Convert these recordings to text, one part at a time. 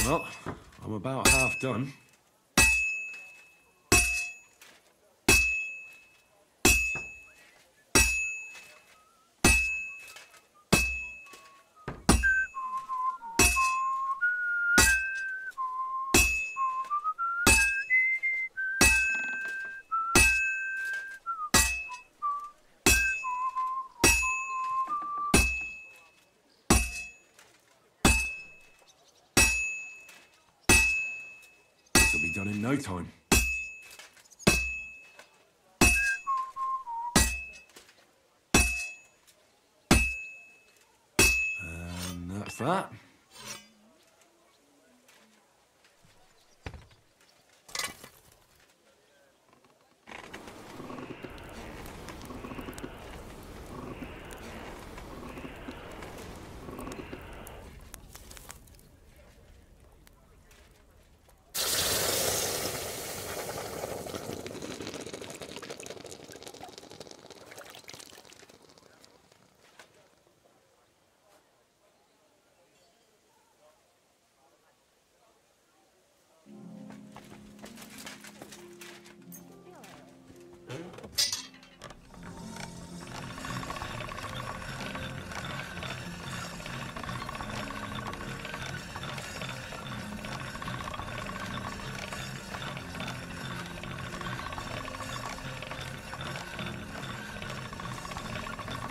Well, I'm about half done. This'll be done in no time. And that's that.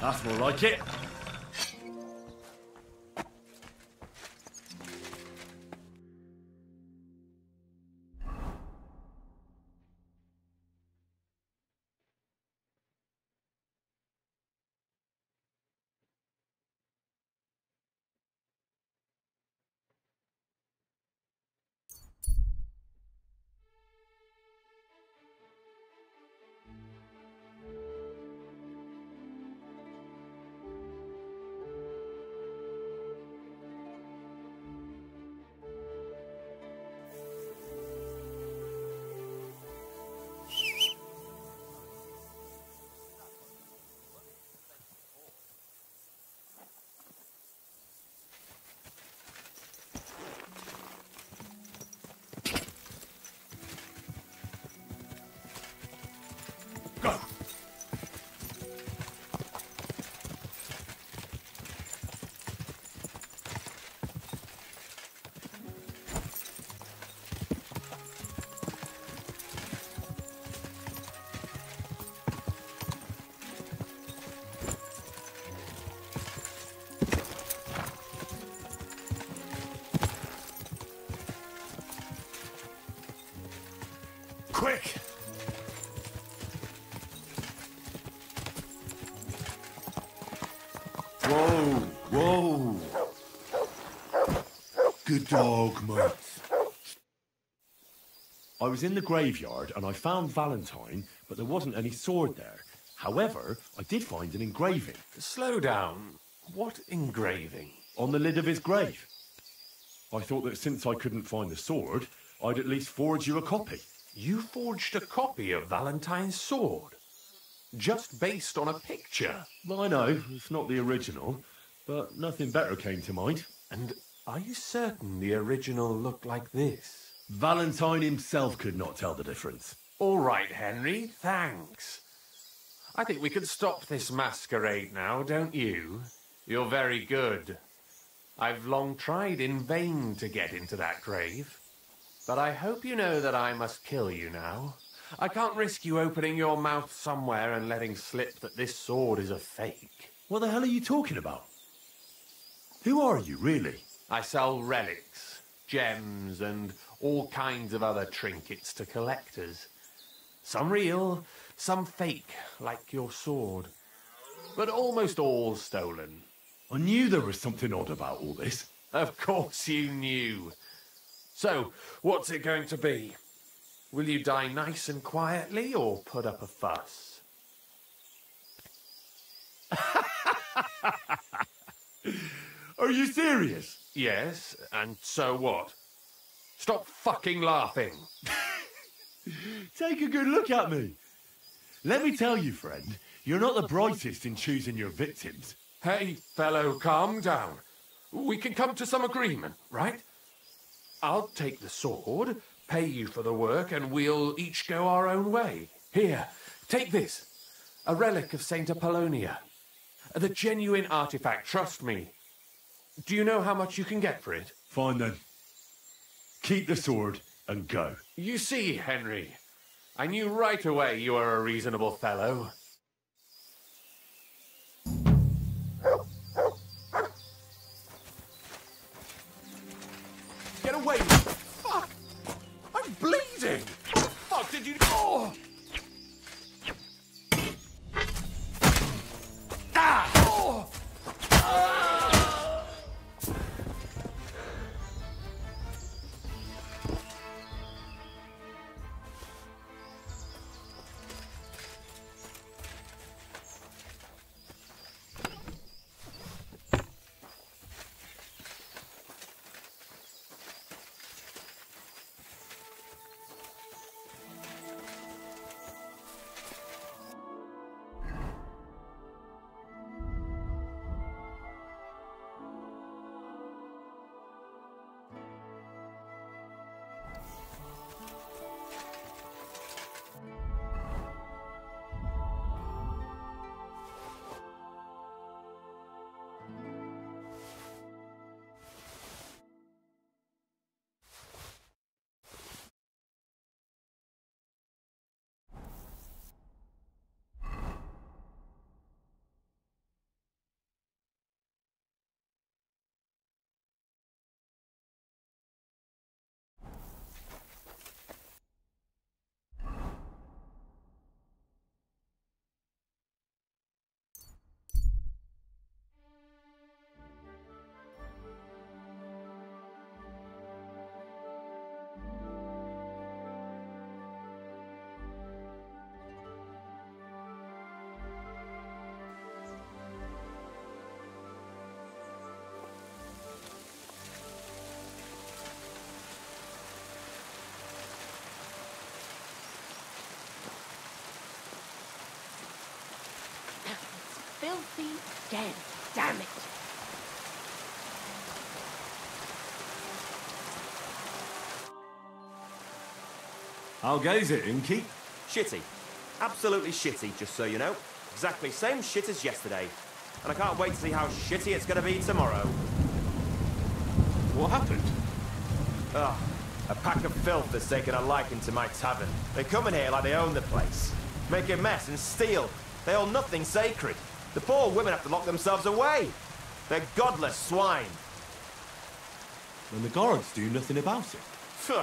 That's more like it. Go! Quick! Whoa, whoa. Good dog, mate. I was in the graveyard and I found Valentine, but there wasn't any sword there. However, I did find an engraving. Slow down. What engraving? On the lid of his grave. I thought that since I couldn't find the sword, I'd at least forge you a copy. You forged a copy of Valentine's sword? Just based on a picture? Well, I know, it's not the original, but nothing better came to mind. And are you certain the original looked like this? Valentine himself could not tell the difference. All right, Henry, thanks. I think we can stop this masquerade now, don't you? You're very good. I've long tried in vain to get into that grave. But I hope you know that I must kill you now. I can't risk you opening your mouth somewhere and letting slip that this sword is a fake. What the hell are you talking about? Who are you, really? I sell relics, gems, and all kinds of other trinkets to collectors. Some real, some fake, like your sword. But almost all stolen. I knew there was something odd about all this. Of course you knew. So, what's it going to be? Will you die nice and quietly, or put up a fuss? Are you serious? Yes, and so what? Stop fucking laughing. Take a good look at me. Let me tell you, friend, you're not the brightest in choosing your victims. Hey, fellow, calm down. We can come to some agreement, right? I'll take the sword, pay you for the work, and we'll each go our own way. Here, take this. A relic of Saint Apollonia. The genuine artifact, trust me. Do you know how much you can get for it? Fine then. Keep the sword and go. You see, Henry, I knew right away you were a reasonable fellow. Get away! Fuck! I'm bleeding! What the fuck did you... Oh! Ah! Oh! Ah! Filthy den. Damn it. How goes it, Inky? Shitty. Absolutely shitty, just so you know. Exactly same shit as yesterday. And I can't wait to see how shitty it's gonna be tomorrow. What happened? Ugh. A pack of filth that's taken a liking to my tavern. They come in here like they own the place. Make a mess and steal. They hold nothing sacred. The poor women have to lock themselves away. They're godless swine. And the guards do nothing about it. Phew.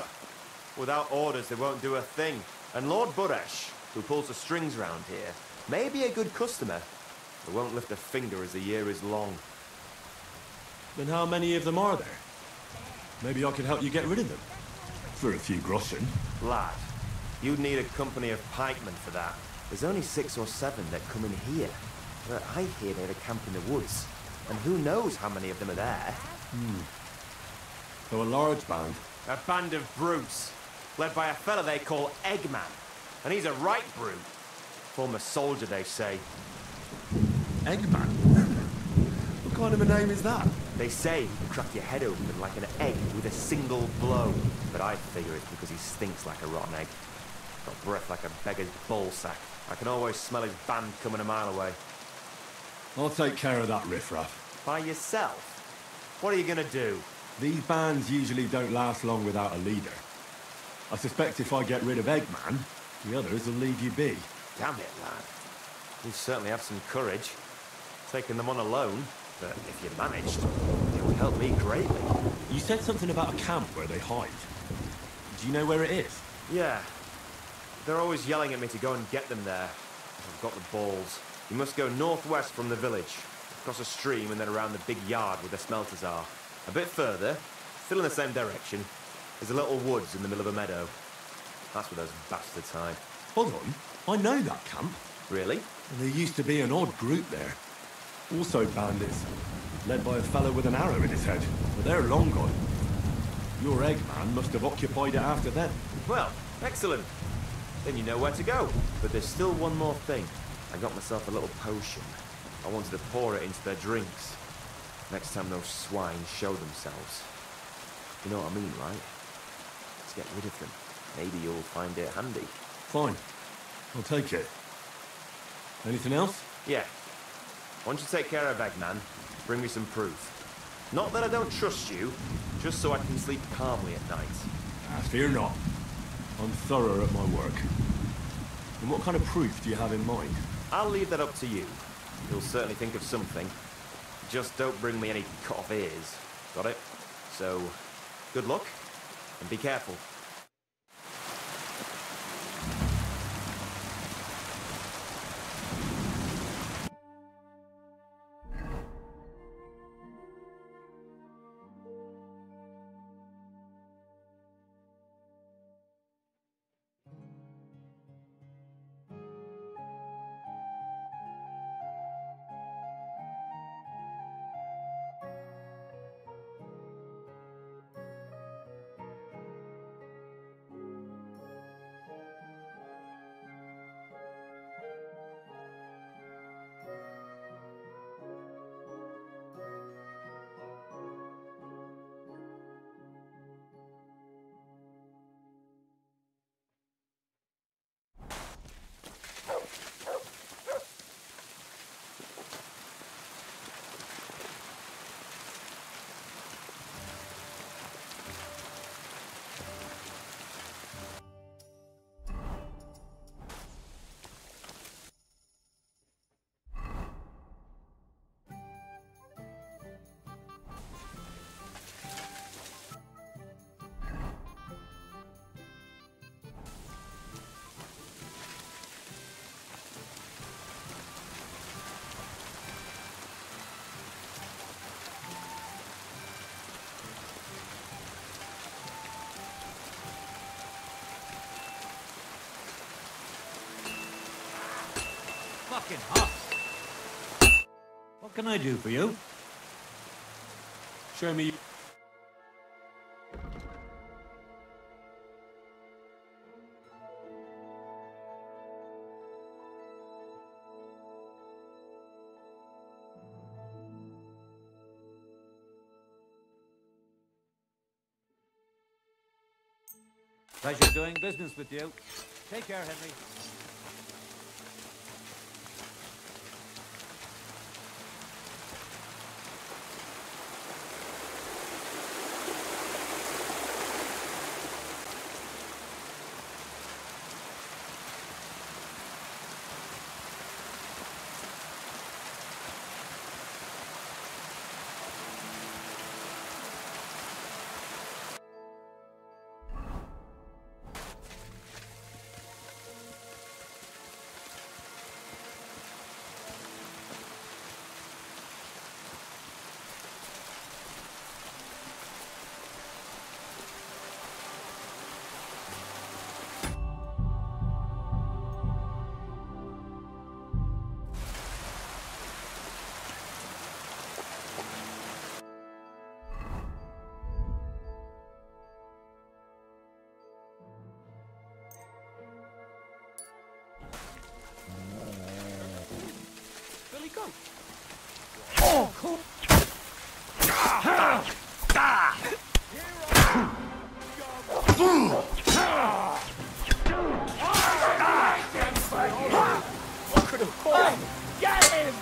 Without orders, they won't do a thing. And Lord Buresh, who pulls the strings round here, may be a good customer, but won't lift a finger as the year is long. Then how many of them are there? Maybe I can help you get rid of them. For a few groschen. Lad, you'd need a company of pikemen for that. There's only 6 or 7 that come in here. But I hear they have a camp in the woods. And who knows how many of them are there? So a large band. A band of brutes, led by a fella they call Eggman. And he's a right brute. Former soldier, they say. Eggman? What kind of a name is that? They say he can crack your head open like an egg with a single blow. But I figure it's because he stinks like a rotten egg. Got breath like a beggar's ballsack. I can always smell his band coming a mile away. I'll take care of that riffraff. By yourself? What are you gonna do? These bands usually don't last long without a leader. I suspect if I get rid of Eggman, the others will leave you be. Damn it, lad. You certainly have some courage. Taking them on alone, but if you managed, it would help me greatly. You said something about a camp where they hide. Do you know where it is? Yeah. They're always yelling at me to go and get them there. I've got the balls. You must go northwest from the village, across a stream and then around the big yard where the smelters are. A bit further, still in the same direction, there's a little woods in the middle of a meadow. That's where those bastards hide. Hold on, I know that camp. Really? And there used to be an odd group there. Also bandits, led by a fellow with an arrow in his head. But they're long gone. Your Eggman must have occupied it after them. Well, excellent. Then you know where to go. But there's still one more thing. I got myself a little potion. I wanted to pour it into their drinks. Next time those swine show themselves. You know what I mean, right? Let's get rid of them. Maybe you'll find it handy. Fine. I'll take it. Anything else? Yeah. Why don't you take care of Eggman? Bring me some proof. Not that I don't trust you, just so I can sleep calmly at night. Fear not. I'm thorough at my work. And what kind of proof do you have in mind? I'll leave that up to you. You'll certainly think of something. Just don't bring me any cut off ears. Got it? So, good luck, and be careful. Fucking hot. What can I do for you? Show me... Pleasure doing business with you. Take care, Henry. Oh, cool. Get him!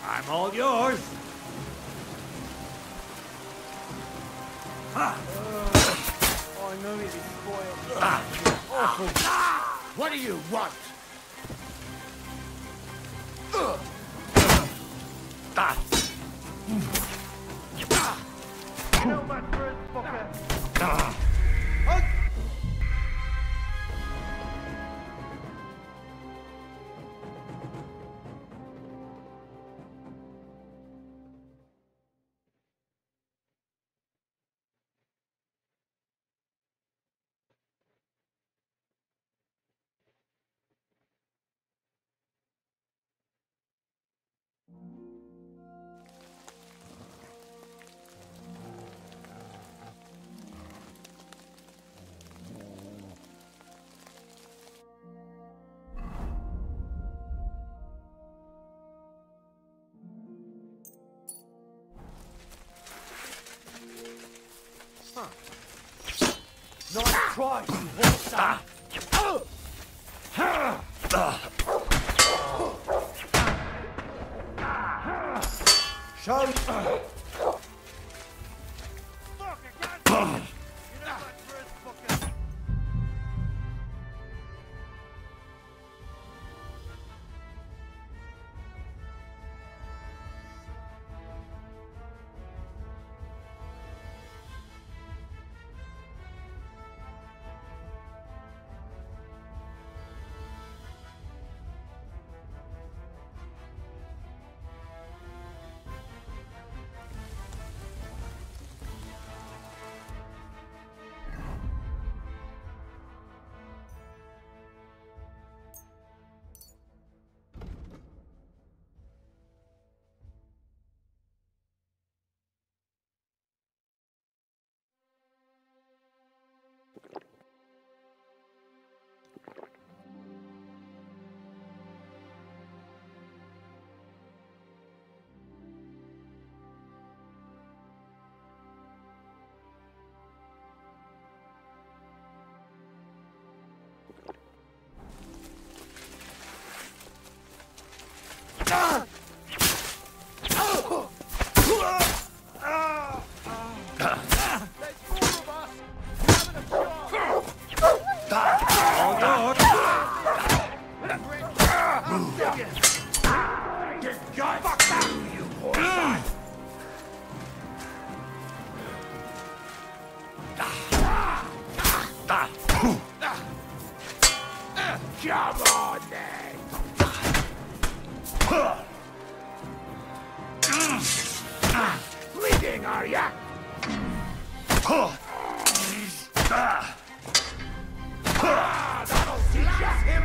I'm all yours. Oh, I know he's spoiled. Awful. What do you want? No match for his fucker. Nice try, you horse. Show. Fuck, I can't. You know that first fucker. Come on, then! Bleeding, are ya? That'll teach him!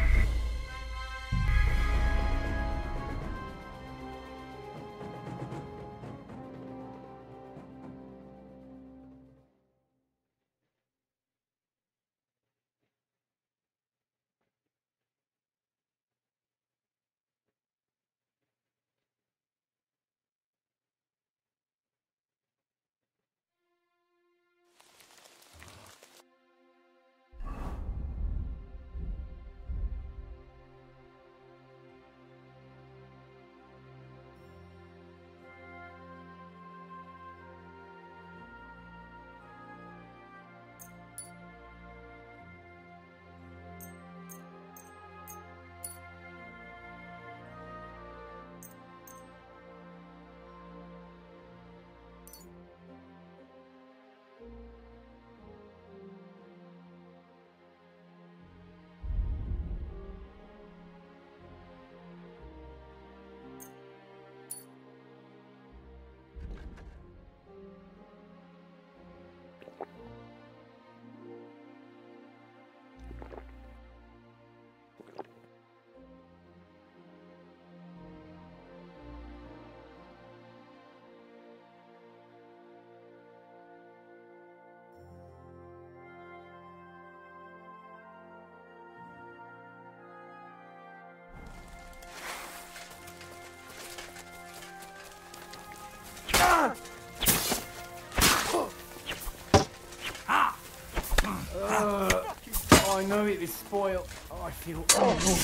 I know it is spoiled. Oh, I feel awful.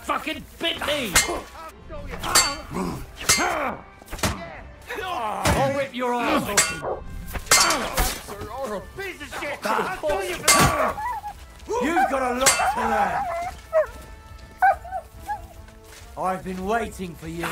Fucking bit me! I'll rip your arse off. You're a piece of shit! I'll kill you for that! You've got a lot to learn. I've been waiting for you.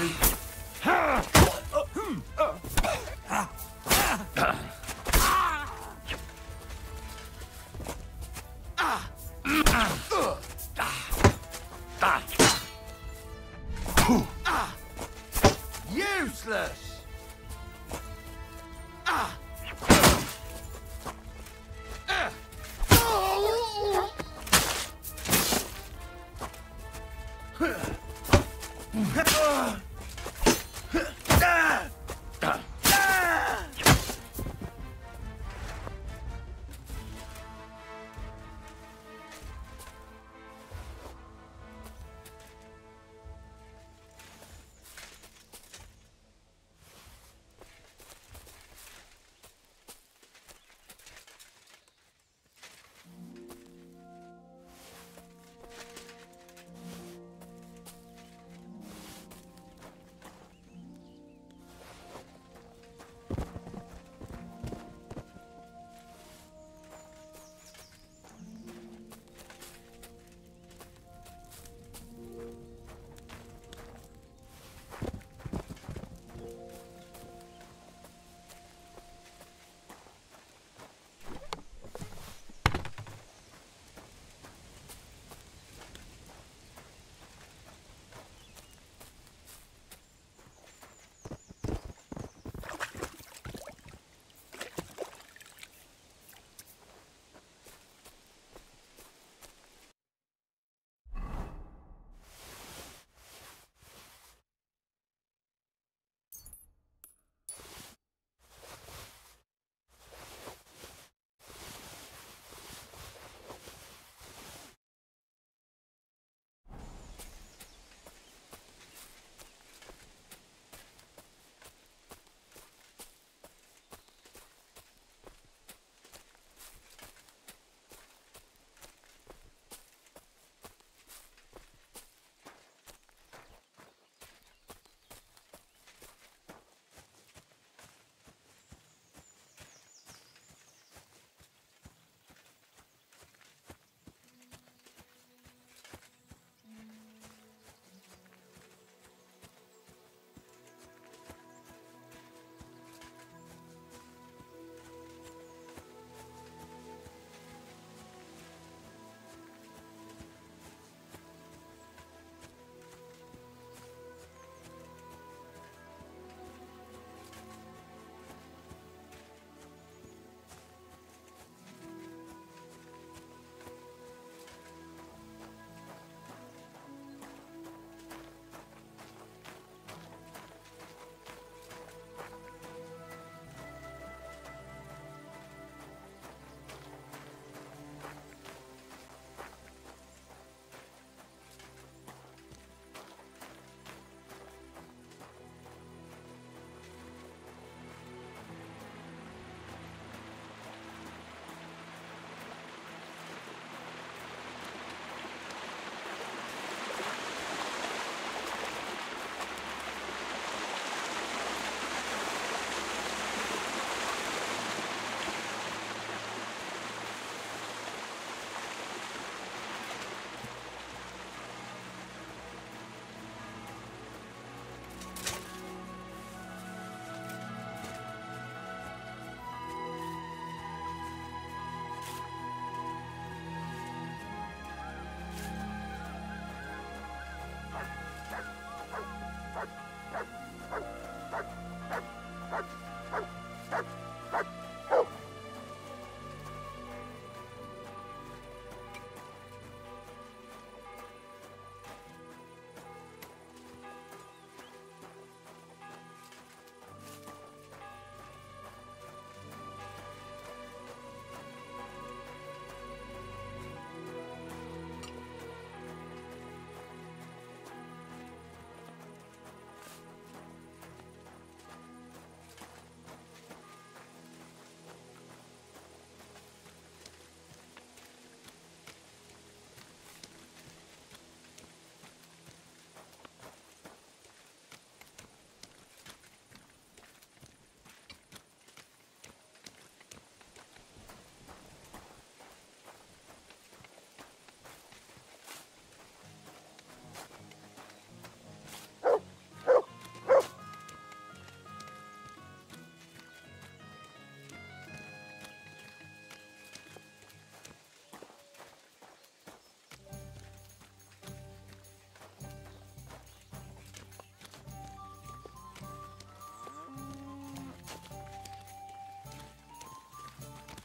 Useless!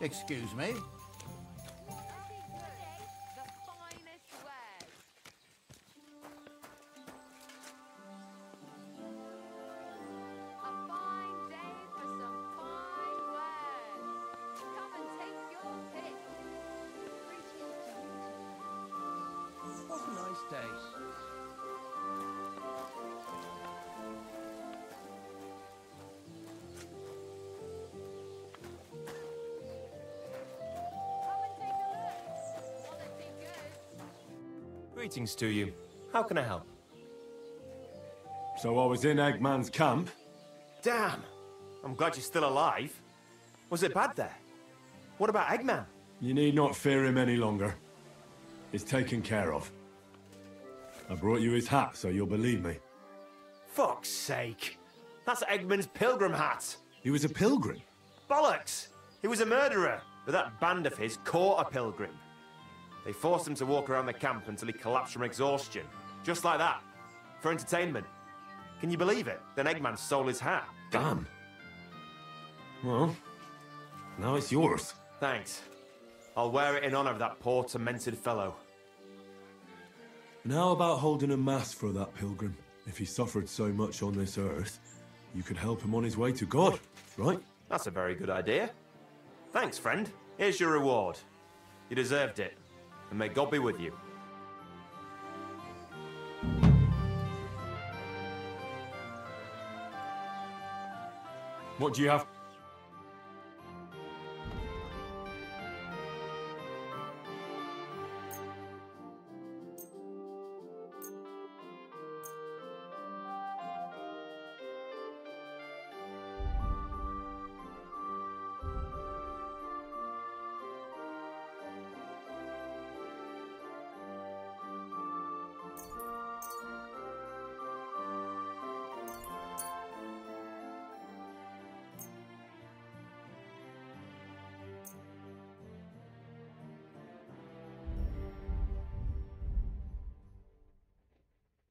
Excuse me? The finest wares. A fine day for some fine wares. Come and take your pick. What a nice day. Come and take a look. Quality goods. Greetings to you. How can I help? So I was in Eggman's camp. Damn! I'm glad you're still alive. Was it bad there? What about Eggman? You need not fear him any longer. He's taken care of. I brought you his hat, so you'll believe me. Fuck's sake! That's Eggman's pilgrim hat! He was a pilgrim. Bollocks! He was a murderer, but that band of his caught a pilgrim. They forced him to walk around the camp until he collapsed from exhaustion. Just like that. For entertainment. Can you believe it? Then Eggman stole his hat. Damn. Well, now it's yours. Thanks. I'll wear it in honor of that poor, tormented fellow. And how about holding a mass for that pilgrim? If he suffered so much on this earth, you could help him on his way to God, right? That's a very good idea. Thanks, friend. Here's your reward. You deserved it. And may God be with you. What do you have?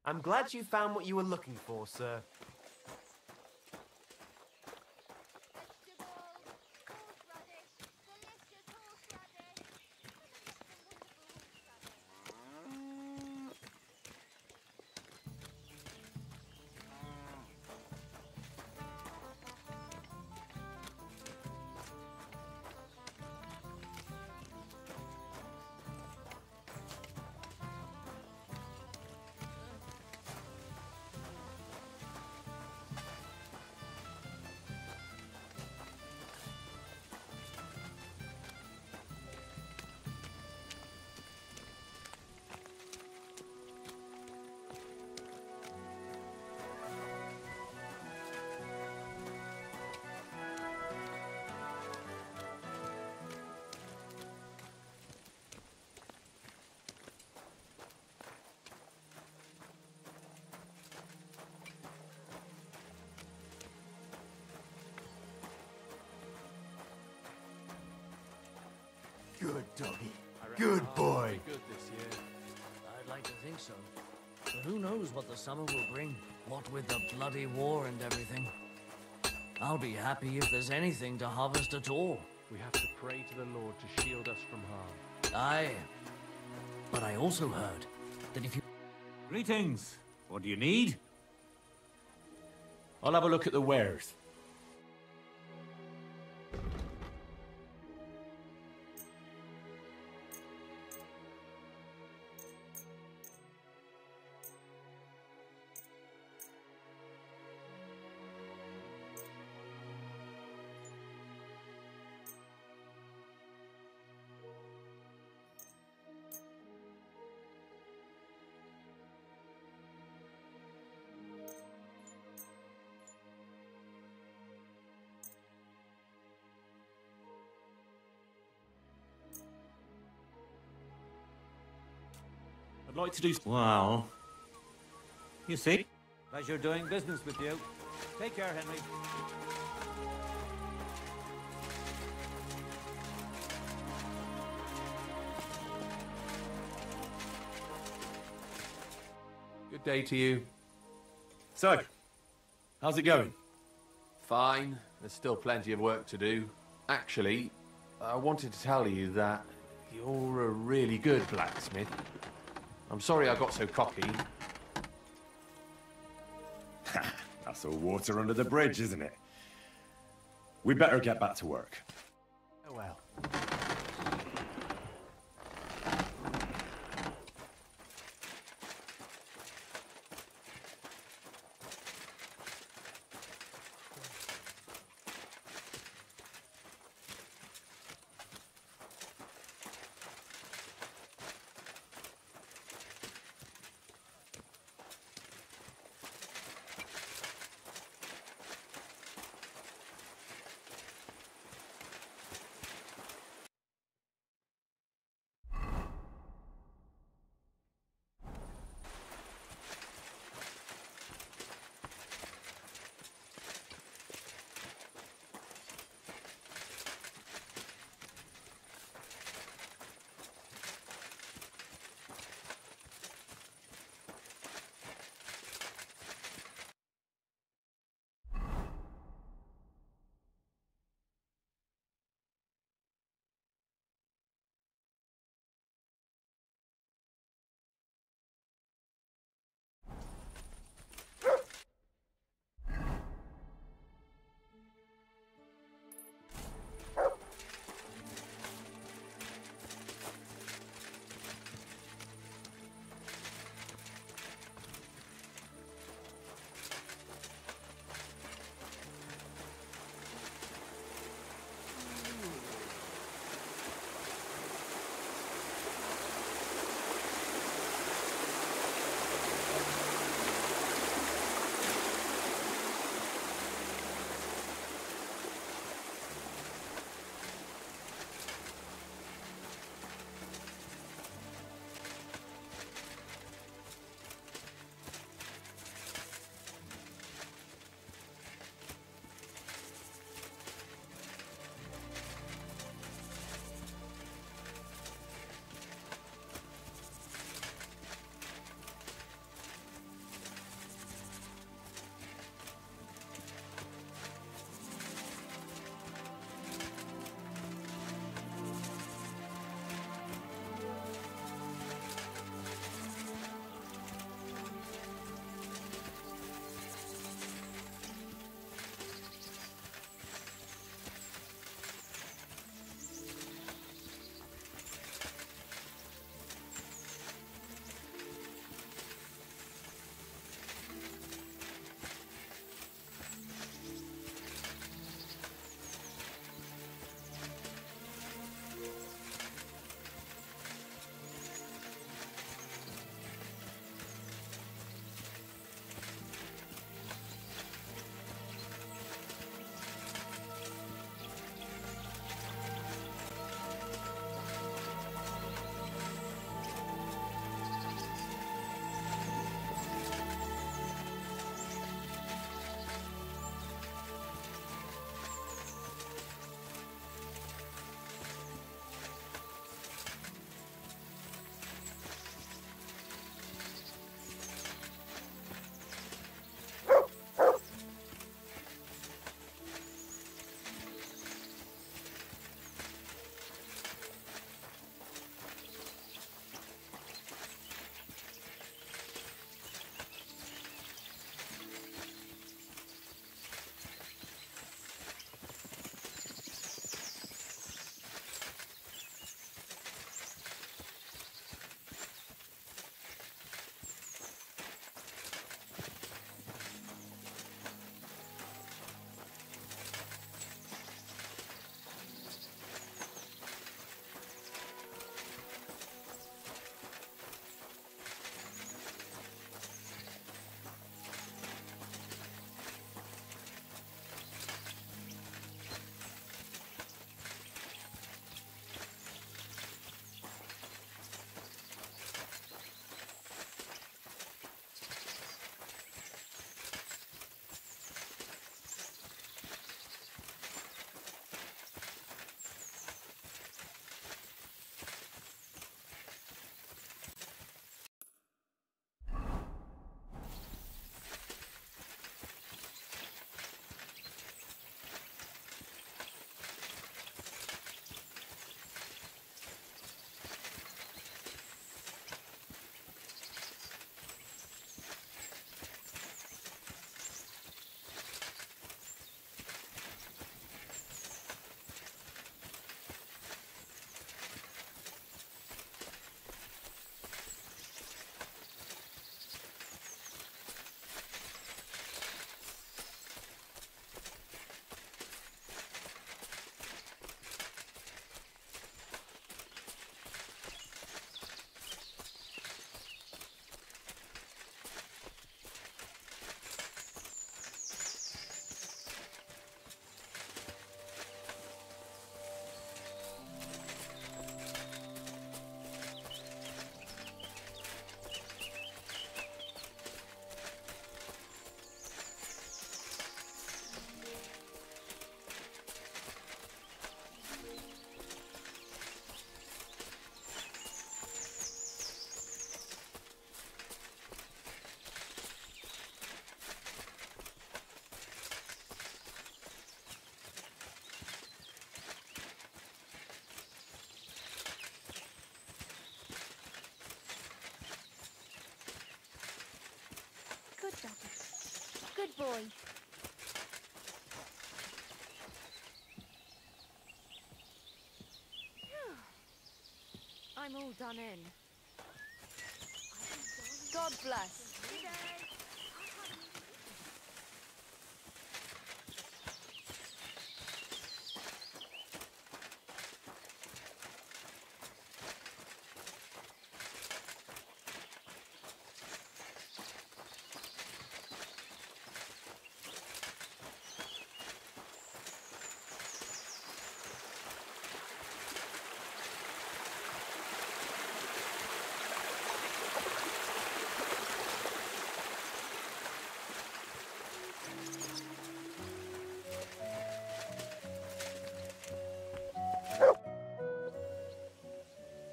I'm glad you found what you were looking for, sir. Good doggy. Good boy. Good this year. I'd like to think so. But who knows what the summer will bring? What with the bloody war and everything. I'll be happy if there's anything to harvest at all. We have to pray to the Lord to shield us from harm. Aye. But I also heard that if you... Greetings. What do you need? I'll have a look at the wares. I'd like to do... Well, you see? Pleasure doing business with you. Take care, Henry. Good day to you. So, how's it going? Fine. There's still plenty of work to do. Actually, I wanted to tell you that you're a really good blacksmith. I'm sorry I got so cocky. That's all water under the bridge, isn't it? We better get back to work. Oh well. boy. I'm all done in. God bless.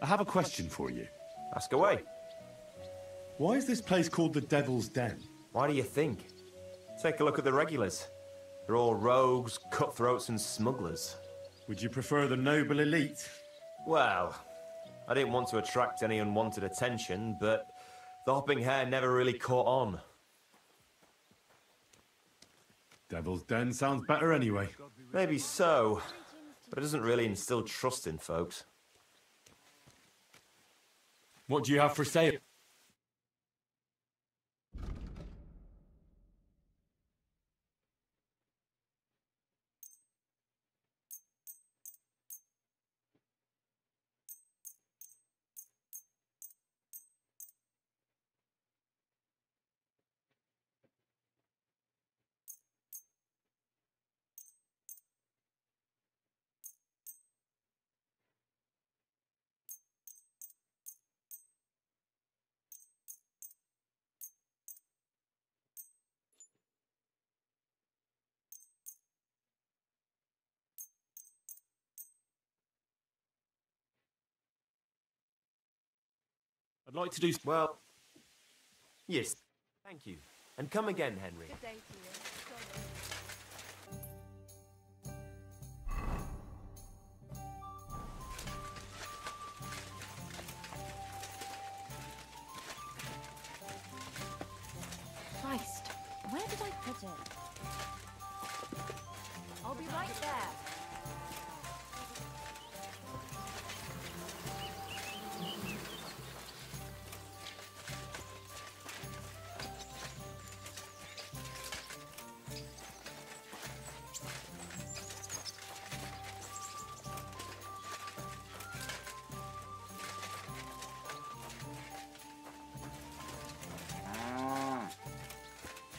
I have a question for you. Ask away. Why is this place called the Devil's Den? Why do you think? Take a look at the regulars. They're all rogues, cutthroats, and smugglers. Would you prefer the noble elite? Well, I didn't want to attract any unwanted attention, but the hopping hair never really caught on. Devil's Den sounds better anyway. Maybe so, but it doesn't really instill trust in folks. What do you have for sale? I'd like to do... Well, yes, thank you. And come again, Henry. Good day to you. Christ, where did I put it? I'll be right there.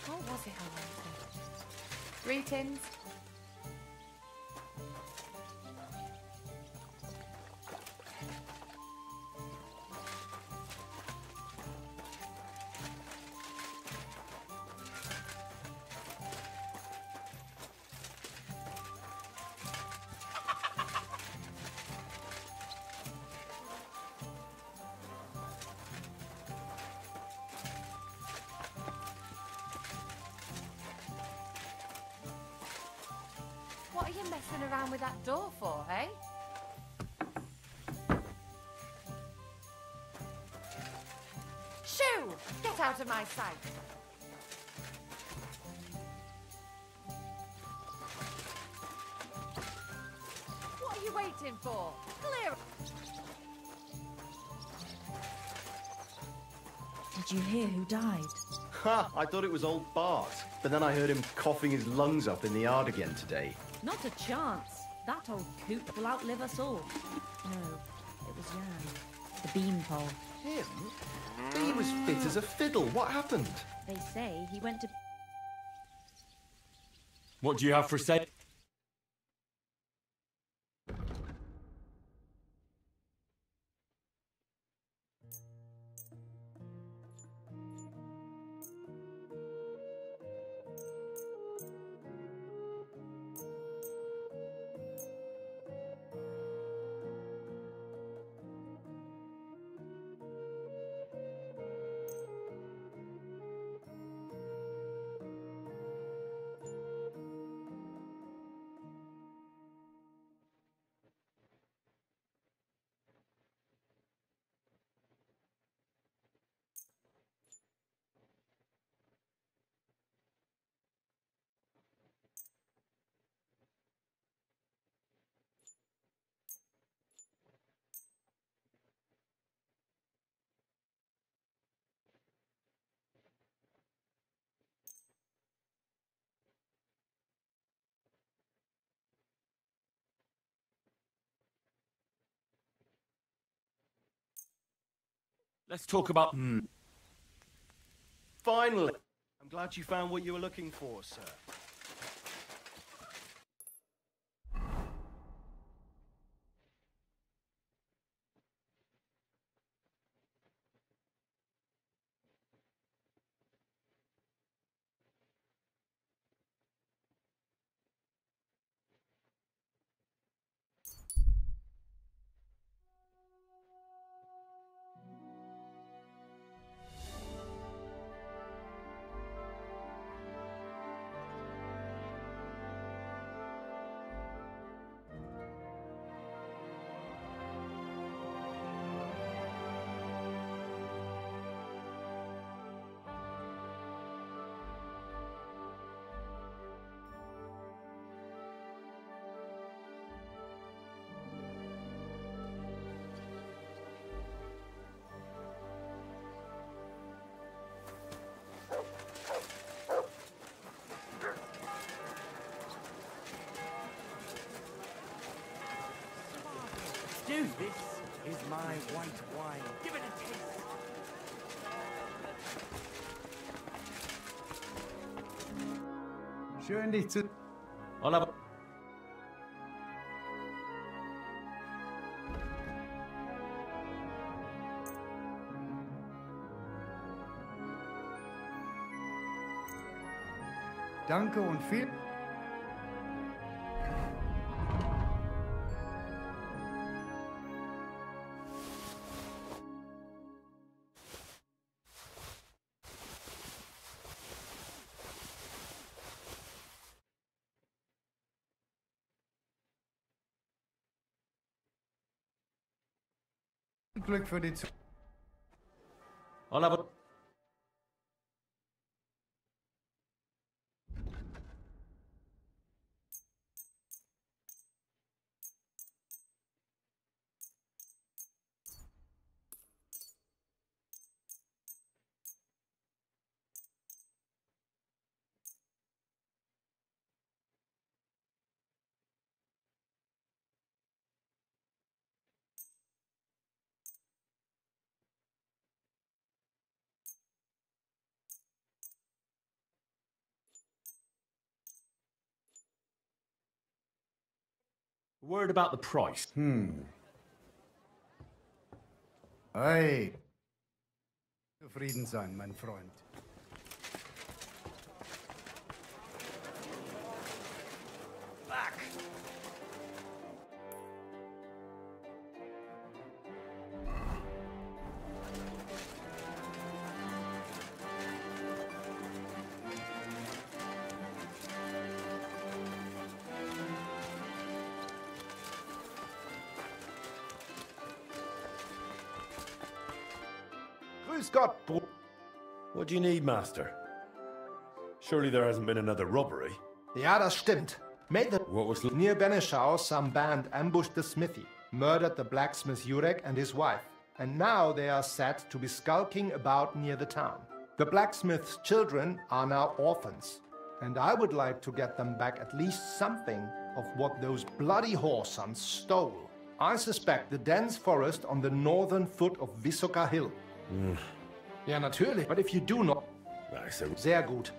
What was it I wanted? Greetings. What are you messing around with that door for, hey? Shoo! Get out of my sight! What are you waiting for? Clear! Did you hear who died? Ha! I thought it was old Bart, but then I heard him coughing his lungs up in the yard again today. Not a chance. That old coot will outlive us all. No, it was Jan, the beanpole. Him? He was fit as a fiddle. What happened? They say he went to... What do you have for sale? Let's talk about... Finally! I'm glad you found what you were looking for, sir. Do this is my white wine. Give it a taste. Schön dich zu... I'll Danke und viel... Glück für die Zukunft. I'll have a... Word about the price. Hey. Zufrieden sein, mein Freund. Back. Grüß Gott, Bro. What do you need, Master? Surely there hasn't been another robbery. Ja, das stimmt. What was... Near Benishau, some band ambushed the smithy, murdered the blacksmith Jurek and his wife, and now they are said to be skulking about near the town. The blacksmith's children are now orphans, and I would like to get them back at least something of what those bloody whoresomes stole. I suspect the dense forest on the northern foot of Wysoka Hill. Ja, natürlich. But if you do not... Sehr gut.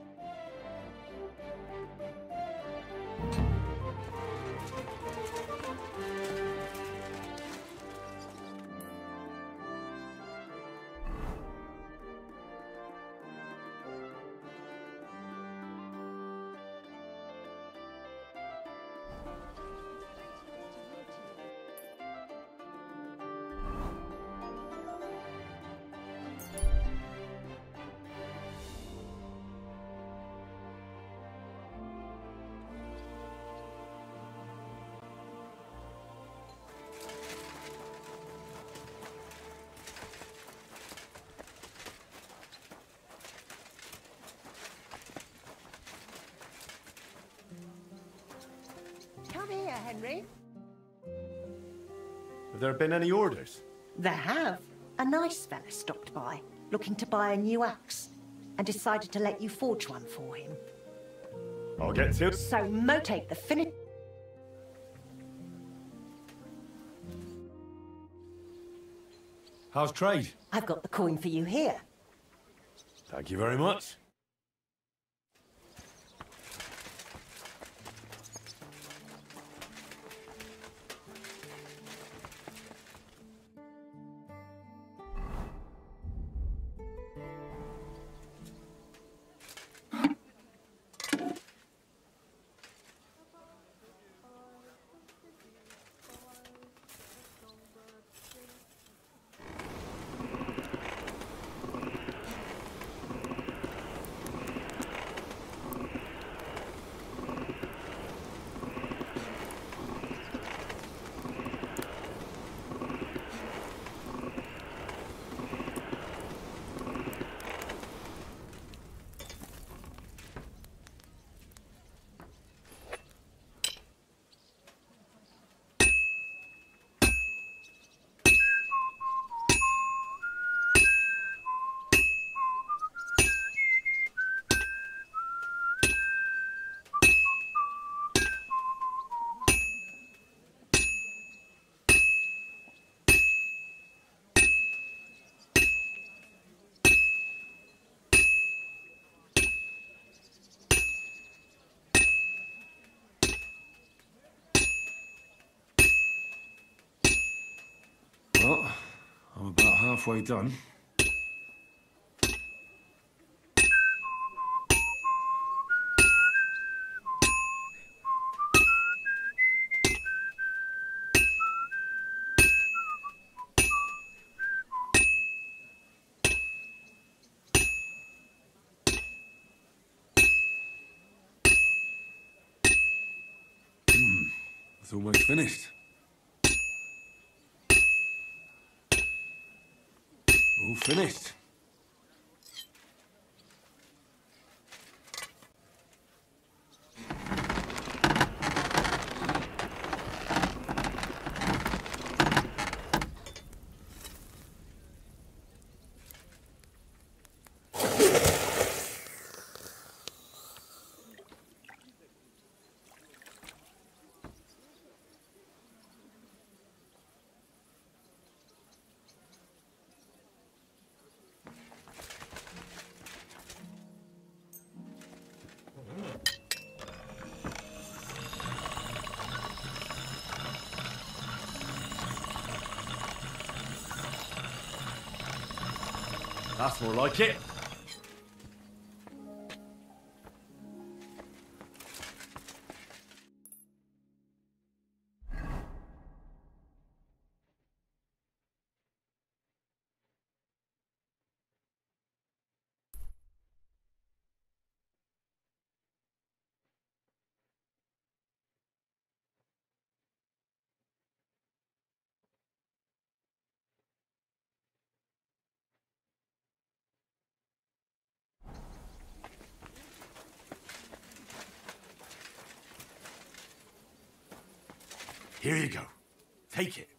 Come here, Henry. Have there been any orders? There have. A nice fella stopped by, looking to buy a new axe, and decided to let you forge one for him. I'll get to it. So motate the finish. How's trade? I've got the coin for you here. Thank you very much. Well, I'm about halfway done. It's almost finished. All finished. That's more like it. Here you go. Take it.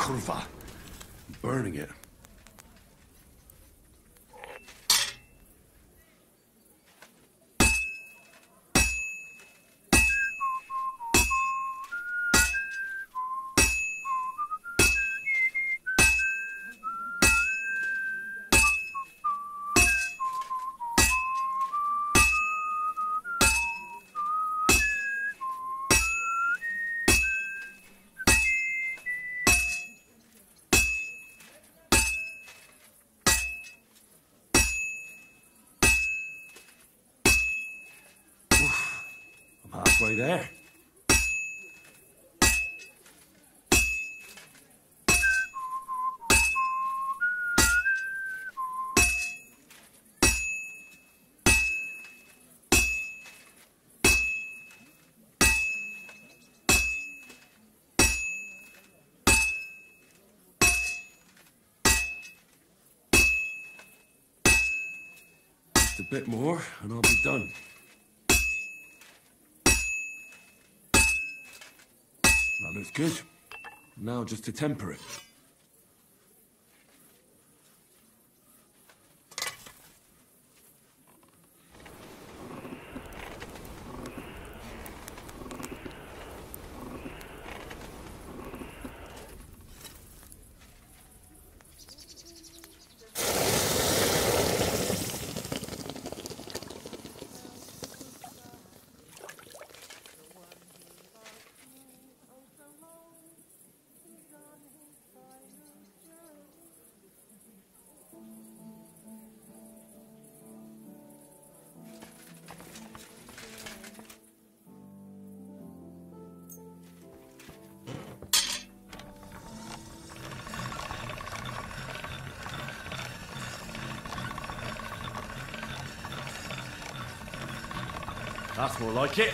kurva. Burning it. I'm halfway there. Just a bit more and I'll be done. That looks good. Now just to temper it. That's more like it.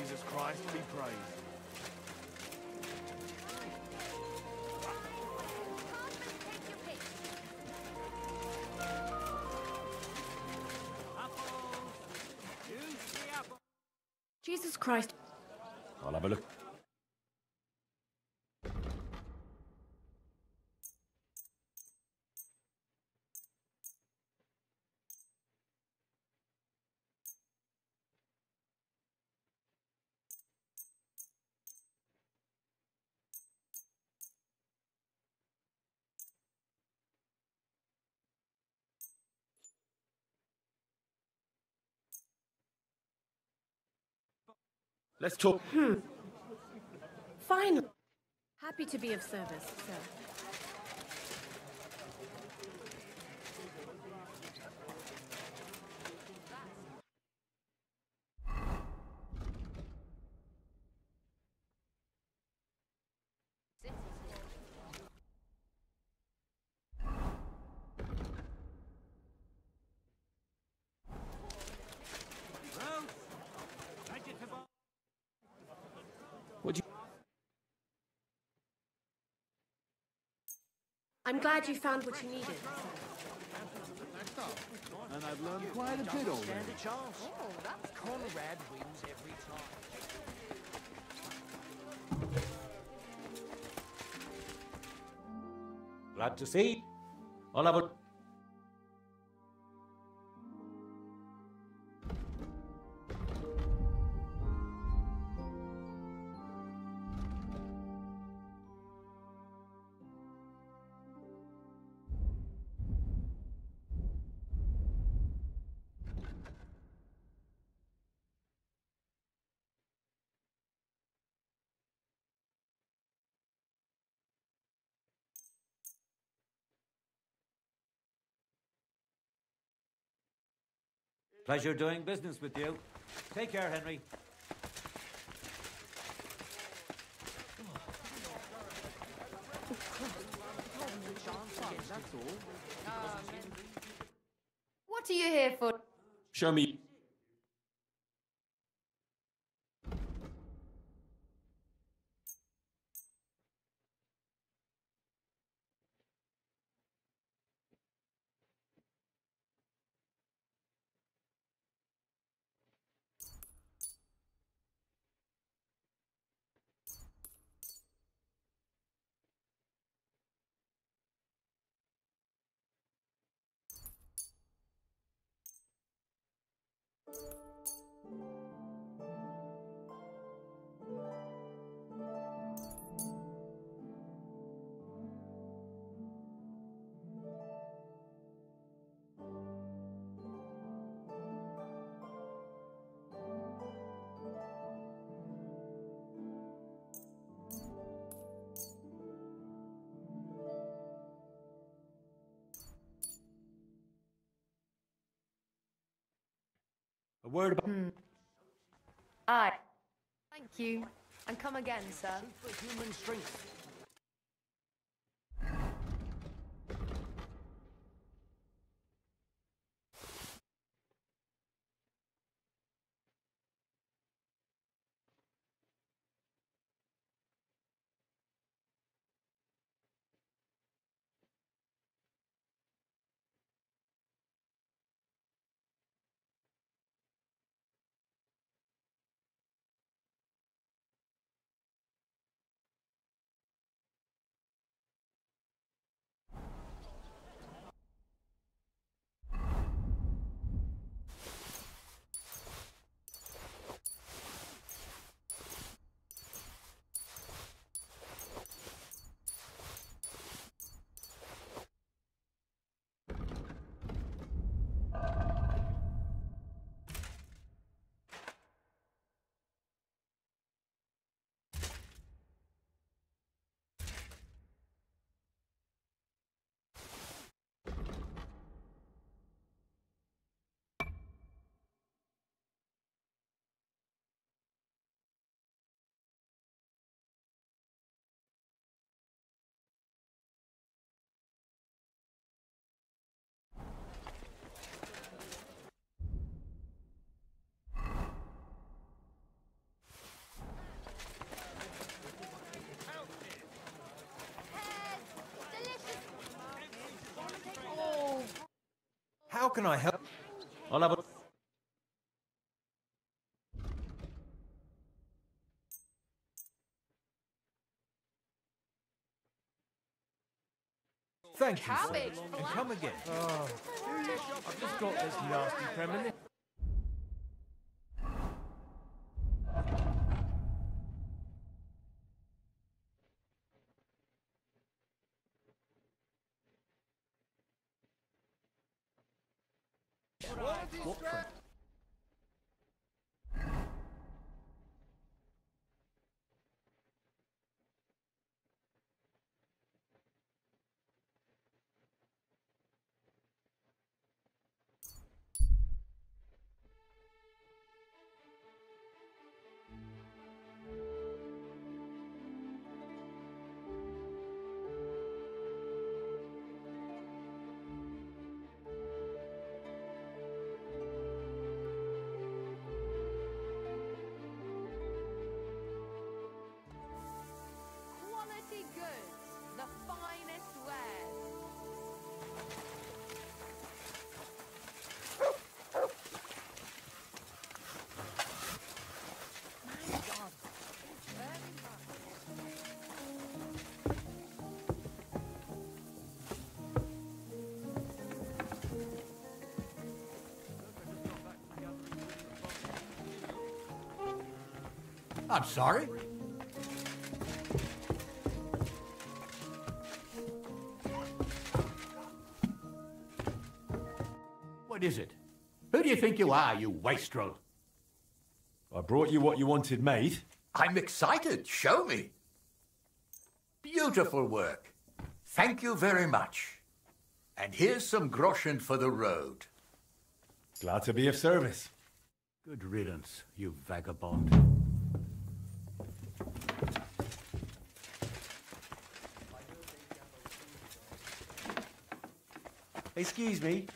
Jesus Christ be praised. Jesus Christ. I'll have a look. Let's talk. Finally. Happy to be of service, sir. I'm glad you found what you needed. And I've learned quite a bit already. Stand a chance. Oh, that's Conrad wins every time. Glad to see. I'll have a... Pleasure doing business with you. Take care, Henry. What are you here for? Show me. A word about... Aye. Thank you. And come again, sir. Superhuman strength. How can I help? I'll have a... Thank you, sir. And come again. I've just got this nasty premonition. Quality goods, the finest wares. My God, very I'm sorry? What is it? Who do you think you are, you wastrel? I brought you what you wanted made. I'm excited. Show me. Beautiful work. Thank you very much. And here's some groschen for the road. Glad to be of service. Good riddance, you vagabond. Excuse me.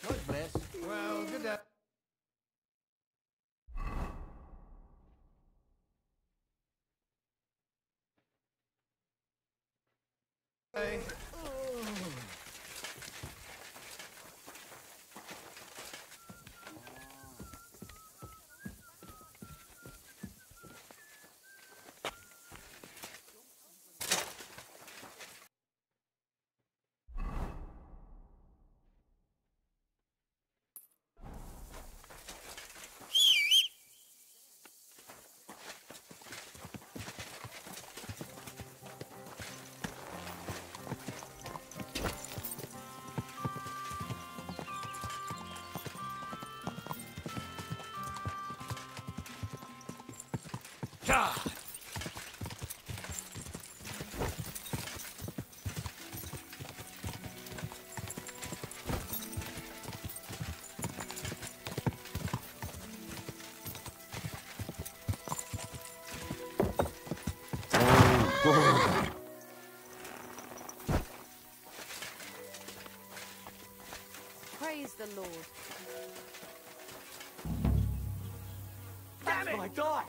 God bless. Well, good day. Hey. Praise the Lord. Damn it! My God!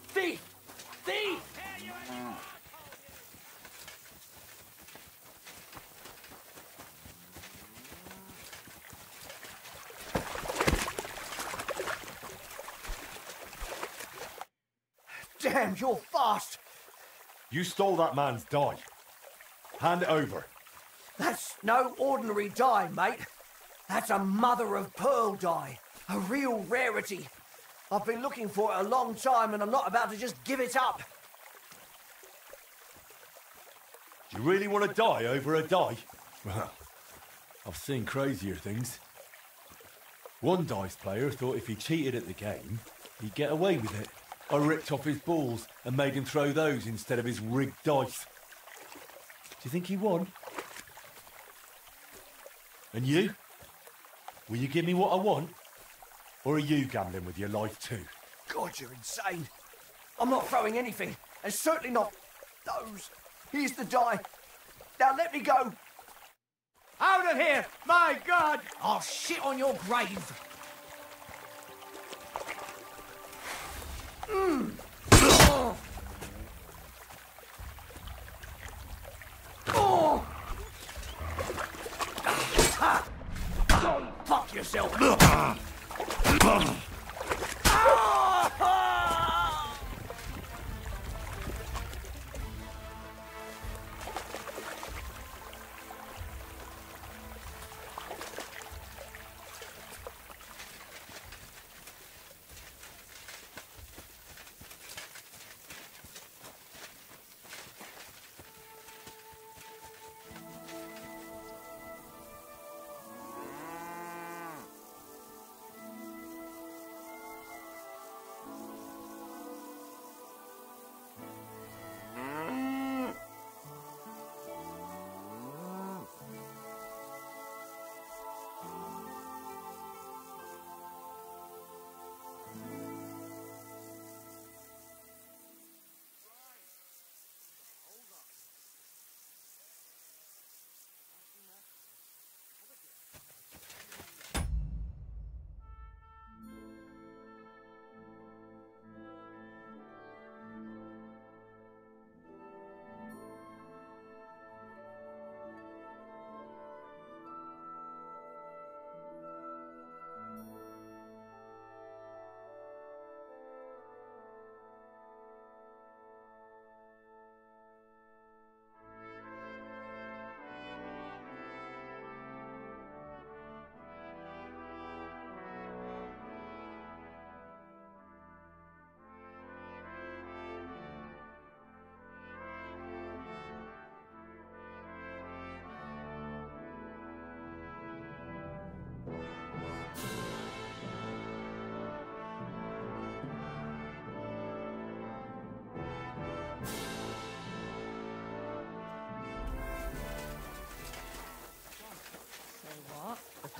Thief! Thief! Damn, you're fast. You stole that man's dye. Hand it over. That's no ordinary dye, mate. That's a mother of pearl dye. A real rarity. I've been looking for it a long time and I'm not about to just give it up. Do you really want to die over a dye? Well, I've seen crazier things. One dice player thought if he cheated at the game, he'd get away with it. I ripped off his balls and made him throw those instead of his rigged dice. Do you think he won? And you? Will you give me what I want? Or are you gambling with your life too? God, you're insane. I'm not throwing anything, and certainly not those. Here's the die. Now let me go. Out of here! My God! I'll shit on your grave. Oh. Oh. yourself.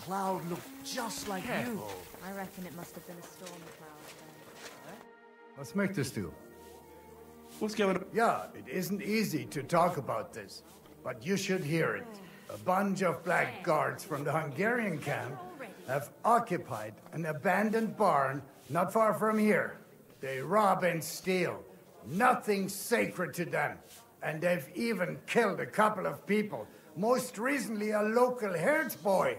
Cloud looked just like you. I reckon it must have been a storm cloud then. Was möchtest du? What's going on? Yeah, it isn't easy to talk about this, but you should hear it. A bunch of black guards from the Hungarian camp have occupied an abandoned barn not far from here. They rob and steal. Nothing sacred to them. And they've even killed a couple of people. Most recently, a local herds boy.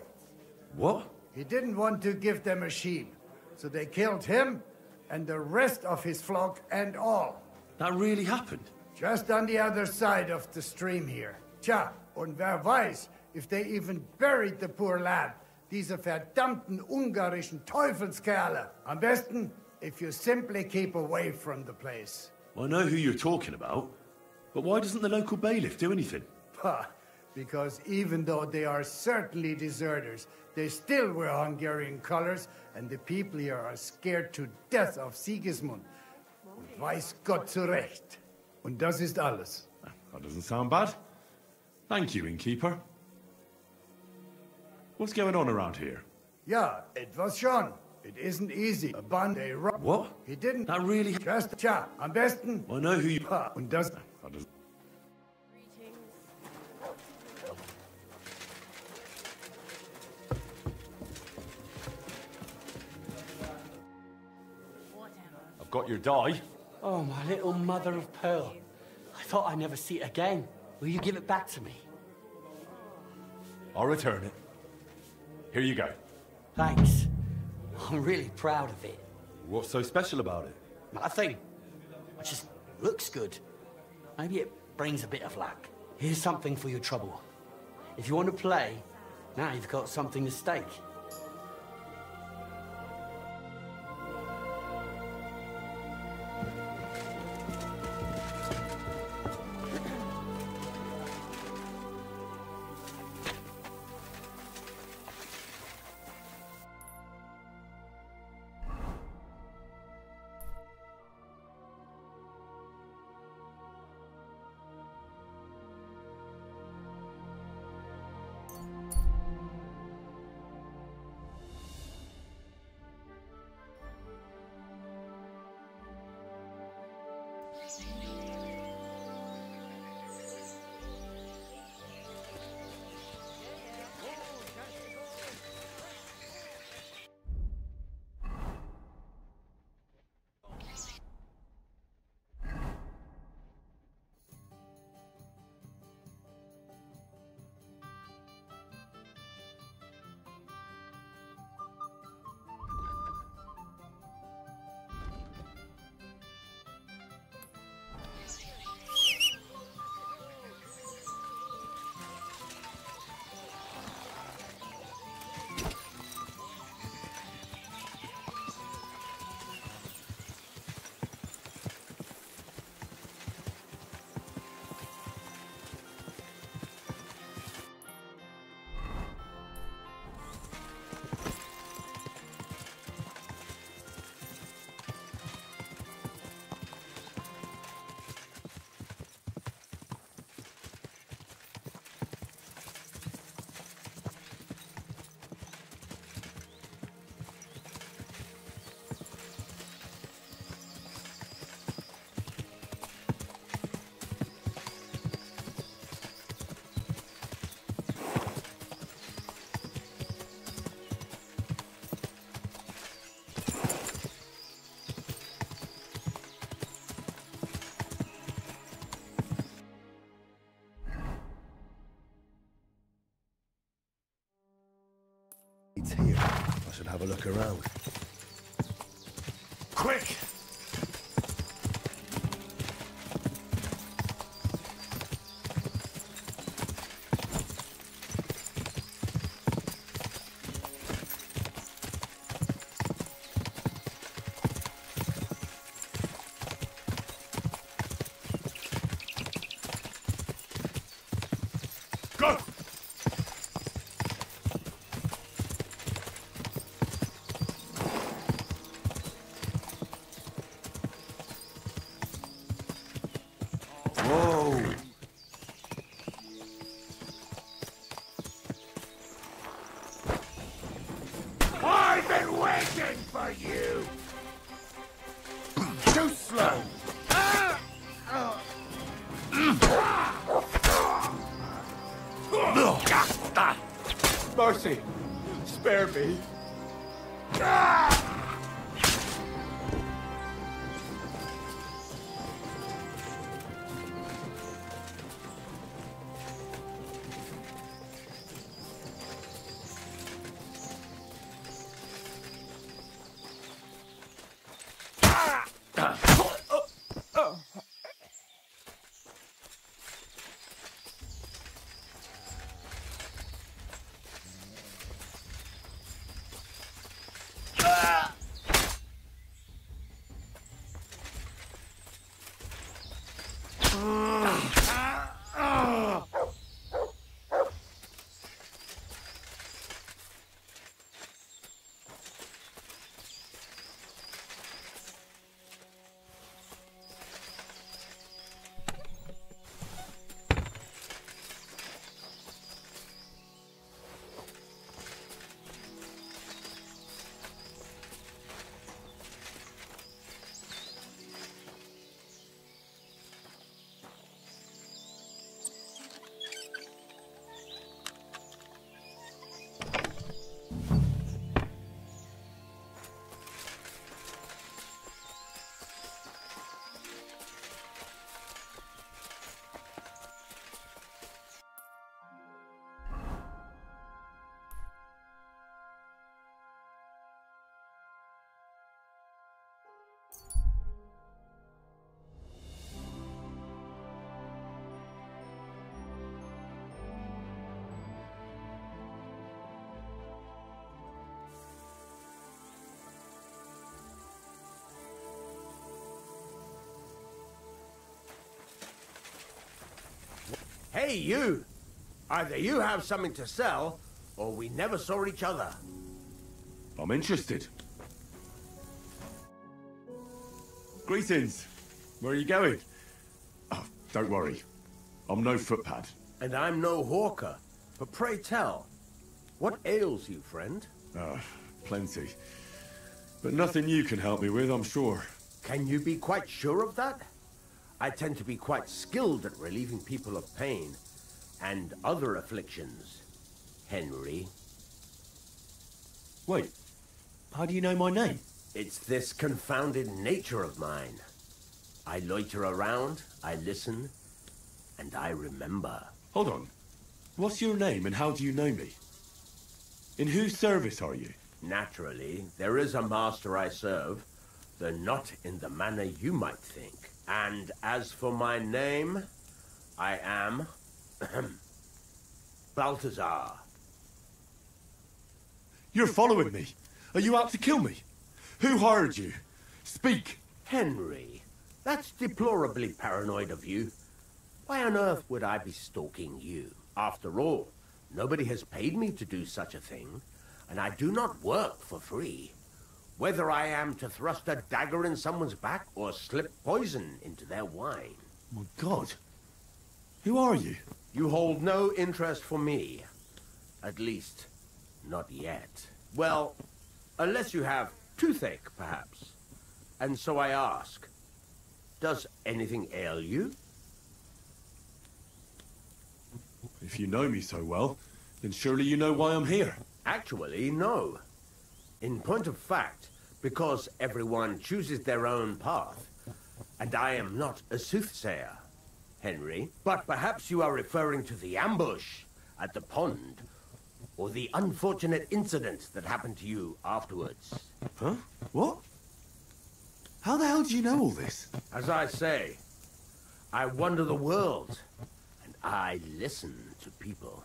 What? He didn't want to give them a sheep, so they killed him and the rest of his flock and all. That really happened? Just on the other side of the stream here. Tja, und wer weiß, if they even buried the poor lad. Diese verdammten ungarischen Teufelskerle. Am besten, if you simply keep away from the place. I know who you're talking about, but why doesn't the local bailiff do anything? Pah, because even though they are certainly deserters, they still wear Hungarian colors, and the people here are scared to death of Sigismund. Und weiß Gott zu Recht. Und das ist alles. That doesn't sound bad. Thank you, innkeeper. What's going on around here? Ja, etwas schon. It isn't easy. A band, they rob. What? He didn't. That really... Just, tja, am besten. I know who you... Ha, und das... That doesn't... I've got your die. Oh, my little mother of pearl. I thought I'd never see it again. Will you give it back to me? I'll return it. Here you go. Thanks. I'm really proud of it. What's so special about it? Nothing. It just looks good. Maybe it brings a bit of luck. Here's something for your trouble. If you want to play, now you've got something at stake. here. I should have a look around. Quick! Go! Whoa! I've been waiting for you! Too slow! Mercy! Spare me! Hey, you! Either you have something to sell, or we never saw each other. I'm interested. Greetings. Where are you going? Oh, don't worry. I'm no footpad. And I'm no hawker. But pray tell, what ails you, friend? Plenty. But nothing you can help me with, I'm sure. Can you be quite sure of that? I tend to be quite skilled at relieving people of pain and other afflictions, Henry. Wait, how do you know my name? It's this confounded nature of mine. I loiter around, I listen, and I remember. Hold on. What's your name and how do you know me? In whose service are you? Naturally, there is a master I serve, though not in the manner you might think. And as for my name, I am Balthazar. You're following me. Are you out to kill me? Who hired you? Speak. Henry, that's deplorably paranoid of you. Why on earth would I be stalking you? After all, nobody has paid me to do such a thing, and I do not work for free. Whether I am to thrust a dagger in someone's back or slip poison into their wine. My God. Who are you? You hold no interest for me. At least, not yet. Well, unless you have toothache, perhaps. And so I ask, does anything ail you? If you know me so well, then surely you know why I'm here. Actually, no. In point of fact, because everyone chooses their own path, and I am not a soothsayer, Henry. But perhaps you are referring to the ambush at the pond, or the unfortunate incident that happened to you afterwards. Huh? What? How the hell do you know all this? As I say, I wander the world, and I listen to people.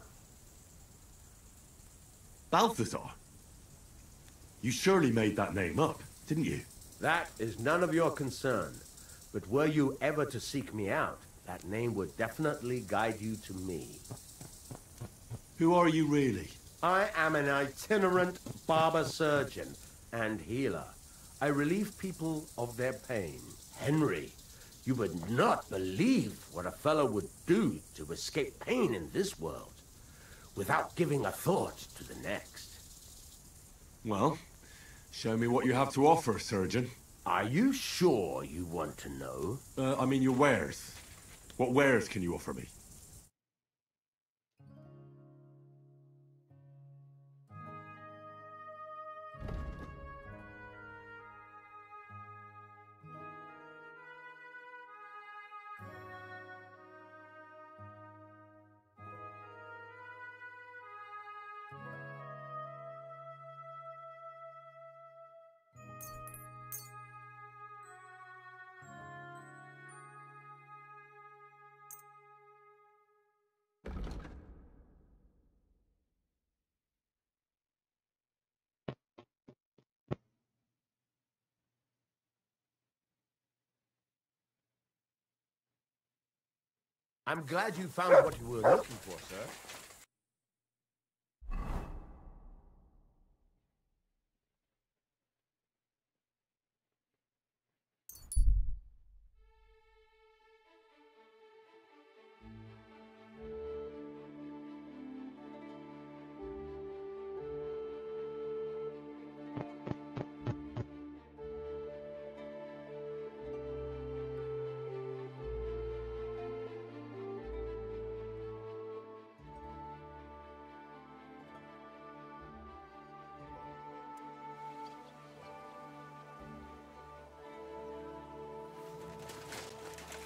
Balthazar? You surely made that name up, didn't you? That is none of your concern. But were you ever to seek me out, that name would definitely guide you to me. Who are you really? I am an itinerant barber surgeon and healer. I relieve people of their pain. Henry, you would not believe what a fellow would do to escape pain in this world without giving a thought to the next. Well, show me what you have to offer, surgeon. Are you sure you want to know? I mean your wares. What wares can you offer me? I'm glad you found what you were looking for, sir.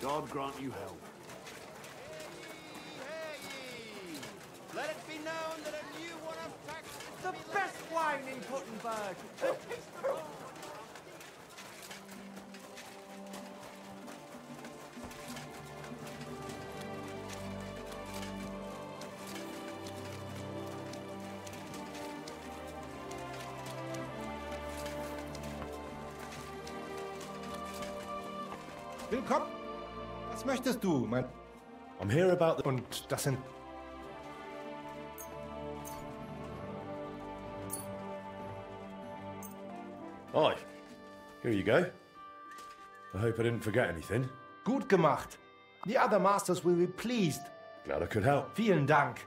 God grant you help. Let it be known that a new one of tax the best wine in Gutenberg. Willkommen. Was möchtest du, mein... I'm here about the... Und das sind... Hi. Here you go. I hope I didn't forget anything. Gut gemacht. The other masters will be pleased. Glad I could help. Vielen Dank.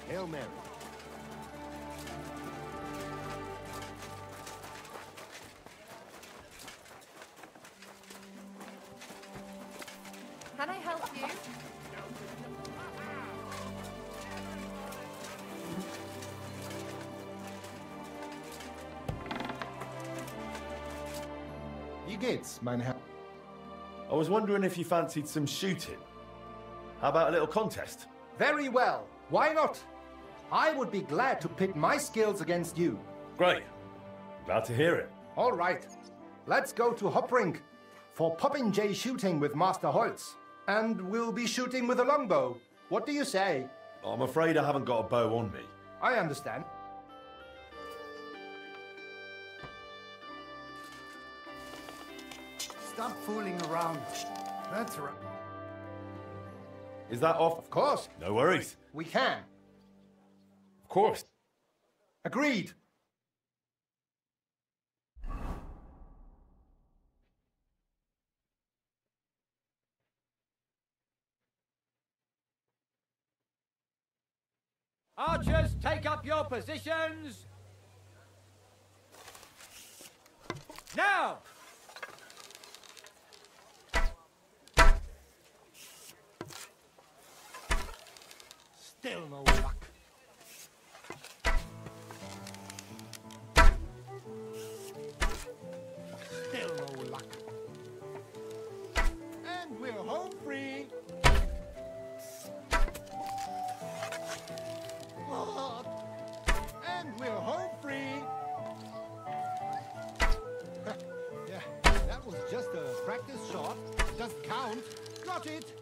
Hail Mary. Can I help you? Wie geht's, mein Herr? I was wondering if you fancied some shooting. How about a little contest? Very well. Why not? I would be glad to pit my skills against you. Great. Glad to hear it. All right. Let's go to Hoprink for Popinjay shooting with Master Holtz. And we'll be shooting with a longbow. What do you say? I'm afraid I haven't got a bow on me. I understand. Stop fooling around. That's right. Is that off? Of course. No worries. We can. Of course. Agreed. Archers, take up your positions! Now! Still no luck. Still no luck. And we're home free. Oh, and we're home free. Yeah, that was just a practice shot. Doesn't count. Got it.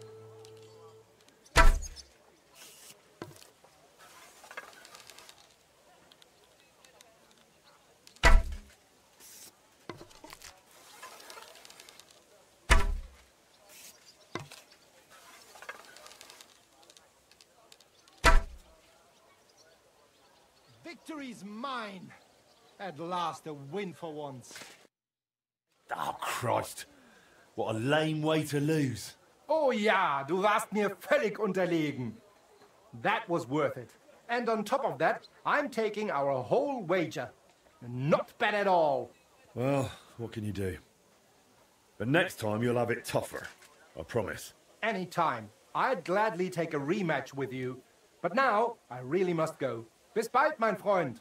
Victory's mine. At last, a win for once. Oh, Christ. What a lame way to lose. Oh ja, du warst mir völlig unterlegen. That was worth it. And on top of that, I'm taking our whole wager. Not bad at all. Well, what can you do? But next time you'll have it tougher. I promise. Anytime. I'd gladly take a rematch with you. But now, I really must go. Bis bald, mein Freund.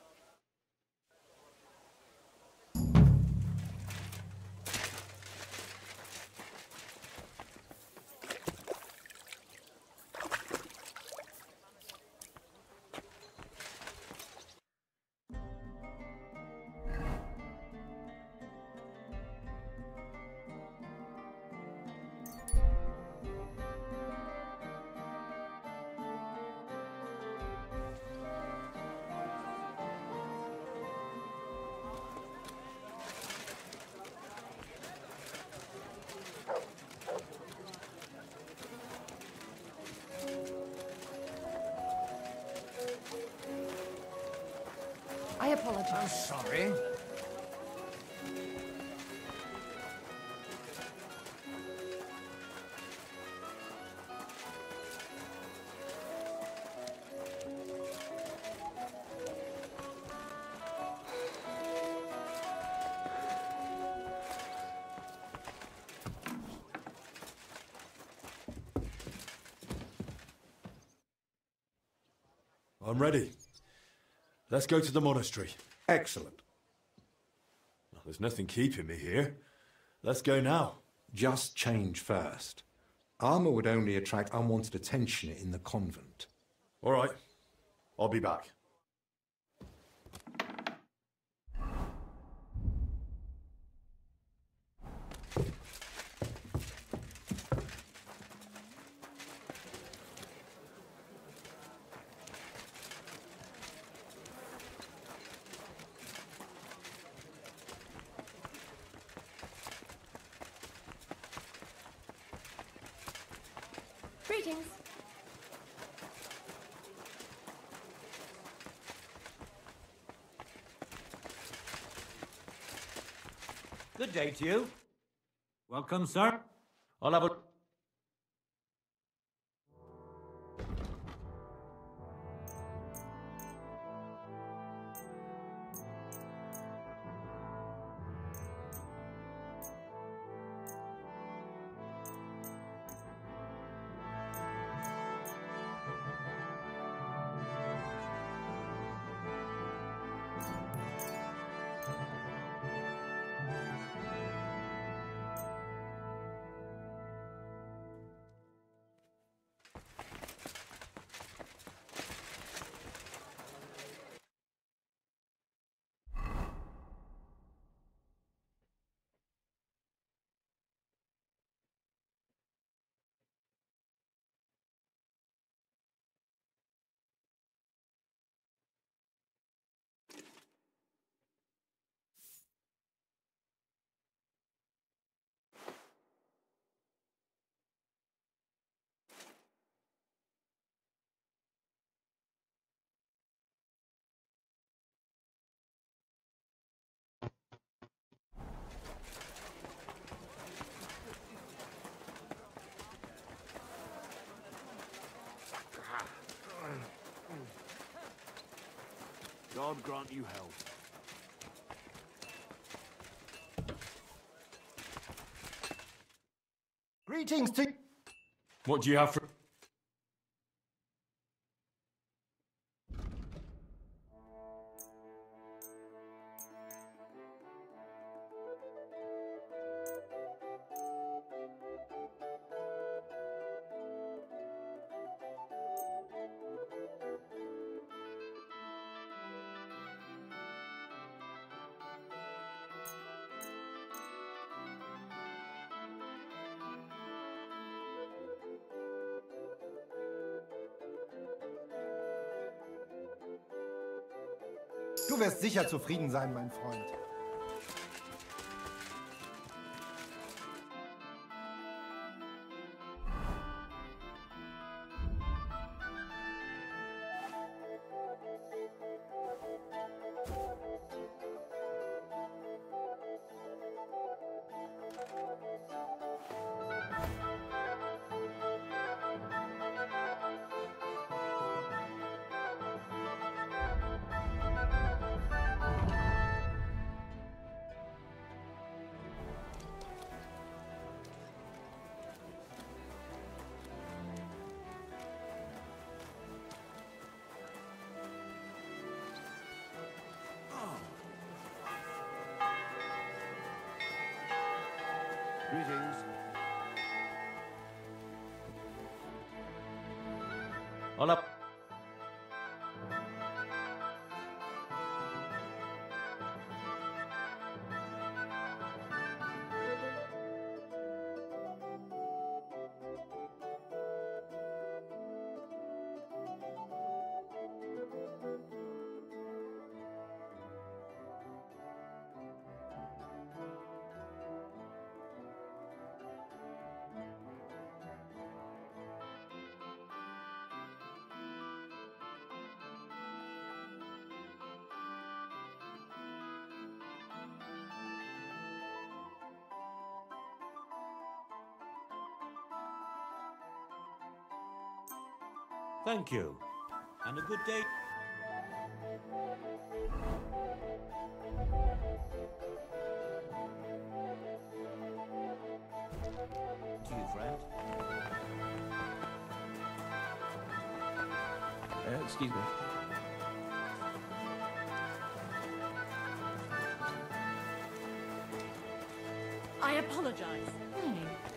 I apologize. I'm sorry. I'm ready. Let's go to the monastery. Excellent. Well, there's nothing keeping me here. Let's go now. Just change first. Armour would only attract unwanted attention in the convent. All right. I'll be back. Greetings. Good day to you. Welcome, sir. I'll have a... God grant you health. Greetings to... What do you have for... Du wirst sicher zufrieden sein, mein Freund. Greetings. Hola. Thank you. And a good day. To you, friend. Excuse me. I apologize. What am I?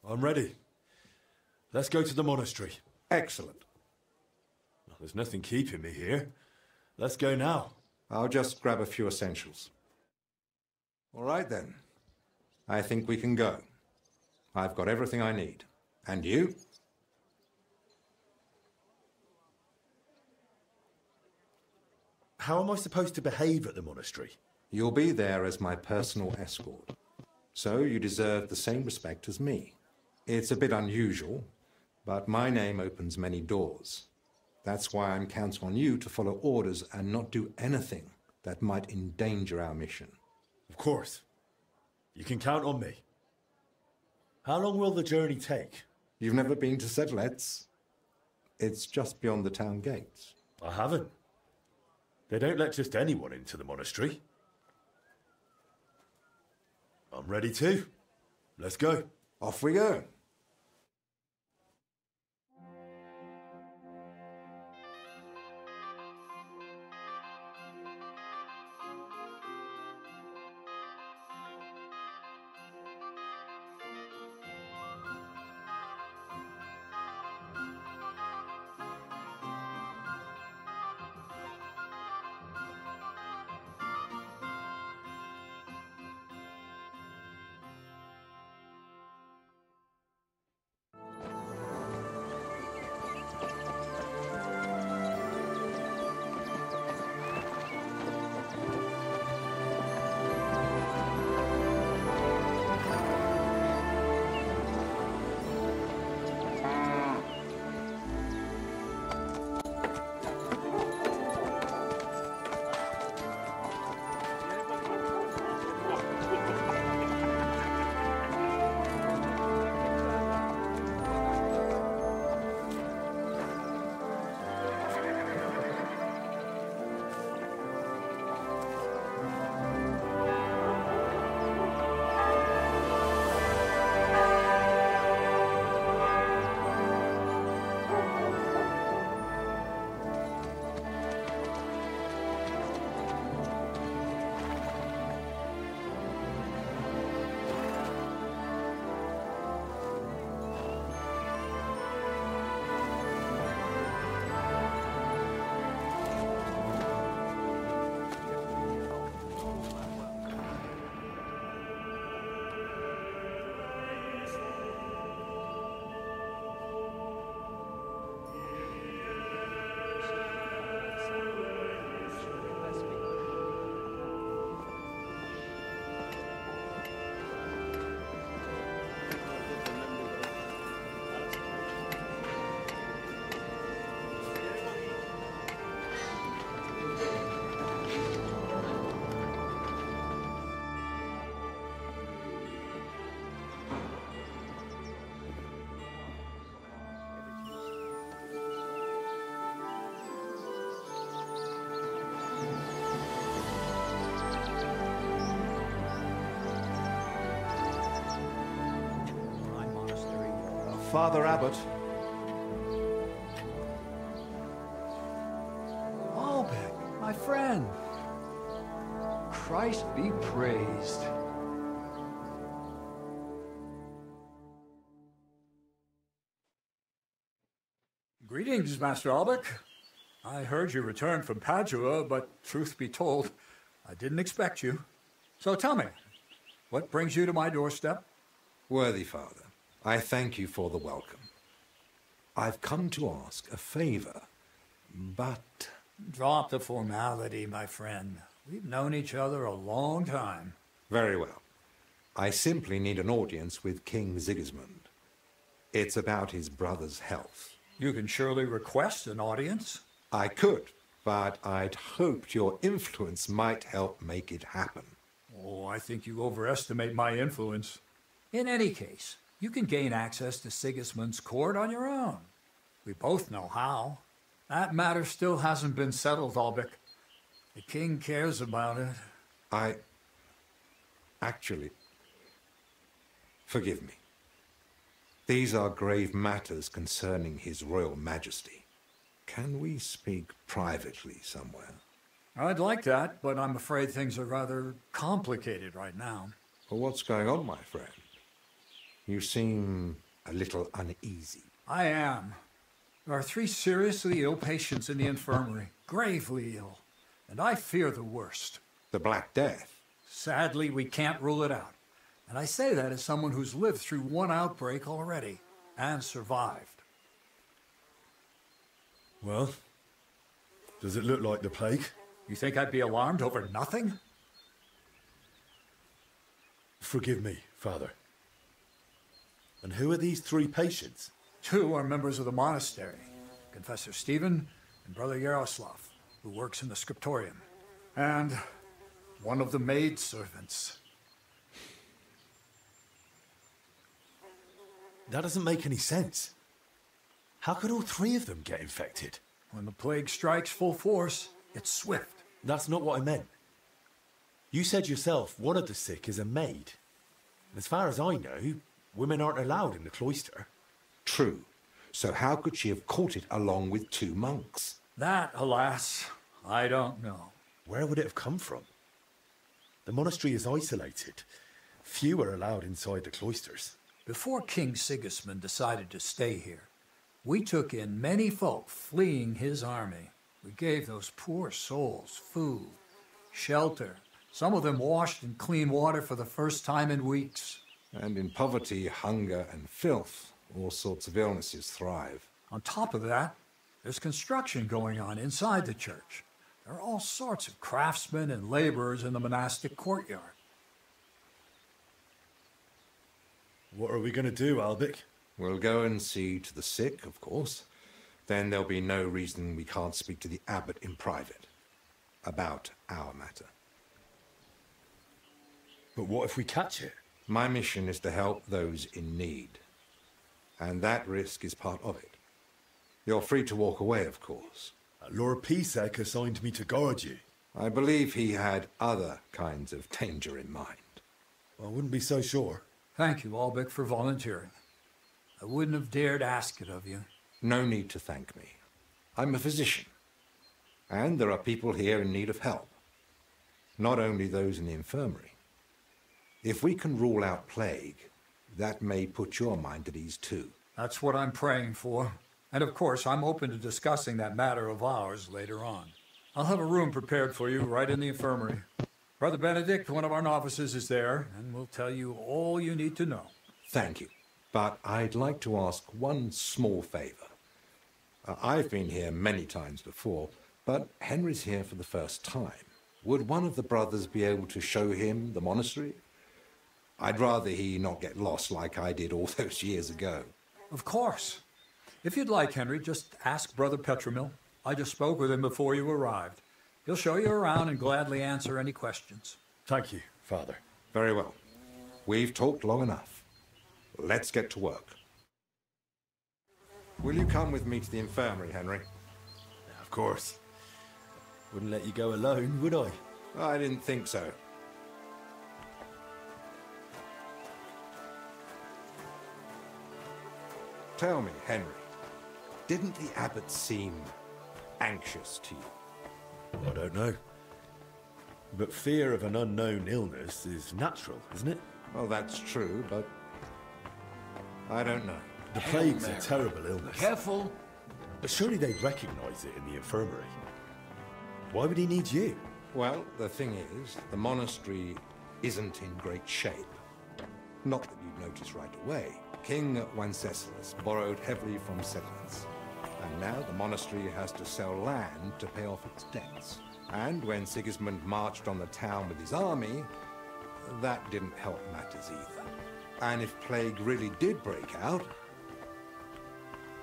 I'm ready. Let's go to the monastery. Excellent. There's nothing keeping me here. Let's go now. I'll just grab a few essentials. All right, then. I think we can go. I've got everything I need. And you? How am I supposed to behave at the monastery? You'll be there as my personal escort. So you deserve the same respect as me. It's a bit unusual, but my name opens many doors. That's why I'm counting on you to follow orders and not do anything that might endanger our mission. Of course. You can count on me. How long will the journey take? You've never been to Sedlets? It's just beyond the town gates. I haven't. They don't let just anyone into the monastery. I'm ready too. Let's go. Off we go. Father Abbot. Albert, my friend. Christ be praised. Greetings, Master Albert. I heard you returned from Padua, but truth be told, I didn't expect you. So tell me, what brings you to my doorstep? Worthy Father, I thank you for the welcome. I've come to ask a favor, but... Drop the formality, my friend. We've known each other a long time. Very well. I simply need an audience with King Sigismund. It's about his brother's health. You can surely request an audience. I could, but I'd hoped your influence might help make it happen. Oh, I think you overestimate my influence. In any case, you can gain access to Sigismund's court on your own. We both know how. That matter still hasn't been settled, Albrecht. The king cares about it. Actually, forgive me. These are grave matters concerning His Royal Majesty. Can we speak privately somewhere? I'd like that, but I'm afraid things are rather complicated right now. Well, what's going on, my friend? You seem a little uneasy. I am. There are 3 seriously ill patients in the infirmary, gravely ill, and I fear the worst. The Black Death? Sadly, we can't rule it out. And I say that as someone who's lived through one outbreak already, and survived. Well, does it look like the plague? You think I'd be alarmed over nothing? Forgive me, Father. And who are these 3 patients? 2 are members of the monastery, Confessor Stephen and Brother Yaroslav, who works in the scriptorium, and one of the maidservants. That doesn't make any sense. How could all 3 of them get infected? When the plague strikes full force, it's swift. That's not what I meant. You said yourself one of the sick is a maid. And as far as I know, women aren't allowed in the cloister. True. So how could she have caught it along with 2 monks? That, alas, I don't know. Where would it have come from? The monastery is isolated. Few are allowed inside the cloisters. Before King Sigismund decided to stay here, we took in many folk fleeing his army. We gave those poor souls food, shelter. Some of them washed in clean water for the first time in weeks. And in poverty, hunger, and filth, all sorts of illnesses thrive. On top of that, there's construction going on inside the church. There are all sorts of craftsmen and laborers in the monastic courtyard. What are we going to do, Albik? We'll go and see to the sick, of course. Then there'll be no reason we can't speak to the abbot in private about our matter. But what if we catch it? My mission is to help those in need. And that risk is part of it. You're free to walk away, of course. Lord Pisek assigned me to guard you. I believe he had other kinds of danger in mind. I wouldn't be so sure. Thank you, Albrecht, for volunteering. I wouldn't have dared ask it of you. No need to thank me. I'm a physician. And there are people here in need of help. Not only those in the infirmary. If we can rule out plague, that may put your mind at ease too. That's what I'm praying for. And of course, I'm open to discussing that matter of ours later on. I'll have a room prepared for you right in the infirmary. Brother Benedict, one of our novices, is there, and will tell you all you need to know. Thank you. But I'd like to ask one small favor. I've been here many times before, but Henry's here for the first time. Would one of the brothers be able to show him the monastery? I'd rather he not get lost like I did all those years ago. Of course. If you'd like, Henry, just ask Brother Petramil. I just spoke with him before you arrived. He'll show you around and gladly answer any questions. Thank you, Father. Very well. We've talked long enough. Let's get to work. Will you come with me to the infirmary, Henry? Of course. Wouldn't let you go alone, would I? I didn't think so. Tell me, Henry, didn't the abbot seem anxious to you? I don't know. But fear of an unknown illness is natural, isn't it? Well, that's true, but I don't know. The plague's a terrible illness. Careful. But surely they'd recognise it in the infirmary. Why would he need you? Well, the thing is, the monastery isn't in great shape. Not that you'd notice right away. King Wenceslas borrowed heavily from settlers, and now the monastery has to sell land to pay off its debts. And when Sigismund marched on the town with his army, that didn't help matters either. And if plague really did break out,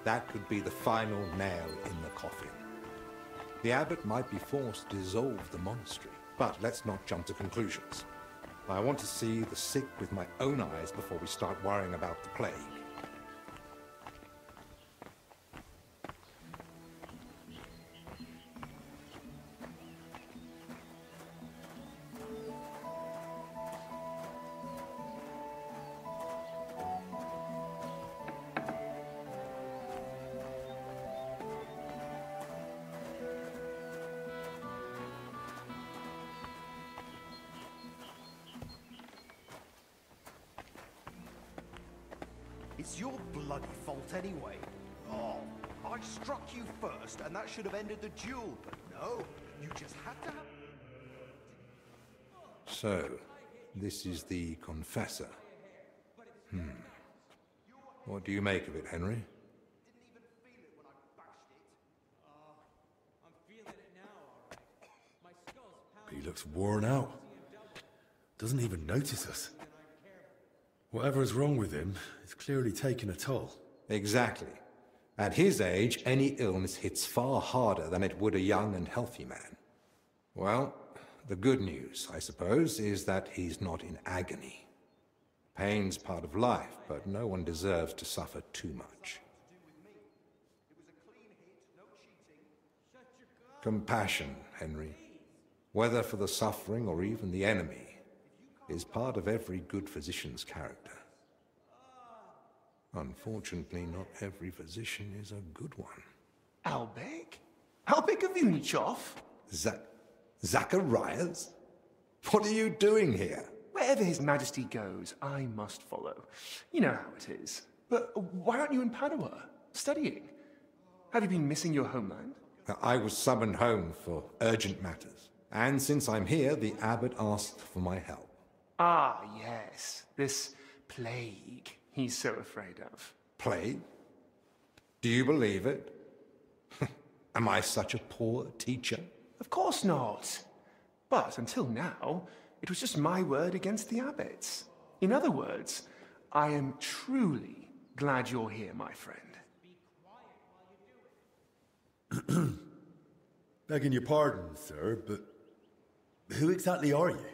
that could be the final nail in the coffin. The abbot might be forced to dissolve the monastery. But let's not jump to conclusions. I want to see the sick with my own eyes before we start worrying about the plague. It's your bloody fault anyway. Oh, I struck you first, and that should have ended the duel, but no, you just had to have... So, this is the confessor. What do you make of it, Henry? He looks worn out. Doesn't even notice us. Whatever's wrong with him, it's clearly taken a toll. Exactly. At his age, any illness hits far harder than it would a young and healthy man. Well, the good news, I suppose, is that he's not in agony. Pain's part of life, but no one deserves to suffer too much. Compassion, Henry, whether for the suffering or even the enemy, is part of every good physician's character. Unfortunately, not every physician is a good one. Albek? Albek of Unchov? Zacharias? What are you doing here? Wherever His Majesty goes, I must follow. You know how it is. But why aren't you in Padua, studying? Have you been missing your homeland? I was summoned home for urgent matters. And since I'm here, the abbot asked for my help. Ah, yes. This plague he's so afraid of. Plague? Do you believe it? Am I such a poor teacher? Of course not. But until now, it was just my word against the abbot's. In other words, I am truly glad you're here, my friend. Begging your pardon, sir, but who exactly are you?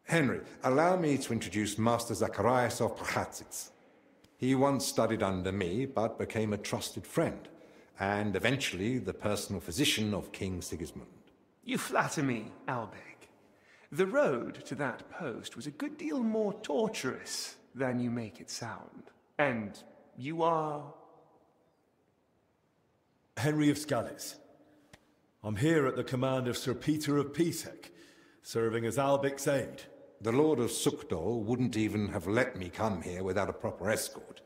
Henry, allow me to introduce Master Zacharias of Prchatsitz. He once studied under me, but became a trusted friend, and eventually the personal physician of King Sigismund. You flatter me, Albek. The road to that post was a good deal more torturous than you make it sound. And you are... Henry of Scalitz. I'm here at the command of Sir Peter of Pisek, serving as Albek's aide. The Lord of Sukdol wouldn't even have let me come here without a proper escort.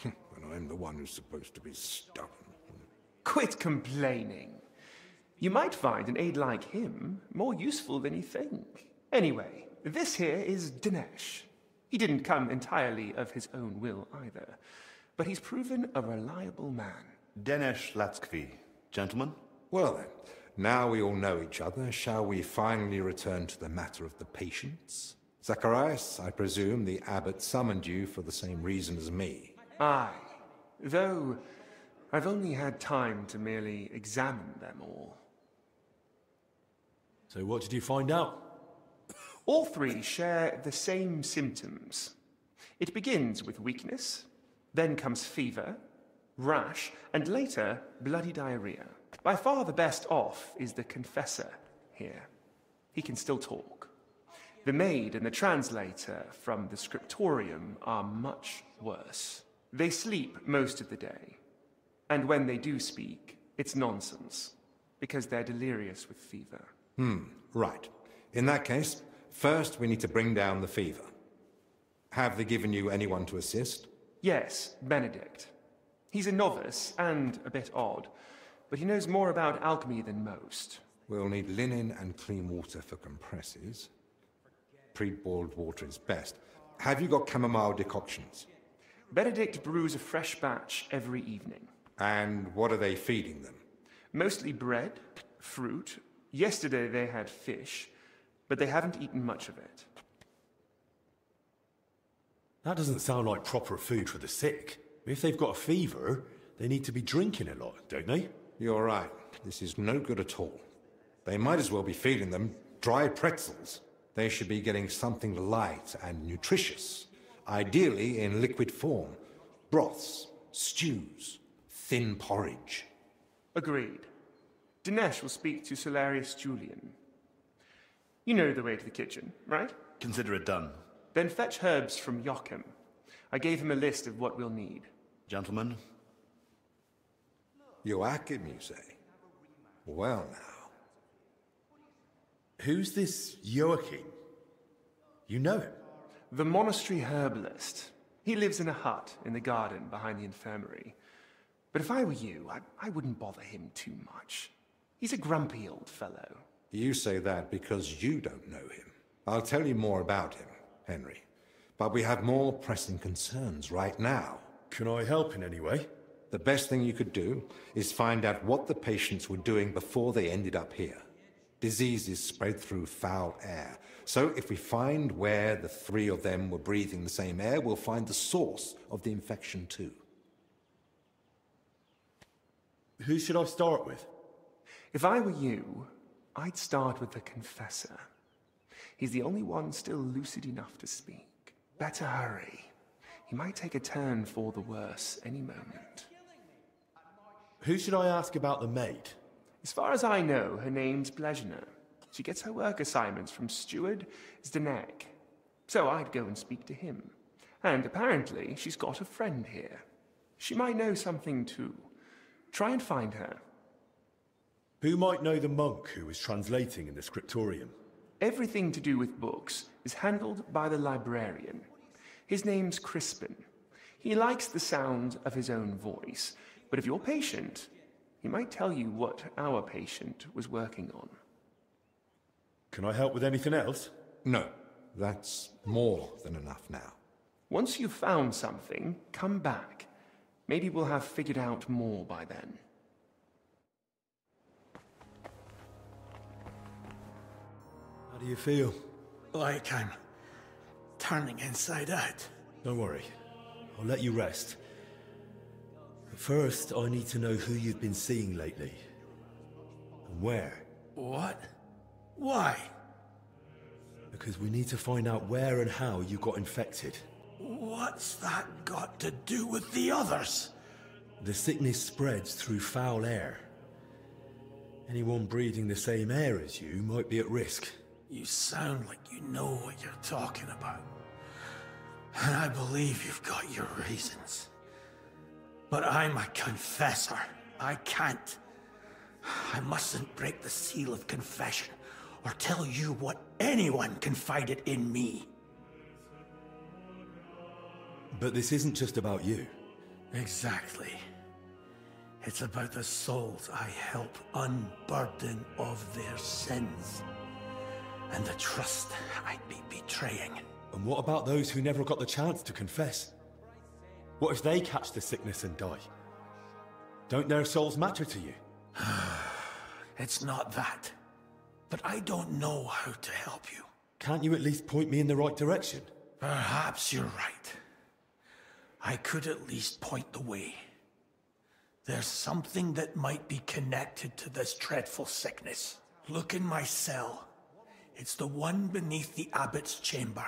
And I'm the one who's supposed to be stubborn. Quit complaining. You might find an aide like him more useful than you think. Anyway, this here is Dinesh. He didn't come entirely of his own will either, but he's proven a reliable man. Dinesh Latskvi. Gentlemen? Well then, now we all know each other, shall we finally return to the matter of the patients? Zacharias, I presume the abbot summoned you for the same reason as me. Aye, though I've only had time to merely examine them all. So what did you find out? All three share the same symptoms. It begins with weakness, then comes fever, rash, and later bloody diarrhea. By far the best off is the confessor here. He can still talk. The maid and the translator from the scriptorium are much worse. They sleep most of the day. And when they do speak, it's nonsense, because they're delirious with fever. Right. In that case, first we need to bring down the fever. Have they given you anyone to assist? Yes, Benedict. He's a novice and a bit odd, but he knows more about alchemy than most. We'll need linen and clean water for compresses. Pre-boiled water is best. Have you got chamomile decoctions? Benedict brews a fresh batch every evening. And what are they feeding them? Mostly bread, fruit. Yesterday they had fish, but they haven't eaten much of it. That doesn't sound like proper food for the sick. If they've got a fever, they need to be drinking a lot, don't they? You're right. This is no good at all. They might as well be feeding them dry pretzels. They should be getting something light and nutritious, ideally in liquid form. Broths, stews, thin porridge. Agreed. Dinesh will speak to Solarius Julian. You know the way to the kitchen, right? Consider it done. Then fetch herbs from Joachim. I gave him a list of what we'll need. Gentlemen. Joachim, you say? Well now. Who's this Joachim? You know him? The monastery herbalist. He lives in a hut in the garden behind the infirmary. But if I were you, I wouldn't bother him too much. He's a grumpy old fellow. You say that because you don't know him. I'll tell you more about him, Henry. But we have more pressing concerns right now. Can I help in any way? The best thing you could do is find out what the patients were doing before they ended up here. Diseases spread through foul air. So if we find where the three of them were breathing the same air, we'll find the source of the infection too. Who should I start with? If I were you, I'd start with the confessor. He's the only one still lucid enough to speak. Better hurry. He might take a turn for the worse any moment. Who should I ask about the maid? As far as I know, her name's Blezhna. She gets her work assignments from Steward Zdenek. So I'd go and speak to him. And apparently, she's got a friend here. She might know something too. Try and find her. Who might know the monk who was translating in the scriptorium? Everything to do with books is handled by the librarian. His name's Crispin. He likes the sound of his own voice, but if you're patient, he might tell you what our patient was working on. Can I help with anything else? No, that's more than enough now. Once you've found something, come back. Maybe we'll have figured out more by then. How do you feel? Like I'm turning inside out. Don't worry. I'll let you rest. But first, I need to know who you've been seeing lately. And where. What? Why? Because we need to find out where and how you got infected. What's that got to do with the others? The sickness spreads through foul air. Anyone breathing the same air as you might be at risk. You sound like you know what you're talking about. And I believe you've got your reasons. But I'm a confessor. I can't. I mustn't break the seal of confession or tell you what anyone confided in me. But this isn't just about you. Exactly. It's about the souls I help unburden of their sins. And the trust I'd be betraying. And what about those who never got the chance to confess? What if they catch the sickness and die? Don't their souls matter to you? It's not that. But I don't know how to help you. Can't you at least point me in the right direction? Perhaps you're right. I could at least point the way. There's something that might be connected to this dreadful sickness. Look in my cell. It's the one beneath the abbot's chamber,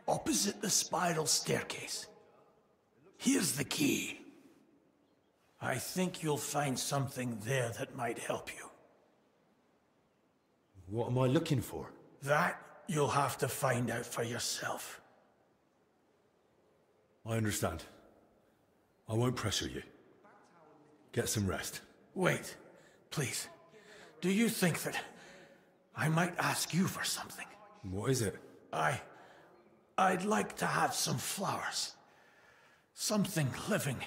opposite the spiral staircase. Here's the key. I think you'll find something there that might help you. What am I looking for? That you'll have to find out for yourself. I understand. I won't pressure you. Get some rest. Wait, please. Do you think that I might ask you for something? What is it? I'd like to have some flowers. Something living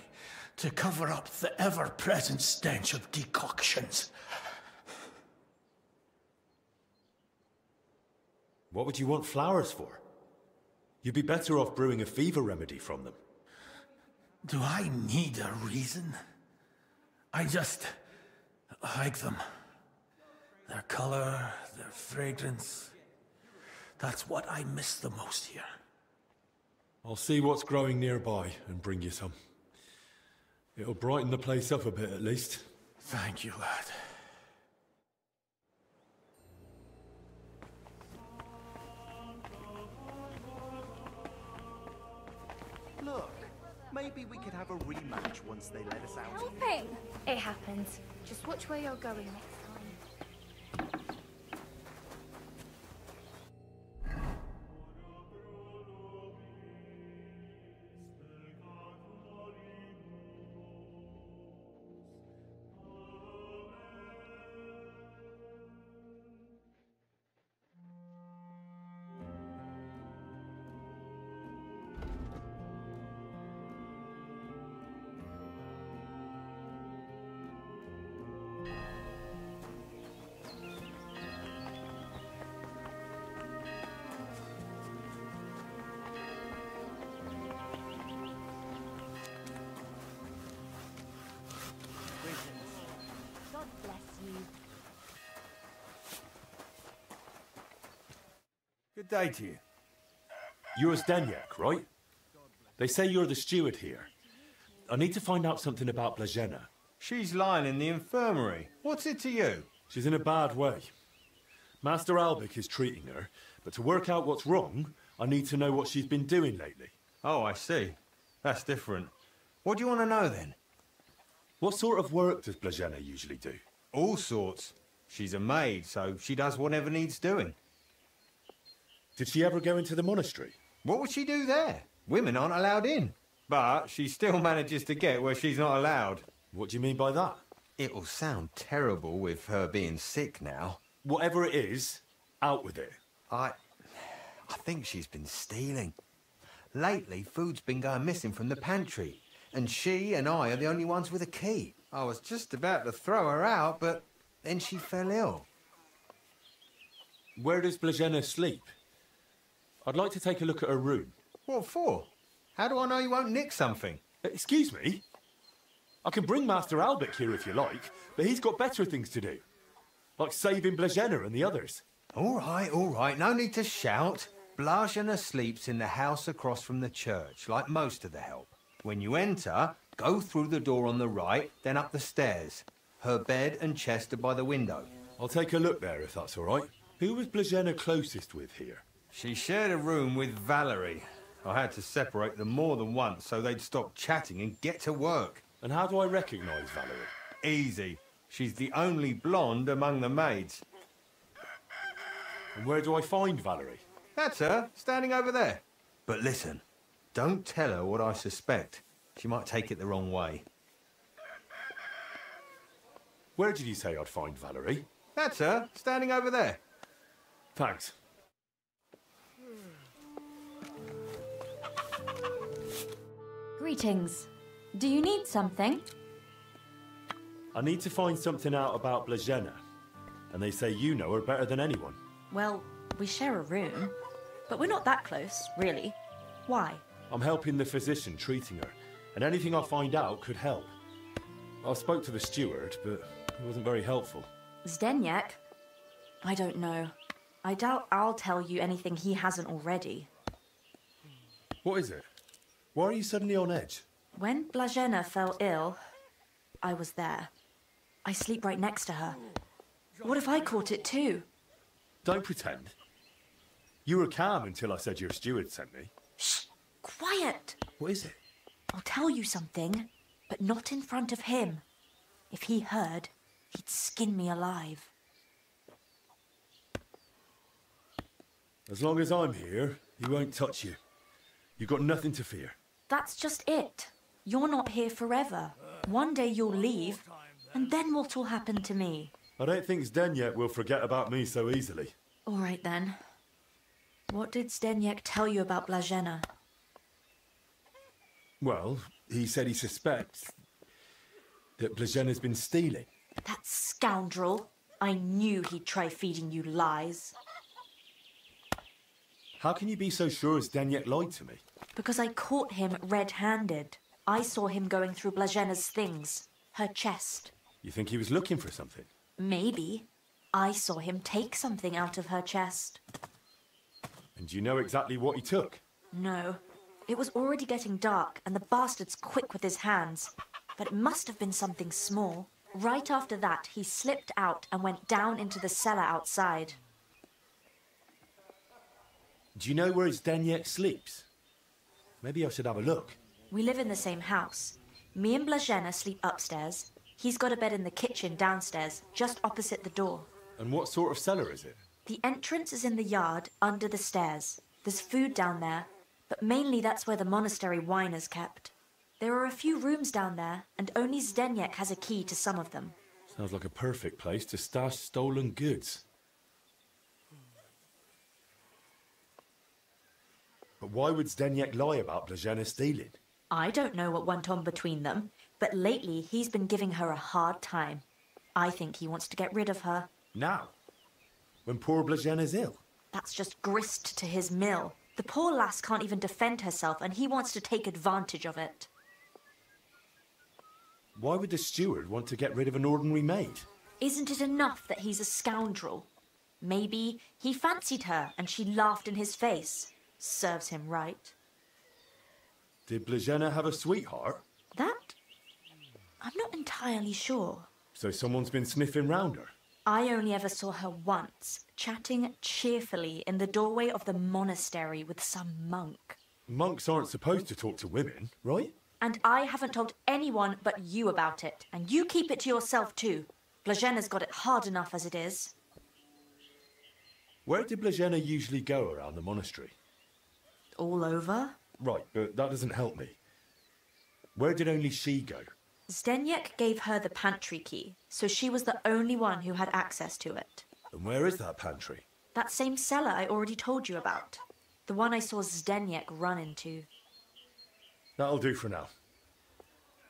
to cover up the ever-present stench of decoctions. What would you want flowers for? You'd be better off brewing a fever remedy from them. Do I need a reason? I just like them. Their color, their fragrance. That's what I miss the most here. I'll see what's growing nearby and bring you some. It'll brighten the place up a bit at least. Thank you, lad. Look, maybe we could have a rematch once they let us out. Helping! It happens. Just watch where you're going next time. God bless you. Good day to you. You're Zdenyak, right? They say you're the steward here. I need to find out something about Blazena. She's lying in the infirmary. What's it to you? She's in a bad way. Master Albic is treating her, but to work out what's wrong, I need to know what she's been doing lately. Oh, I see. That's different. What do you want to know, then? What sort of work does Blazena usually do? All sorts. She's a maid, so she does whatever needs doing. Did she ever go into the monastery? What would she do there? Women aren't allowed in. But she still manages to get where she's not allowed. What do you mean by that? It'll sound terrible with her being sick now. Whatever it is, out with it. I think she's been stealing. Lately, food's been going missing from the pantry, and she and I are the only ones with a key. I was just about to throw her out, but then she fell ill. Where does Blazena sleep? I'd like to take a look at her room. What for? How do I know you won't nick something? Excuse me? I can bring Master Albic here if you like, but he's got better things to do. Like saving Blazena and the others. All right, no need to shout. Blazena sleeps in the house across from the church, like most of the help. When you enter, go through the door on the right, then up the stairs. Her bed and chest are by the window. I'll take a look there if that's all right. Who was Blazena closest with here? She shared a room with Valerie. I had to separate them more than once so they'd stop chatting and get to work. And how do I recognise Valerie? Easy. She's the only blonde among the maids. And where do I find Valerie? That's her, standing over there. But listen, don't tell her what I suspect. She might take it the wrong way. Where did you say I'd find Valerie? That's her, standing over there. Thanks. Greetings. Do you need something? I need to find something out about Blazena. And they say you know her better than anyone. Well, we share a room, but we're not that close, really. Why? I'm helping the physician treating her, and anything I find out could help. I spoke to the steward, but he wasn't very helpful. Zdenyak? I don't know. I doubt I'll tell you anything he hasn't already. What is it? Why are you suddenly on edge? When Blazena fell ill, I was there. I sleep right next to her. What if I caught it too? Don't pretend. You were calm until I said your steward sent me. Shh! Quiet! What is it? I'll tell you something, but not in front of him. If he heard, he'd skin me alive. As long as I'm here, he won't touch you. You've got nothing to fear. That's just it. You're not here forever. One day you'll leave, and then what'll happen to me? I don't think Zdeněk will forget about me so easily. All right, then. What did Zdeněk tell you about Blažena? Well, he said he suspects that Blažena's been stealing. That scoundrel. I knew he'd try feeding you lies. How can you be so sure Zdeněk lied to me? Because I caught him red-handed. I saw him going through Blažena's things. Her chest. You think he was looking for something? Maybe. I saw him take something out of her chest. And do you know exactly what he took? No. It was already getting dark, and the bastard's quick with his hands. But it must have been something small. Right after that, he slipped out and went down into the cellar outside. Do you know where Zdeněk sleeps? Maybe I should have a look. We live in the same house. Me and Blažena sleep upstairs. He's got a bed in the kitchen downstairs, just opposite the door. And what sort of cellar is it? The entrance is in the yard, under the stairs. There's food down there, but mainly that's where the monastery wine is kept. There are a few rooms down there, and only Zdeněk has a key to some of them. Sounds like a perfect place to stash stolen goods. But why would Zdeněk lie about Blažena stealing? I don't know what went on between them, but lately he's been giving her a hard time. I think he wants to get rid of her. Now? When poor Blažena's ill? That's just grist to his mill. The poor lass can't even defend herself, and he wants to take advantage of it. Why would the steward want to get rid of an ordinary maid? Isn't it enough that he's a scoundrel? Maybe he fancied her and she laughed in his face. Serves him right. Did Blažena have a sweetheart? That? I'm not entirely sure. So someone's been sniffing round her? I only ever saw her once, chatting cheerfully in the doorway of the monastery with some monk. Monks aren't supposed to talk to women, right? And I haven't told anyone but you about it. And you keep it to yourself too. Blažena's got it hard enough as it is. Where did Blažena usually go around the monastery? All over? Right, but that doesn't help me. Where did only she go? Zdeněk gave her the pantry key, so she was the only one who had access to it. And where is that pantry? That same cellar I already told you about. The one I saw Zdeněk run into. That'll do for now.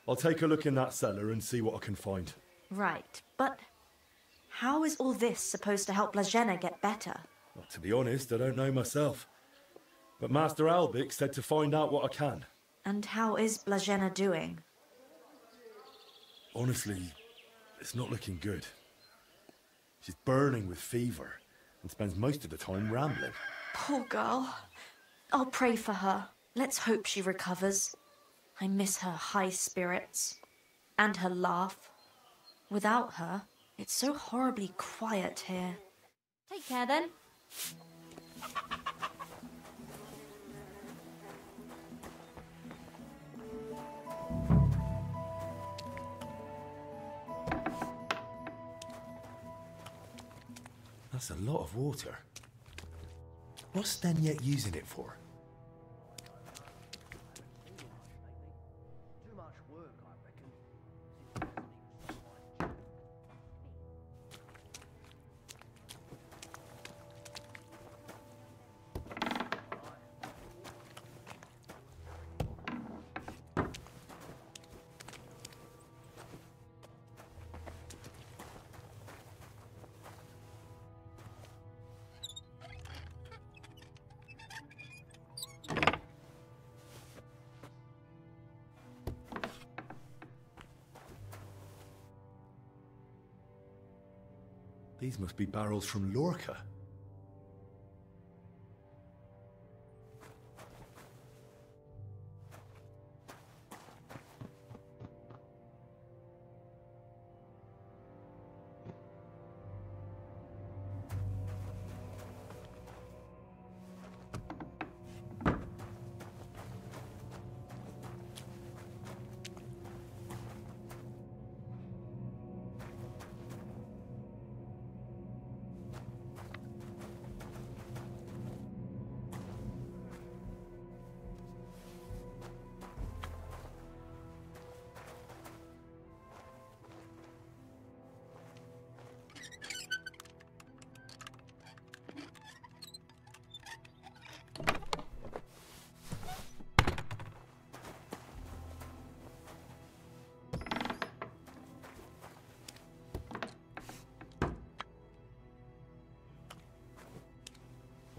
I'll take a look in that cellar and see what I can find. Right, but how is all this supposed to help Blažena get better? Well, to be honest, I don't know myself. But Master Albik said to find out what I can. And how is Blažena doing? Honestly, it's not looking good. She's burning with fever and spends most of the time rambling. Poor girl. I'll pray for her. Let's hope she recovers. I miss her high spirits. And her laugh. Without her, it's so horribly quiet here. Take care then. That's a lot of water. What's Zdeněk using it for? These must be barrels from Lorca.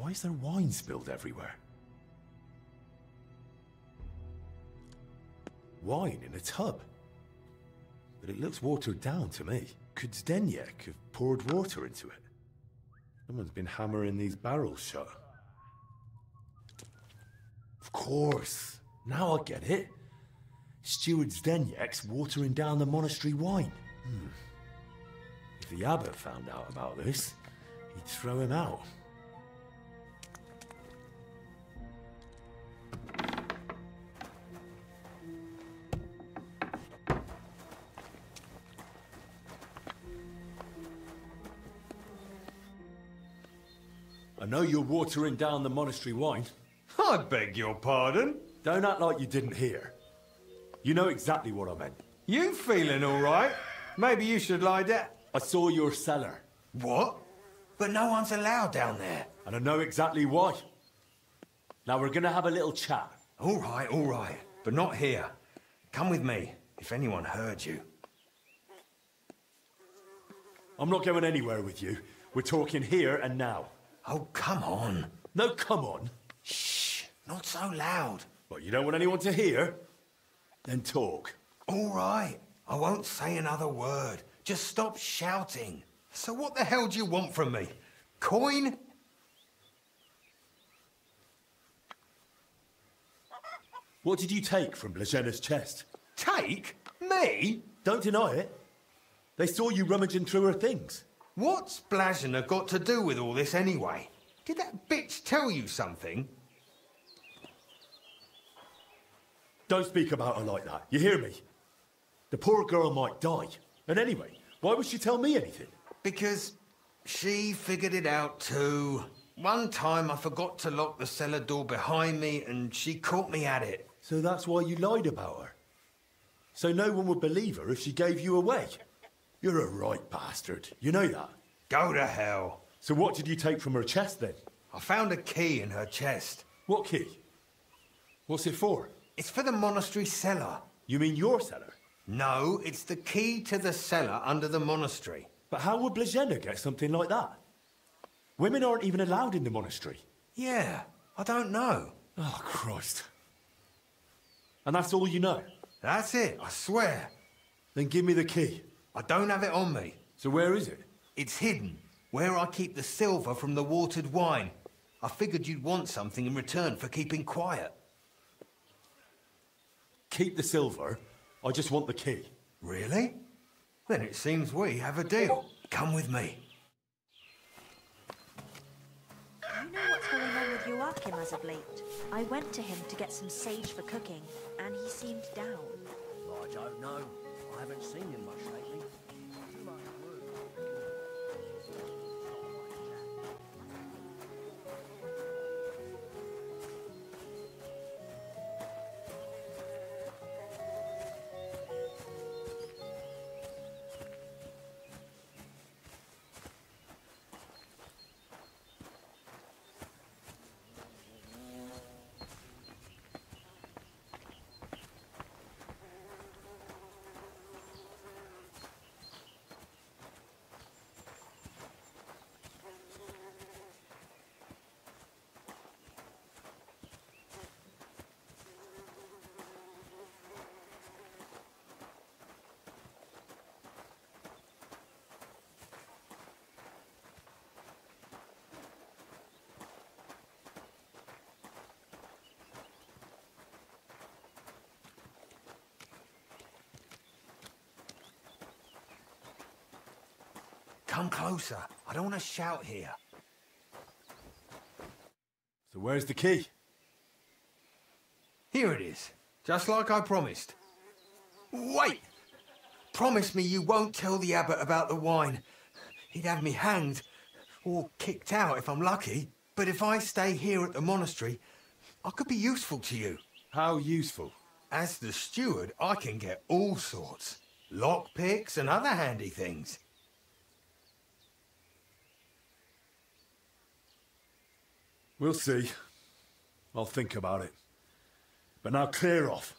Why is there wine spilled everywhere? Wine in a tub? But it looks watered down to me. Could Zdeněk have poured water into it? Someone's been hammering these barrels shut. Of course. Now I get it. Steward Zdeněk's watering down the monastery wine. If the abbot found out about this, he'd throw him out. I know you're watering down the monastery wine. I beg your pardon? Don't act like you didn't hear. You know exactly what I meant. You feeling all right? Maybe you should lie down. I saw your cellar. What? But no one's allowed down there. And I know exactly why. Now we're gonna have a little chat. All right. But not here. Come with me, if anyone heard you. I'm not going anywhere with you. We're talking here and now. Oh, come on. No, come on. Shh, not so loud. What, you don't want anyone to hear? Then talk. All right, I won't say another word. Just stop shouting. So what the hell do you want from me? Coin? What did you take from Blažena's chest? Take? Me? Don't deny it. They saw you rummaging through her things. What's Blažena got to do with all this anyway? Did that bitch tell you something? Don't speak about her like that. You hear me? The poor girl might die. And anyway, why would she tell me anything? Because she figured it out too. One time I forgot to lock the cellar door behind me and she caught me at it. So that's why you lied about her? So no one would believe her if she gave you away? You're a right bastard. You know that? Go to hell. So what did you take from her chest then? I found a key in her chest. What key? What's it for? It's for the monastery cellar. You mean your cellar? No, it's the key to the cellar under the monastery. But how would Blažena get something like that? Women aren't even allowed in the monastery. Yeah, I don't know. Oh, Christ. And that's all you know? That's it, I swear. Then give me the key. I don't have it on me. So where is it? It's hidden, where I keep the silver from the watered wine. I figured you'd want something in return for keeping quiet. Keep the silver. I just want the key. Really? Then it seems we have a deal. Come with me. You know what's going on with Joachim as of late? I went to him to get some sage for cooking, and he seemed down. I don't know. I haven't seen him much lately. Too much work. Come closer. I don't want to shout here. So where's the key? Here it is. Just like I promised. Wait! Promise me you won't tell the abbot about the wine. He'd have me hanged, or kicked out if I'm lucky. But if I stay here at the monastery, I could be useful to you. How useful? As the steward, I can get all sorts. Lockpicks and other handy things. We'll see. I'll think about it. But now clear off.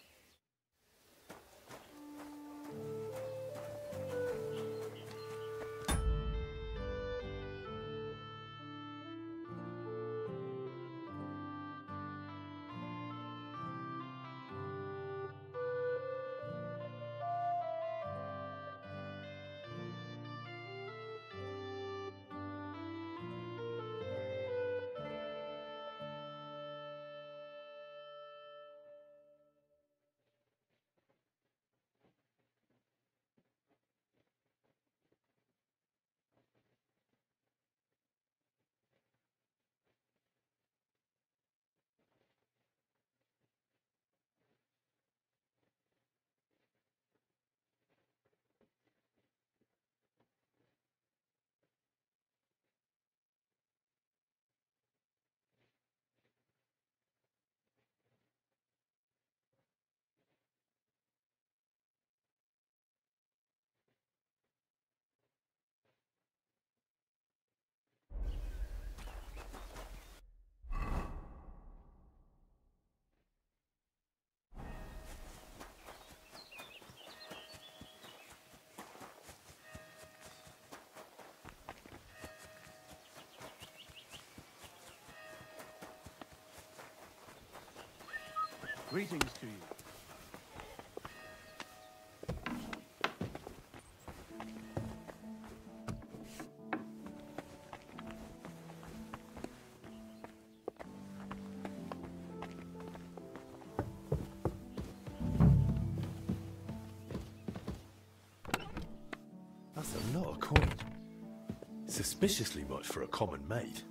Greetings to you. That's a lot of coin. Suspiciously much for a common maid.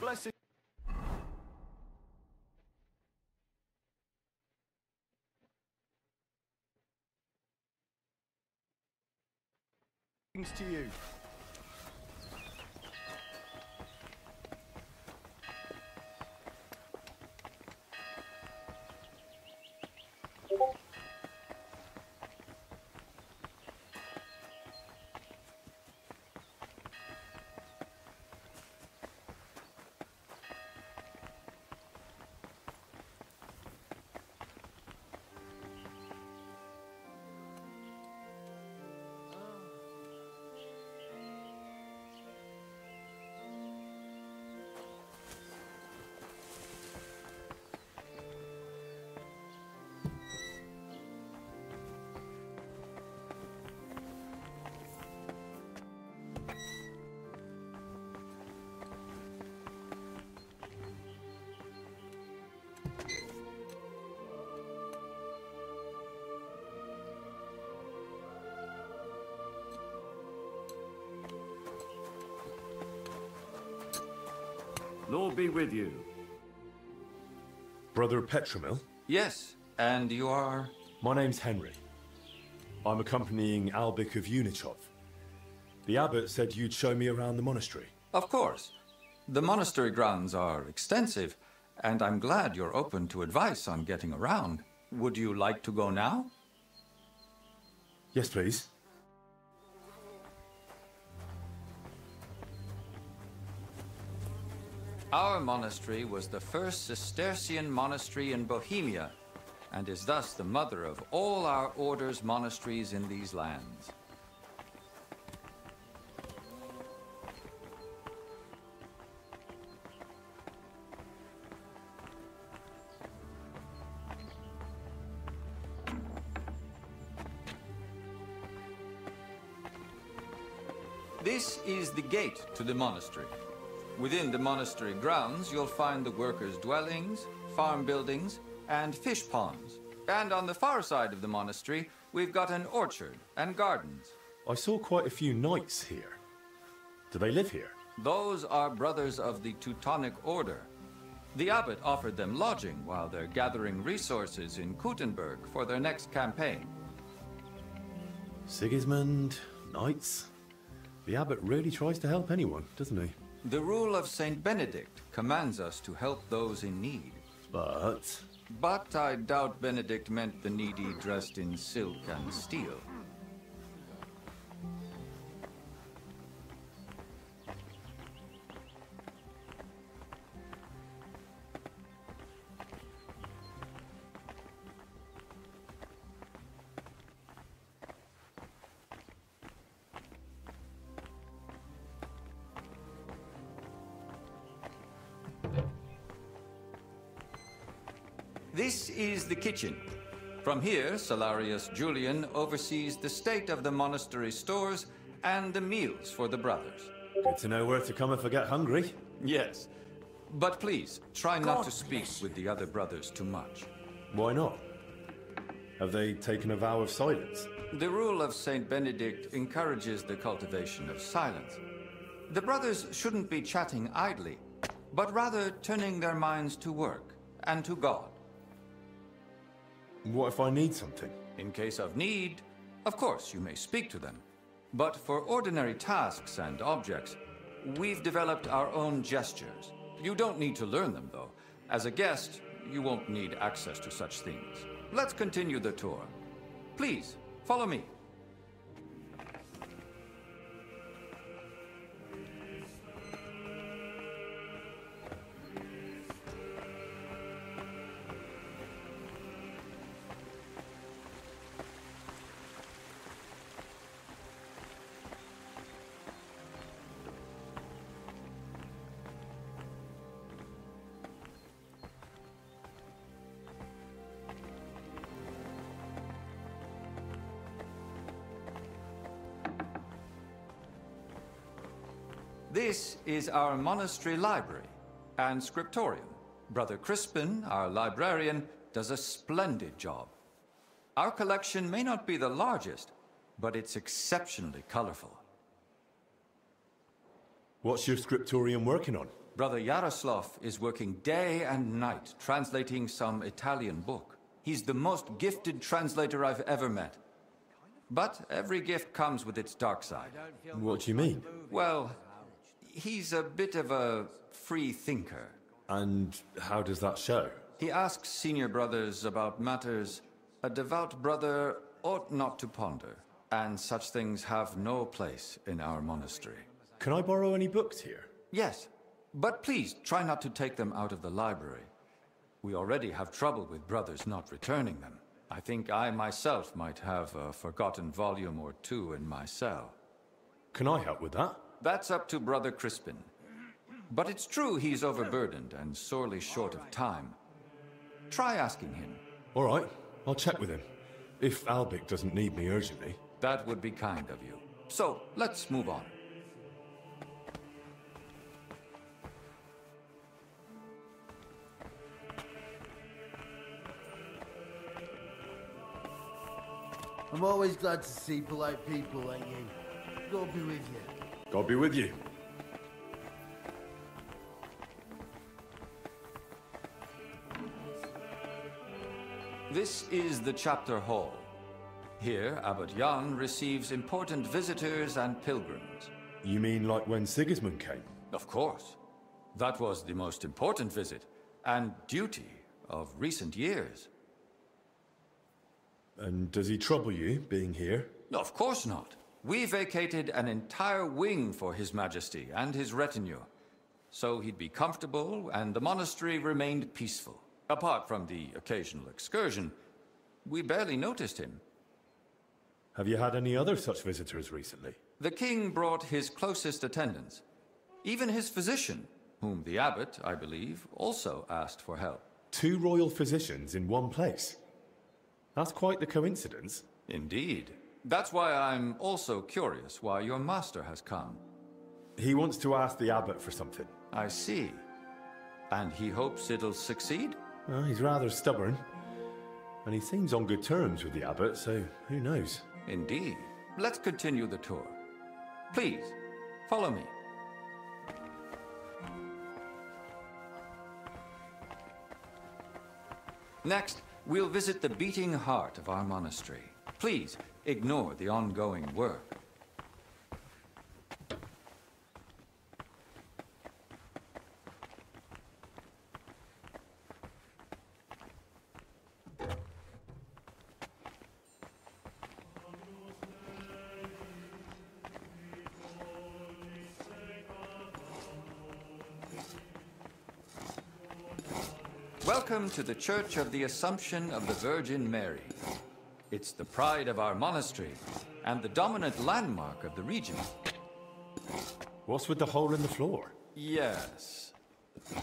Blessings to you. Lord be with you. Brother Petramil? Yes, and you are? My name's Henry. I'm accompanying Albic of Unichov. The abbot said you'd show me around the monastery. Of course. The monastery grounds are extensive, and I'm glad you're open to advice on getting around. Would you like to go now? Yes, please. Our monastery was the first Cistercian monastery in Bohemia, and is thus the mother of all our order's monasteries in these lands. This is the gate to the monastery. Within the monastery grounds, you'll find the workers' dwellings, farm buildings, and fish ponds. And on the far side of the monastery, we've got an orchard and gardens. I saw quite a few knights here. Do they live here? Those are brothers of the Teutonic Order. The abbot offered them lodging while they're gathering resources in Kuttenberg for their next campaign. Sigismund, knights. The abbot really tries to help anyone, doesn't he? The rule of Saint Benedict commands us to help those in need. But I doubt Benedict meant the needy dressed in silk and steel. This is the kitchen. From here, Salarius Julian oversees the state of the monastery stores and the meals for the brothers. Good to know where to come if I get hungry. Yes. But please, try not to speak with the other brothers too much. Why not? Have they taken a vow of silence? The rule of Saint Benedict encourages the cultivation of silence. The brothers shouldn't be chatting idly, but rather turning their minds to work and to God. What if I need something? In case of need, Of course, you may speak to them. But for ordinary tasks and objects, we've developed our own gestures. You don't need to learn them, though. As a guest, you won't need access to such things. Let's continue the tour. Please, follow me. This is our monastery library and scriptorium. Brother Crispin, our librarian, does a splendid job. Our collection may not be the largest, but it's exceptionally colorful. What's your scriptorium working on? Brother Yaroslav is working day and night translating some Italian book. He's the most gifted translator I've ever met. But every gift comes with its dark side. What do you mean? Well, he's a bit of a free thinker. And how does that show? He asks senior brothers about matters a devout brother ought not to ponder, and such things have no place in our monastery. Can I borrow any books here? Yes, but please try not to take them out of the library. We already have trouble with brothers not returning them. I think I myself might have a forgotten volume or two in my cell. Can I help with that? That's up to Brother Crispin. But it's true he's overburdened and sorely short of time. Try asking him. All right, I'll check with him. If Albic doesn't need me urgently. That would be kind of you. So, let's move on. I'm always glad to see polite people like you. God be with you. God be with you. This is the chapter hall. Here, Abbot Jan receives important visitors and pilgrims. You mean like when Sigismund came? Of course. That was the most important visit, and duty of recent years. And does he trouble you, being here? Of course not. We vacated an entire wing for His Majesty and his retinue, so he'd be comfortable and the monastery remained peaceful. Apart from the occasional excursion, we barely noticed him. Have you had any other such visitors recently? The king brought his closest attendants. Even his physician, whom the abbot, I believe, also asked for help. 2 royal physicians in one place? That's quite the coincidence. Indeed. That's why I'm also curious why your master has come. He wants to ask the abbot for something. I see. And he hopes it'll succeed? Well, he's rather stubborn. And he seems on good terms with the abbot, so who knows? Indeed. Let's continue the tour. Please, follow me. Next, we'll visit the beating heart of our monastery. Please, ignore the ongoing work. Welcome to the Church of the Assumption of the Virgin Mary. It's the pride of our monastery and the dominant landmark of the region. What's with the hole in the floor? Yes.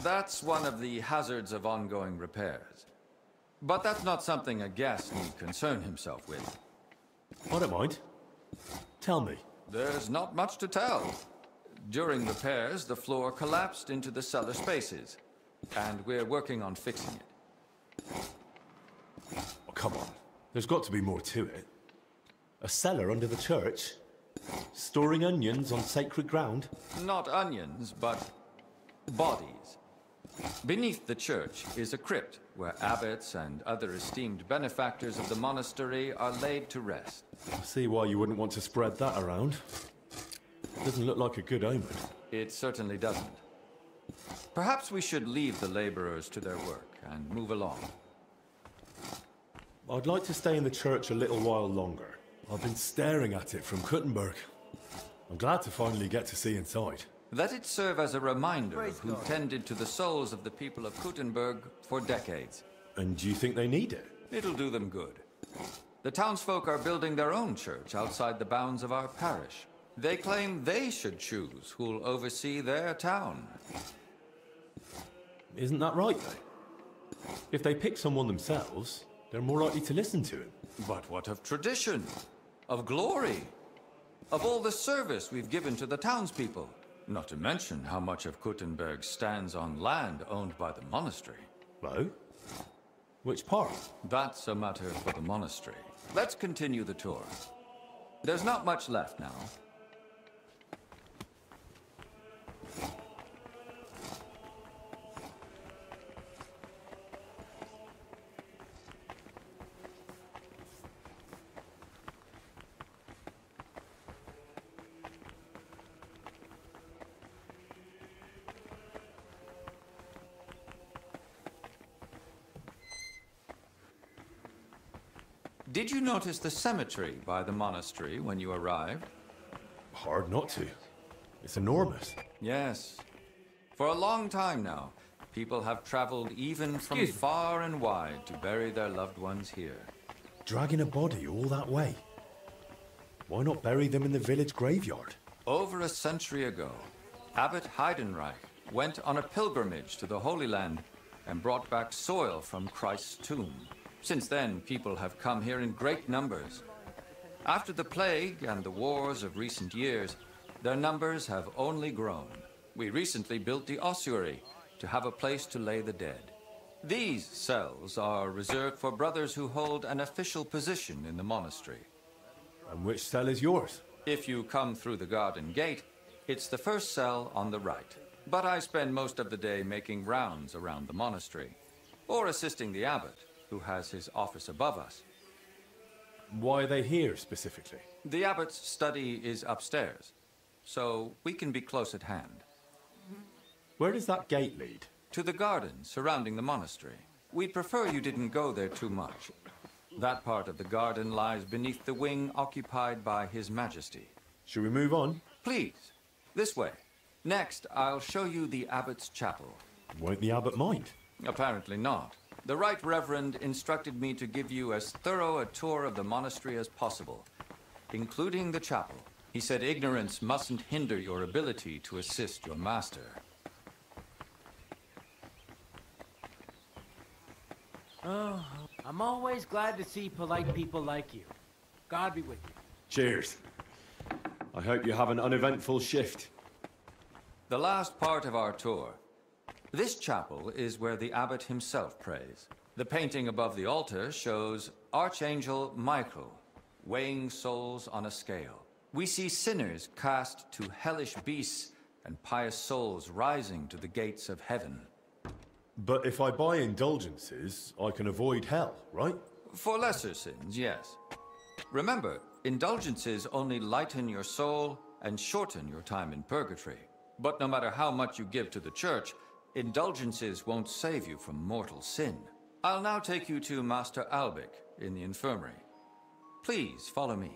That's one of the hazards of ongoing repairs. But that's not something a guest need concern himself with. I don't mind. Tell me. There's not much to tell. During repairs, the floor collapsed into the cellar spaces, and we're working on fixing it. Oh, come on. There's got to be more to it. A cellar under the church? Storing onions on sacred ground? Not onions, but bodies. Beneath the church is a crypt where abbots and other esteemed benefactors of the monastery are laid to rest. I see why you wouldn't want to spread that around. It doesn't look like a good omen. It certainly doesn't. Perhaps we should leave the laborers to their work and move along. I'd like to stay in the church a little while longer. I've been staring at it from Kuttenberg. I'm glad to finally get to see inside. Let it serve as a reminder of who tended to the souls of the people of Kuttenberg for decades. And do you think they need it? It'll do them good. The townsfolk are building their own church outside the bounds of our parish. They claim they should choose who'll oversee their town. Isn't that right, though? If they pick someone themselves, they're more likely to listen to him. But what of tradition? Of glory? Of all the service we've given to the townspeople? Not to mention how much of Kuttenberg stands on land owned by the monastery. Oh? Which part? That's a matter for the monastery. Let's continue the tour. There's not much left now. Did you notice the cemetery by the monastery when you arrived? Hard not to. It's enormous. Yes. For a long time now, people have traveled even from far and wide to bury their loved ones here. Dragging a body all that way? Why not bury them in the village graveyard? Over a century ago, Abbot Heidenreich went on a pilgrimage to the Holy Land and brought back soil from Christ's tomb. Since then, people have come here in great numbers. After the plague and the wars of recent years, their numbers have only grown. We recently built the ossuary to have a place to lay the dead. These cells are reserved for brothers who hold an official position in the monastery. And which cell is yours? If you come through the garden gate, it's the first cell on the right. But I spend most of the day making rounds around the monastery, or assisting the abbot, who has his office above us. Why are they here, specifically? The abbot's study is upstairs, so we can be close at hand. Where does that gate lead? To the garden surrounding the monastery. We'd prefer you didn't go there too much. That part of the garden lies beneath the wing occupied by His Majesty. Should we move on? Please, this way. Next, I'll show you the abbot's chapel. Won't the abbot mind? Apparently not. The Right Reverend instructed me to give you as thorough a tour of the monastery as possible, including the chapel. He said ignorance mustn't hinder your ability to assist your master. Oh, I'm always glad to see polite people like you. God be with you. Cheers. I hope you have an uneventful shift. The last part of our tour. This chapel is where the abbot himself prays. The painting above the altar shows Archangel Michael weighing souls on a scale. We see sinners cast to hellish beasts and pious souls rising to the gates of heaven. But if I buy indulgences, I can avoid hell, right? For lesser sins, yes. Remember, indulgences only lighten your soul and shorten your time in purgatory. But no matter how much you give to the church, indulgences won't save you from mortal sin. I'll now take you to Master Albic in the infirmary. Please follow me.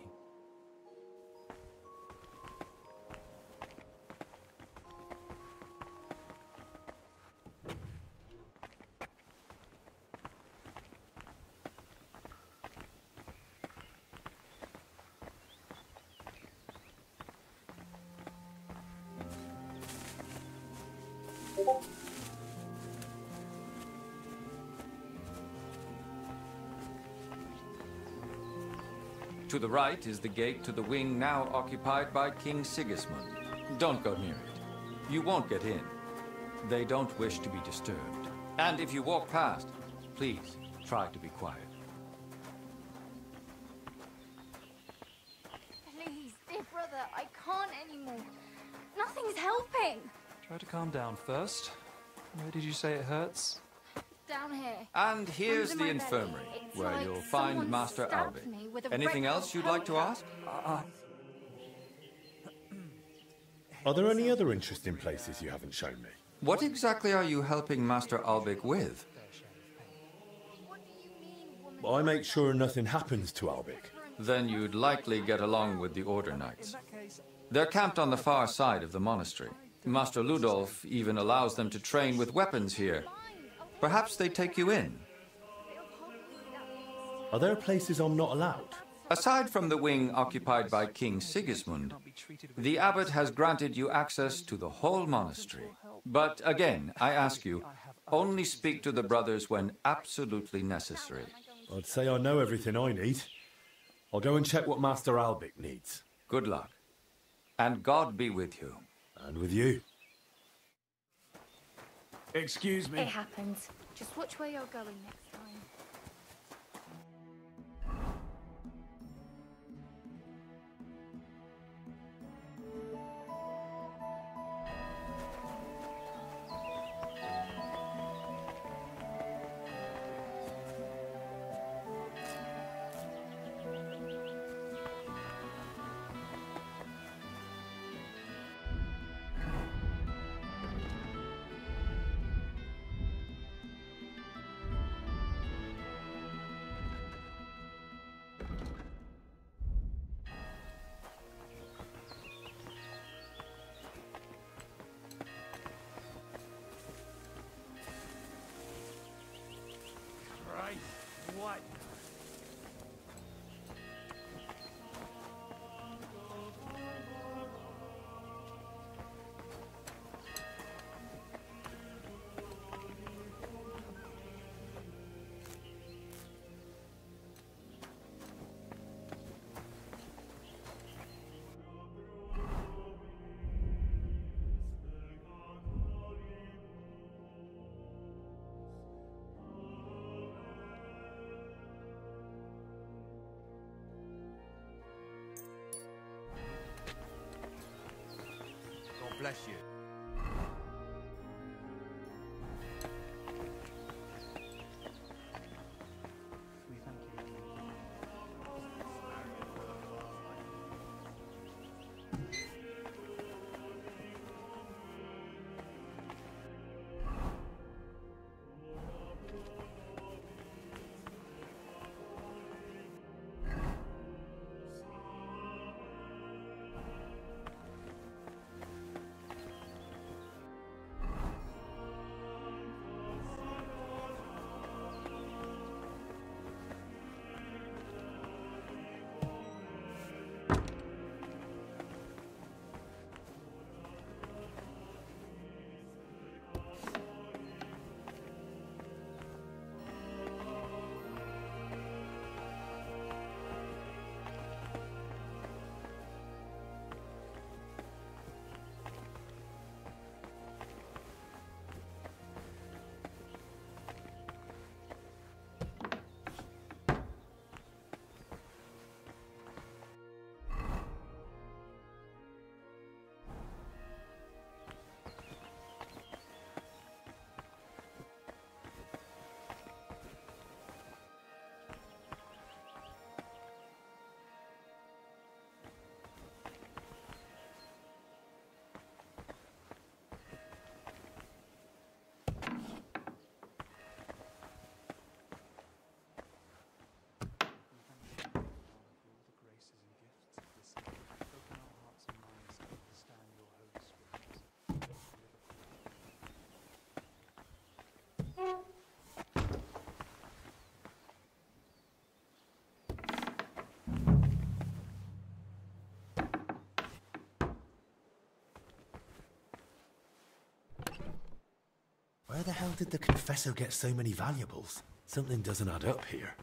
To the right is the gate to the wing now occupied by King Sigismund. Don't go near it. You won't get in. They don't wish to be disturbed. And if you walk past, please try to be quiet. Please, dear brother, I can't anymore. Nothing's helping. Try to calm down first. Where did you say it hurts? Down here. And here's Under the my belly. infirmary, It's where like you'll find someone Master stabbed Albig. me with a Anything red else you'd like to poker. ask? Are there any other interesting places you haven't shown me? What exactly are you helping Master Albig with? I make sure nothing happens to Albig. Then you'd likely get along with the Order Knights. They're camped on the far side of the monastery. Master Ludolf even allows them to train with weapons here. Perhaps they take you in. Are there places I'm not allowed? Aside from the wing occupied by King Sigismund, the abbot has granted you access to the whole monastery. But again, I ask you, only speak to the brothers when absolutely necessary. I'd say I know everything I need. I'll go and check what Master Albig needs. Good luck. And God be with you. And with you. Excuse me. It happens. Just watch where you're going next time. What? Bless you. Where the hell did the Confessor get so many valuables? Something doesn't add up here.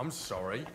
I'm sorry.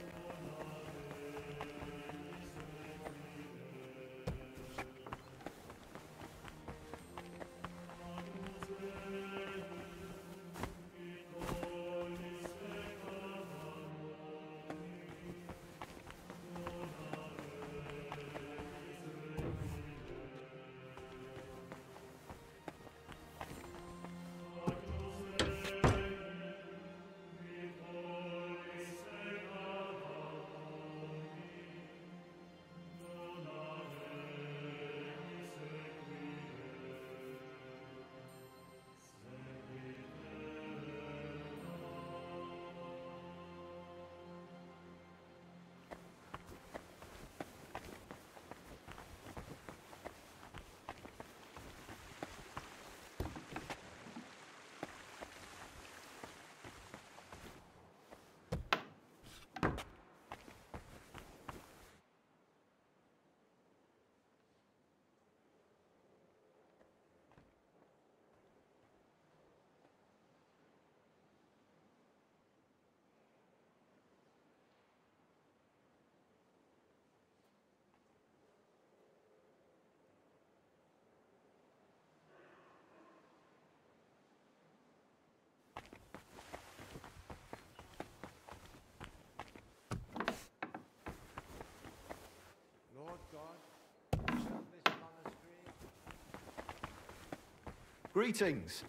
Greetings.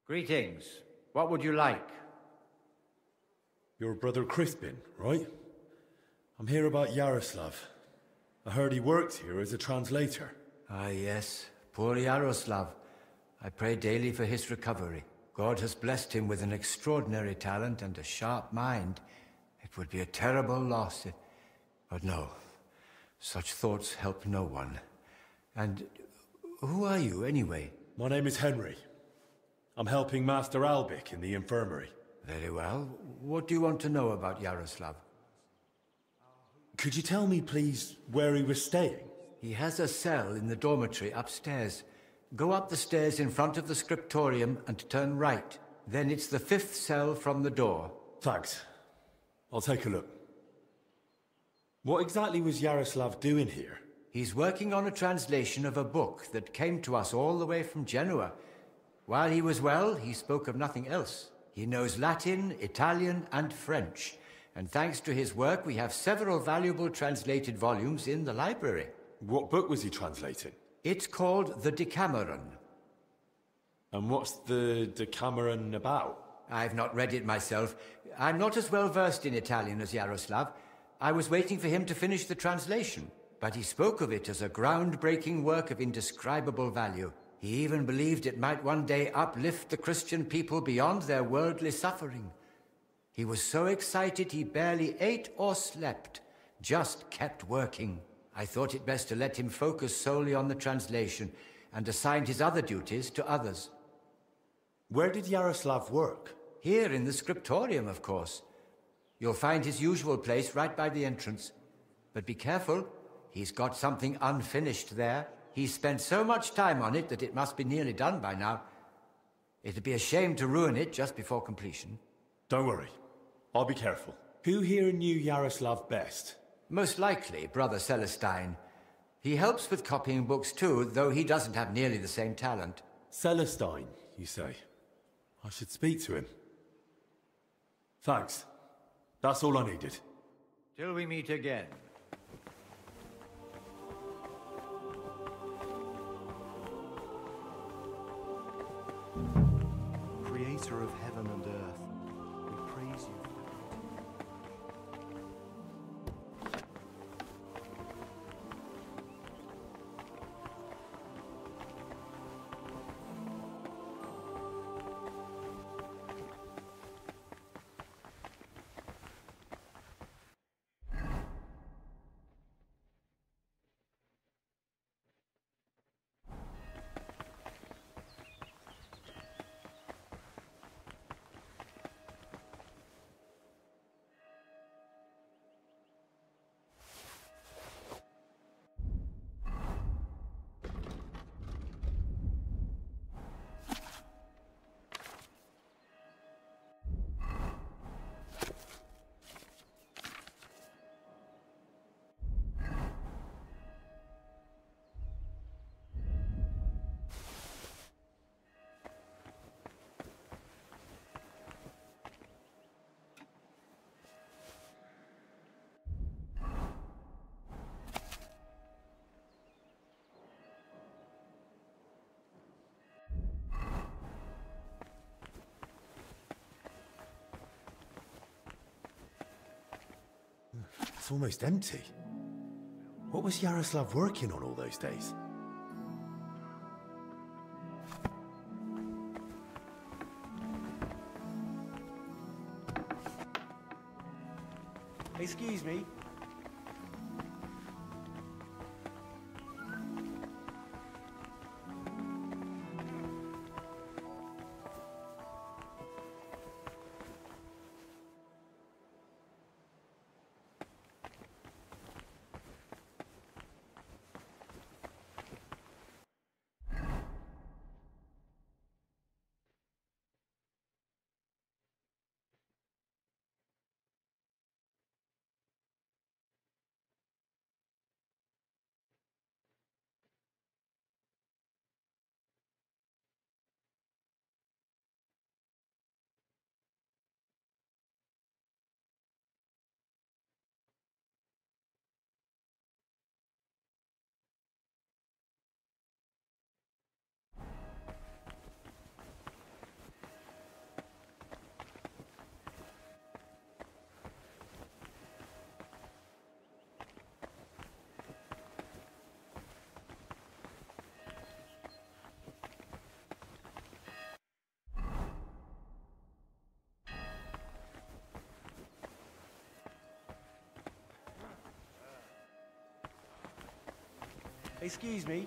Greetings. What would you like? You're Brother Crispin, right? I'm here about Yaroslav. I heard he worked here as a translator. Ah, yes. Poor Yaroslav. I pray daily for his recovery. God has blessed him with an extraordinary talent and a sharp mind. It would be a terrible loss if... But no. Such thoughts help no one. And who are you, anyway? My name is Henry. I'm helping Master Albic in the infirmary. Very well. What do you want to know about Yaroslav? Could you tell me, please, where he was staying? He has a cell in the dormitory upstairs. Go up the stairs in front of the scriptorium and turn right. Then it's the 5th cell from the door. Thanks. I'll take a look. What exactly was Yaroslav doing here? He's working on a translation of a book that came to us all the way from Genoa. While he was well, he spoke of nothing else. He knows Latin, Italian, and French. And thanks to his work, we have several valuable translated volumes in the library. What book was he translating? It's called The Decameron. And what's the Decameron about? I've not read it myself. I'm not as well versed in Italian as Yaroslav. I was waiting for him to finish the translation. But he spoke of it as a groundbreaking work of indescribable value. He even believed it might one day uplift the Christian people beyond their worldly suffering. He was so excited he barely ate or slept, just kept working. I thought it best to let him focus solely on the translation and assigned his other duties to others. Where did Yaroslav work? Here in the scriptorium, of course. You'll find his usual place right by the entrance. But be careful. He's got something unfinished there. He's spent so much time on it that it must be nearly done by now. It'd be a shame to ruin it just before completion. Don't worry. I'll be careful. Who here knew Yaroslav best? Most likely, Brother Celestine. He helps with copying books too, though he doesn't have nearly the same talent. Celestine, you say? I should speak to him. Thanks. That's all I needed. Till we meet again. Creator of heaven and earth, we praise you. It's almost empty. What was Yaroslav working on all those days? Excuse me. Excuse me.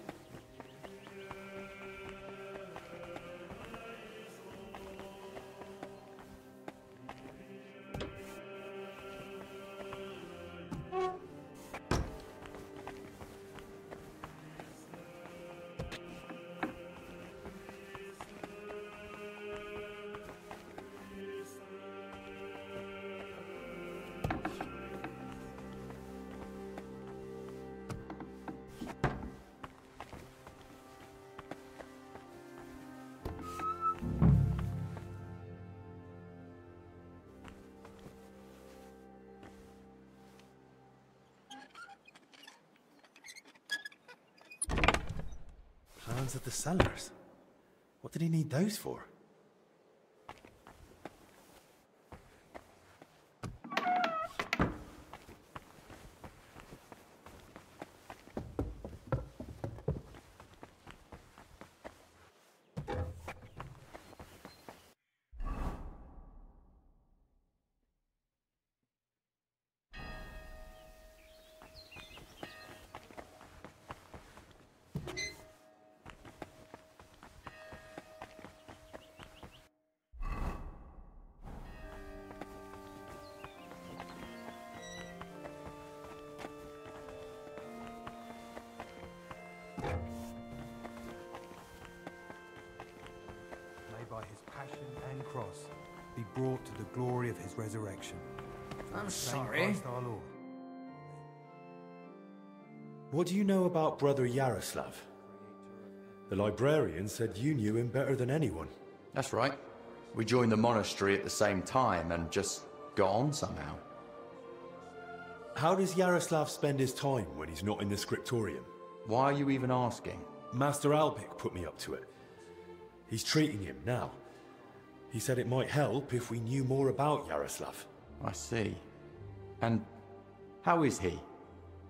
Plans of the cellars. What did he need those for? By his passion and cross, be brought to the glory of his resurrection. I'm Same sorry. Christ our Lord. What do you know about Brother Yaroslav? The librarian said you knew him better than anyone. That's right. We joined the monastery at the same time and just got on somehow. How does Yaroslav spend his time when he's not in the scriptorium? Why are you even asking? Master Albik put me up to it. He's treating him now. He said it might help if we knew more about Yaroslav. I see. And how is he?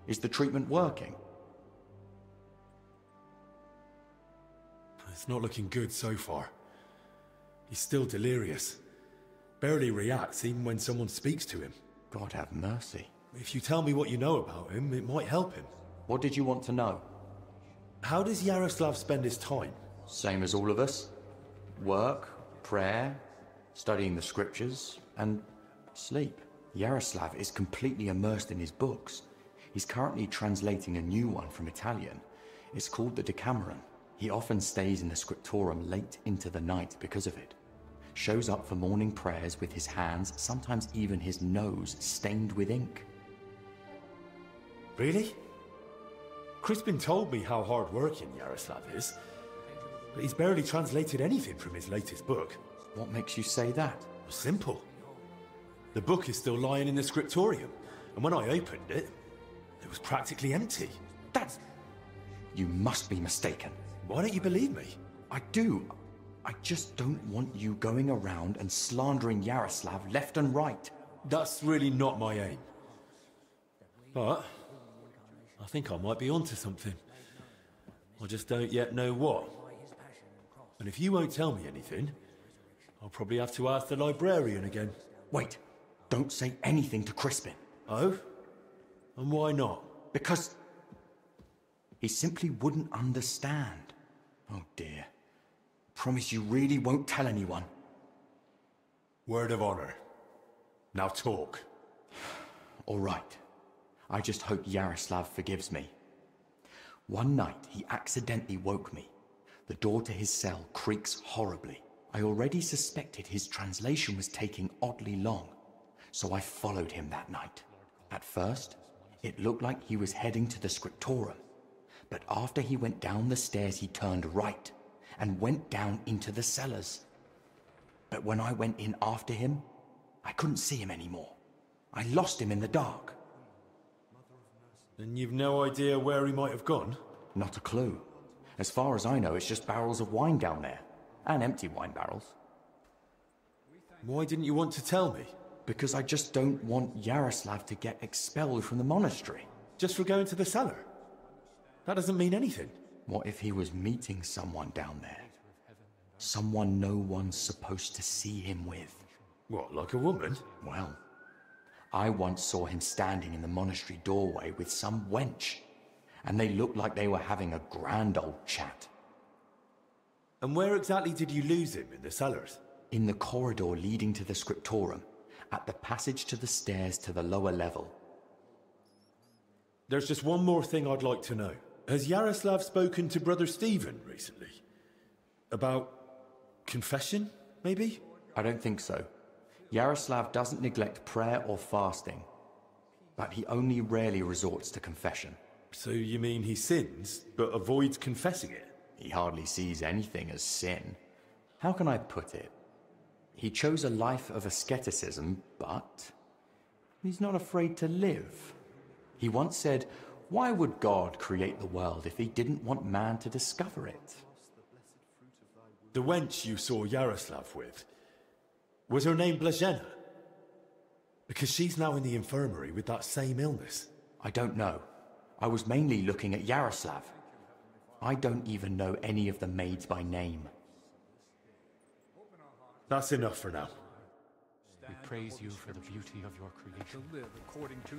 Is the treatment working? It's not looking good so far. He's still delirious. Barely reacts even when someone speaks to him. God have mercy. If you tell me what you know about him, it might help him. What did you want to know? How does Yaroslav spend his time? Same as all of us. Work, prayer, studying the scriptures, and sleep. Yaroslav is completely immersed in his books. He's currently translating a new one from Italian. It's called the Decameron. He often stays in the scriptorium late into the night because of it. Shows up for morning prayers with his hands, sometimes even his nose, stained with ink. Really? Crispin told me how hard-working Yaroslav is, but he's barely translated anything from his latest book. What makes you say that? Simple. The book is still lying in the scriptorium, and when I opened it, it was practically empty. That's... You must be mistaken. Why don't you believe me? I do. I just don't want you going around and slandering Yaroslav left and right. That's really not my aim. But I think I might be onto something. I just don't yet know what. And if you won't tell me anything, I'll probably have to ask the librarian again. Wait, don't say anything to Crispin. Oh? And why not? Because he simply wouldn't understand. Oh dear. Promise you really won't tell anyone. Word of honor. Now talk. All right. I just hope Yaroslav forgives me. One night, he accidentally woke me. The door to his cell creaks horribly. I already suspected his translation was taking oddly long, so I followed him that night. At first, it looked like he was heading to the scriptorum, but after he went down the stairs, he turned right and went down into the cellars. But when I went in after him, I couldn't see him anymore. I lost him in the dark. Then you've no idea where he might have gone? Not a clue. As far as I know, it's just barrels of wine down there. And empty wine barrels. Why didn't you want to tell me? Because I just don't want Yaroslav to get expelled from the monastery. Just for going to the cellar? That doesn't mean anything. What if he was meeting someone down there? Someone no one's supposed to see him with. What, like a woman? Well, I once saw him standing in the monastery doorway with some wench, and they looked like they were having a grand old chat. And where exactly did you lose him, in the cellars? In the corridor leading to the scriptorum, at the passage to the stairs to the lower level. There's just one more thing I'd like to know. Has Yaroslav spoken to Brother Stephen recently? About confession, maybe? I don't think so. Yaroslav doesn't neglect prayer or fasting, but he only rarely resorts to confession. So you mean he sins, but avoids confessing it? He hardly sees anything as sin. How can I put it? He chose a life of asceticism, but he's not afraid to live. He once said, why would God create the world if he didn't want man to discover it? The wench you saw Yaroslav with, was her name Blazhena? Because she's now in the infirmary with that same illness. I don't know. I was mainly looking at Yaroslav. I don't even know any of the maids by name. That's enough for now. We praise you for the beauty of your creation. To live according to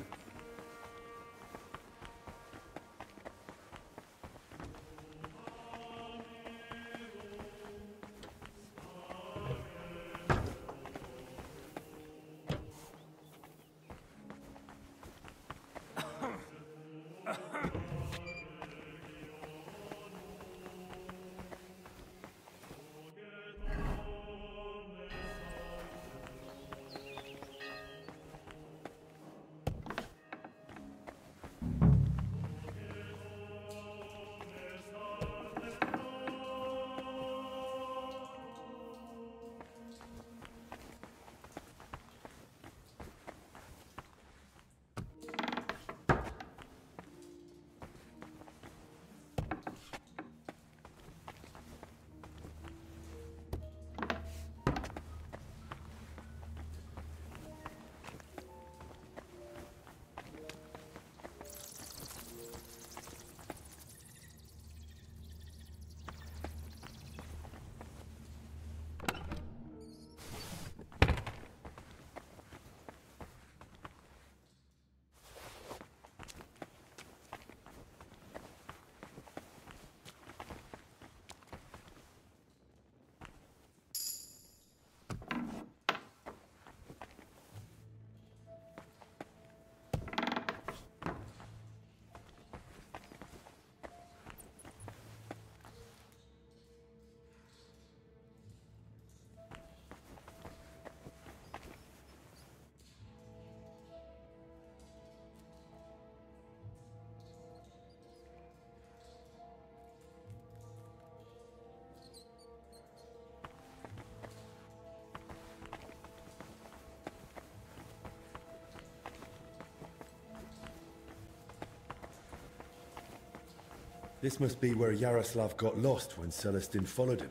This must be where Yaroslav got lost when Celestin followed him.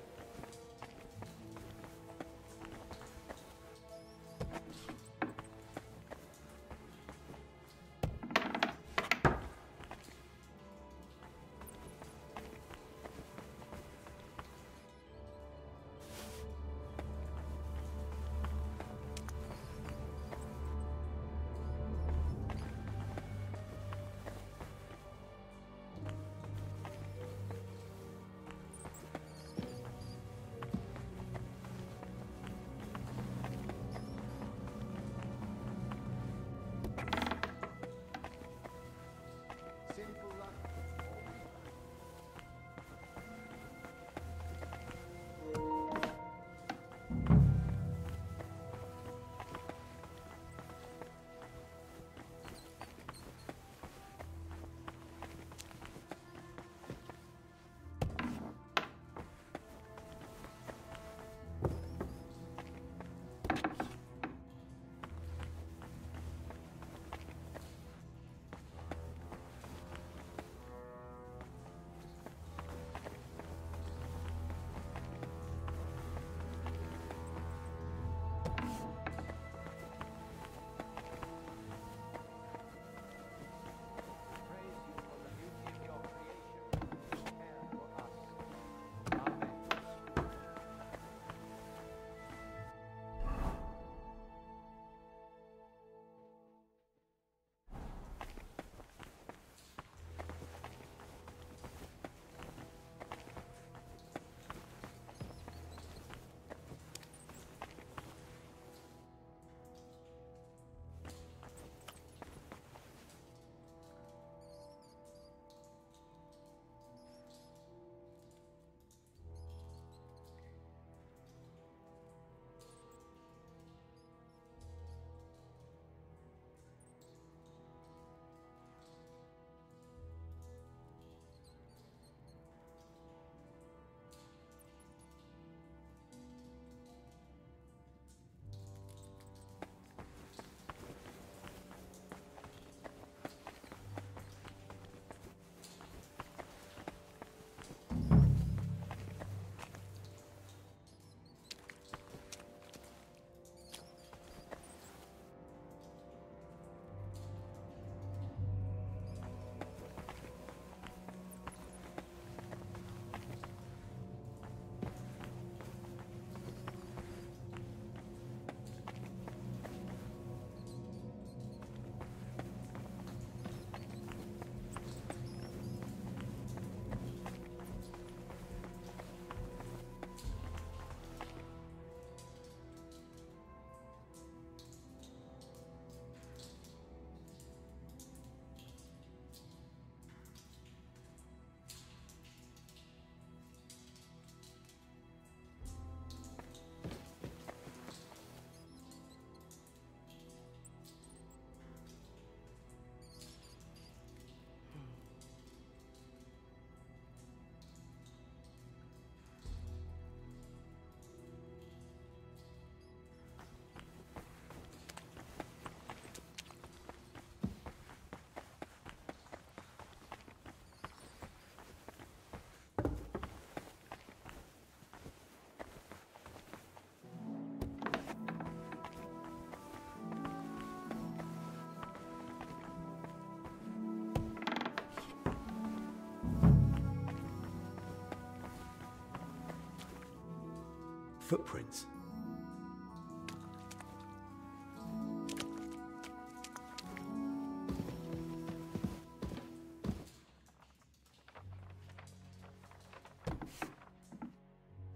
footprints.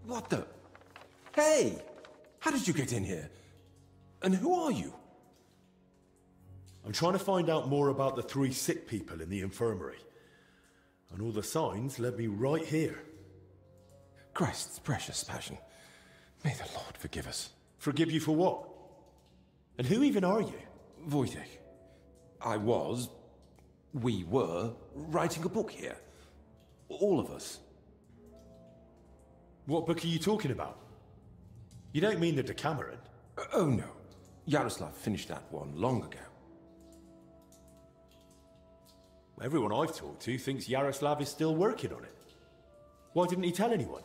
What the? Hey! How did you get in here? And who are you? I'm trying to find out more about the 3 sick people in the infirmary. And all the signs led me right here. Christ's precious passion. May the Lord forgive us. Forgive you for what? And who even are you? Wojtek. We were, writing a book here. All of us. What book are you talking about? You don't mean the Decameron? Oh no. Yaroslav finished that one long ago. Everyone I've talked to thinks Yaroslav is still working on it. Why didn't he tell anyone?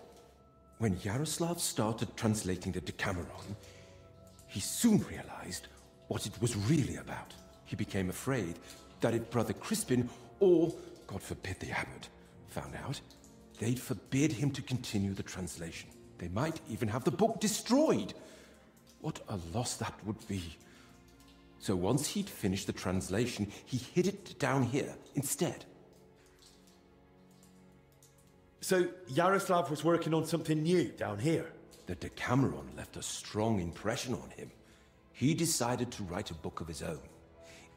When Yaroslav started translating the Decameron, he soon realized what it was really about. He became afraid that if Brother Crispin, or, God forbid, the abbot, found out, they'd forbid him to continue the translation. They might even have the book destroyed. What a loss that would be. So once he'd finished the translation, he hid it down here instead. So Yaroslav was working on something new down here? The Decameron left a strong impression on him. He decided to write a book of his own,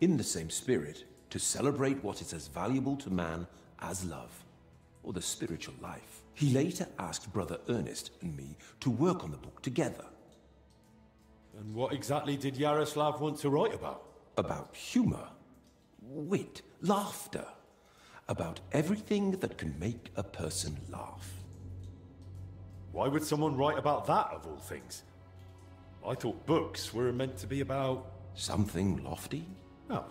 in the same spirit, to celebrate what is as valuable to man as love, or the spiritual life. He later asked Brother Ernest and me to work on the book together. And what exactly did Yaroslav want to write about? About humor, wit, laughter. About everything that can make a person laugh. Why would someone write about that, of all things? I thought books were meant to be about... Something lofty? Oh,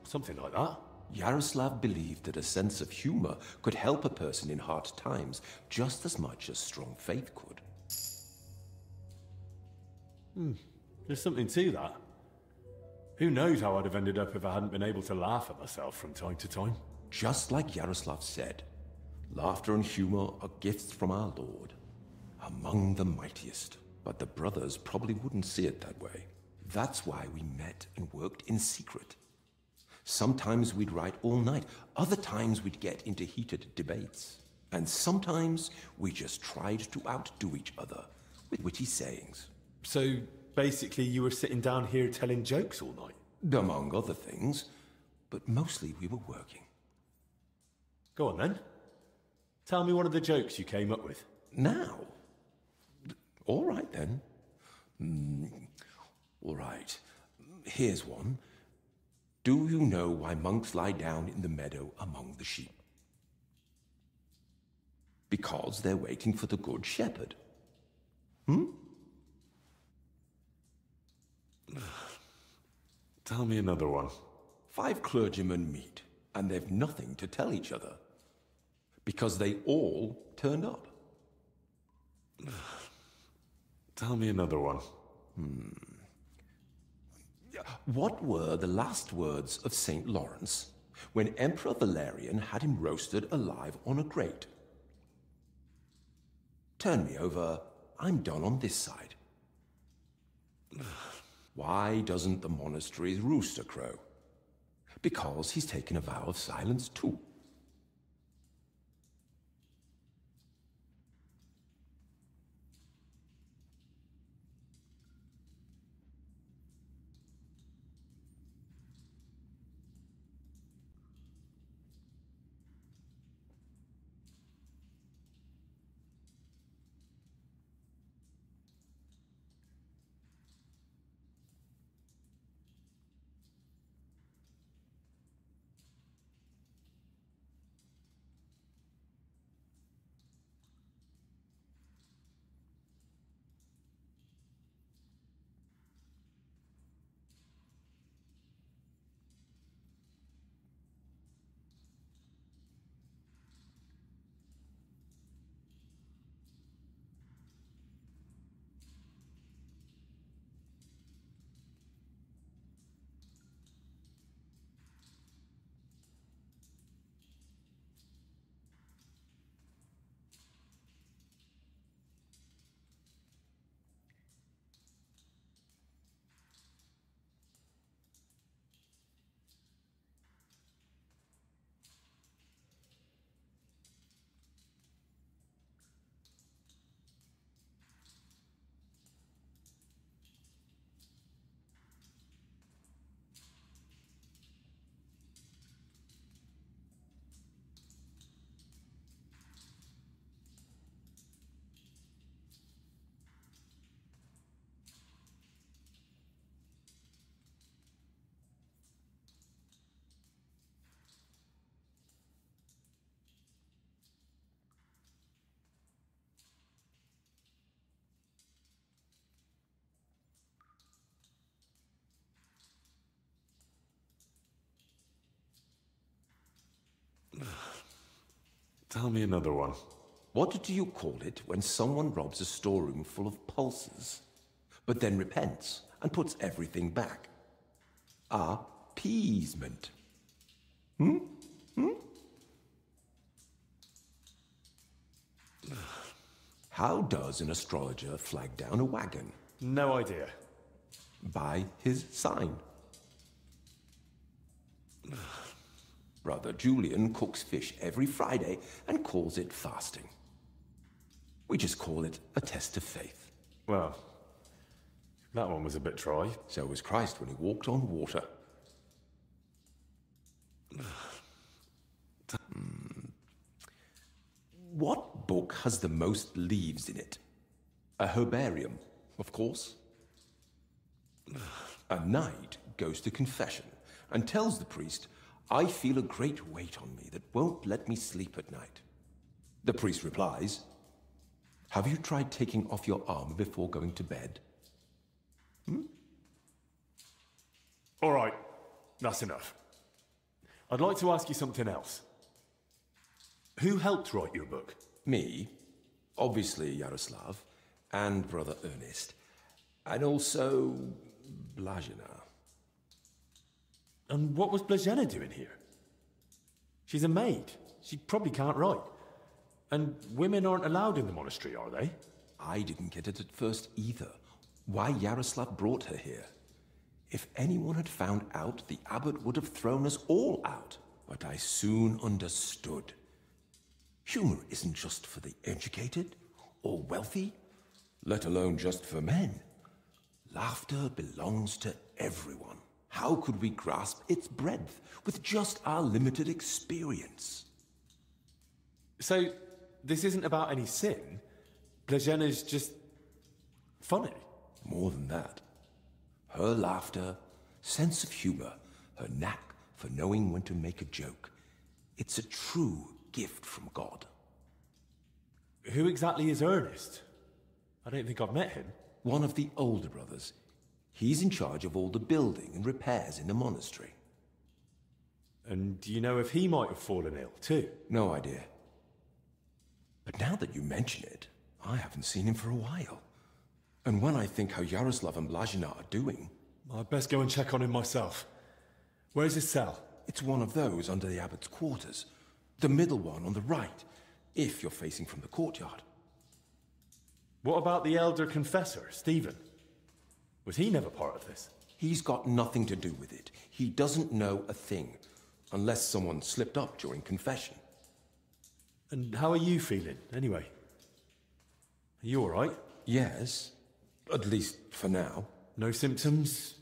something like that. Yaroslav believed that a sense of humor could help a person in hard times just as much as strong faith could. There's something to that. Who knows how I'd have ended up if I hadn't been able to laugh at myself from time to time. Just like Yaroslav said, laughter and humor are gifts from our Lord, among the mightiest. But the brothers probably wouldn't see it that way. That's why we met and worked in secret. Sometimes we'd write all night, other times we'd get into heated debates. And sometimes we just tried to outdo each other with witty sayings. So, basically you were sitting down here telling jokes all night? Among other things, but mostly we were working. Go on then. Tell me one of the jokes you came up with. Now? All right then. All right. Here's one. Do you know why monks lie down in the meadow among the sheep? Because they're waiting for the good shepherd. Tell me another one. 5 clergymen meet, and they've nothing to tell each other. Because they all turned up. Tell me another one. What were the last words of St. Lawrence when Emperor Valerian had him roasted alive on a grate? Turn me over. I'm done on this side. Why doesn't the monastery's rooster crow? Because he's taken a vow of silence too. Tell me another one. What do you call it when someone robs a storeroom full of pulses, but then repents and puts everything back? Appeasement. How does an astrologer flag down a wagon? No idea. By his sign. Brother Julian cooks fish every Friday and calls it fasting. We just call it a test of faith. Well, that one was a bit dry. So was Christ when he walked on water. What book has the most leaves in it? A herbarium, of course. A knight goes to confession and tells the priest, "I feel a great weight on me that won't let me sleep at night." The priest replies, "Have you tried taking off your armor before going to bed?" All right, that's enough. I'd like to ask you something else. Who helped write your book? Me, obviously Yaroslav, and Brother Ernest, and also Blazina. And what was Blazina doing here? She's a maid. She probably can't write. And women aren't allowed in the monastery, are they? I didn't get it at first either. Why Yaroslav brought her here. If anyone had found out, the abbot would have thrown us all out. But I soon understood. Humor isn't just for the educated or wealthy, let alone just for men. Laughter belongs to everyone. How could we grasp its breadth with just our limited experience? So, this isn't about any sin? Blazina's just funny? More than that. Her laughter, sense of humor, her knack for knowing when to make a joke. It's a true gift from God. Who exactly is Ernest? I don't think I've met him. One of the older brothers. He's in charge of all the building and repairs in the monastery. And do you know if he might have fallen ill, too? No idea. But now that you mention it, I haven't seen him for a while. And when I think how Yaroslav and Blazina are doing... I'd best go and check on him myself. Where's his cell? It's one of those under the abbot's quarters. The middle one on the right, if you're facing from the courtyard. What about the elder confessor, Stephen? Was he never part of this? He's got nothing to do with it. He doesn't know a thing, unless someone slipped up during confession. And how are you feeling, anyway? Are you all right? Yes, at least for now. No symptoms?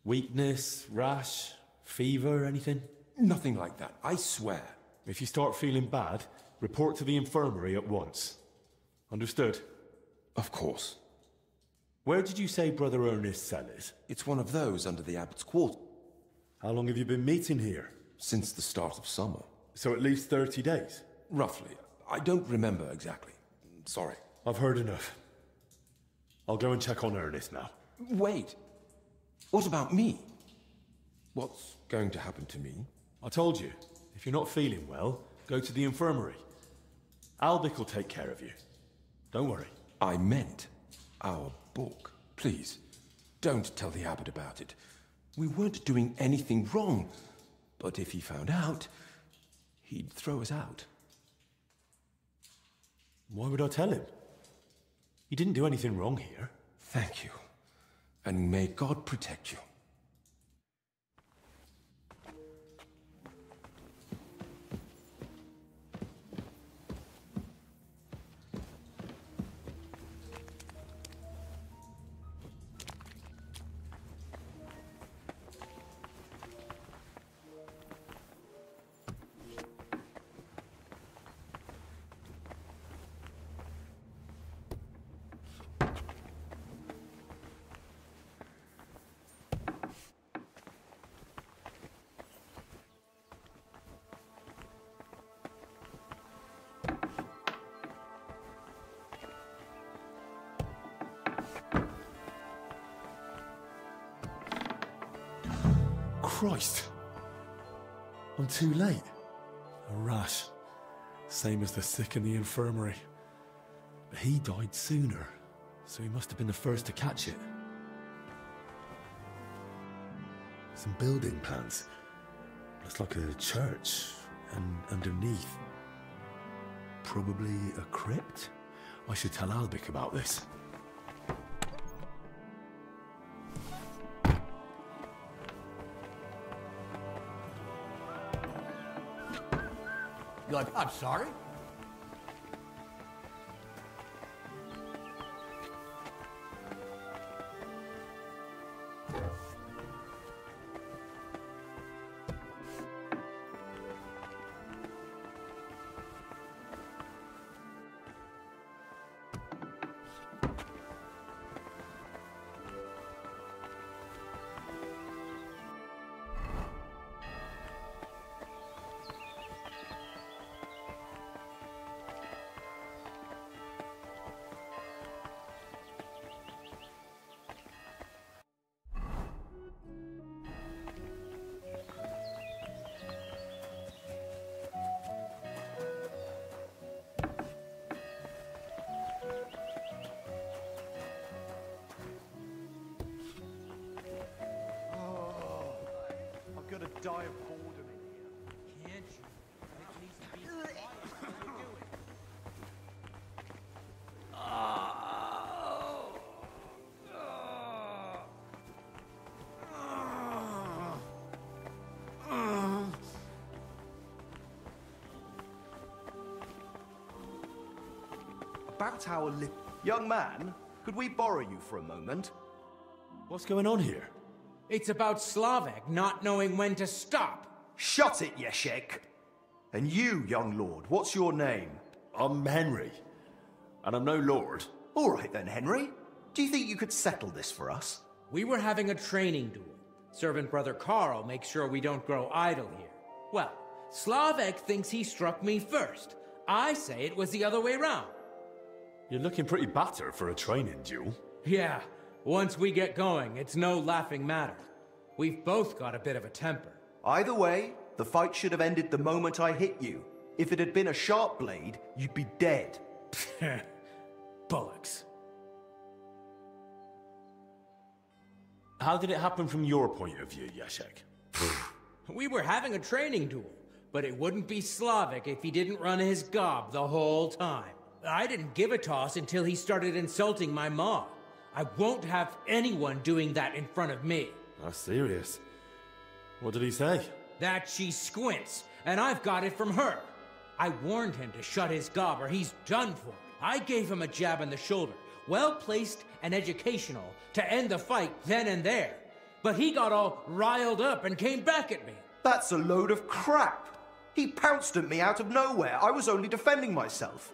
Weakness, rash, fever, anything? Nothing like that, I swear. If you start feeling bad, report to the infirmary at once. Understood? Of course. Where did you say Brother Ernest's cell is? It's one of those under the abbot's quarter. How long have you been meeting here? Since the start of summer. So at least 30 days? Roughly. I don't remember exactly. Sorry. I've heard enough. I'll go and check on Ernest now. Wait. What about me? What's going to happen to me? I told you. If you're not feeling well, go to the infirmary. Albic will take care of you. Don't worry. I meant our book. Please, don't tell the abbot about it. We weren't doing anything wrong. But if he found out, he'd throw us out. Why would I tell him? He didn't do anything wrong here. Thank you. And may God protect you. Christ! I'm too late. A rash. Same as the sick in the infirmary. But he died sooner, so he must have been the first to catch it. Some building plans. Looks like a church, and underneath, probably a crypt? I should tell Albic about this. I'm sorry? I'm gonna die of boredom in here. Can't you? It needs to be quiet. What are you doing? About our young man, could we borrow you for a moment? What's going on here? It's about Slavek not knowing when to stop. Shut it, Yeshek! And you, young lord, what's your name? I'm Henry, and I'm no lord. All right then, Henry. Do you think you could settle this for us? We were having a training duel. Servant Brother Carl makes sure we don't grow idle here. Well, Slavek thinks he struck me first. I say it was the other way round. You're looking pretty battered for a training duel. Yeah, once we get going, it's no laughing matter. We've both got a bit of a temper. Either way, the fight should have ended the moment I hit you. If it had been a sharp blade, you'd be dead. Bullocks. How did it happen from your point of view, Yashek? We were having a training duel, but it wouldn't be Slavek if he didn't run his gob the whole time. I didn't give a toss until he started insulting my ma. I won't have anyone doing that in front of me. That's serious. What did he say? That she squints, and I've got it from her. I warned him to shut his gob or he's done for. I gave him a jab in the shoulder, well-placed and educational, to end the fight then and there. But he got all riled up and came back at me. That's a load of crap. He pounced at me out of nowhere. I was only defending myself.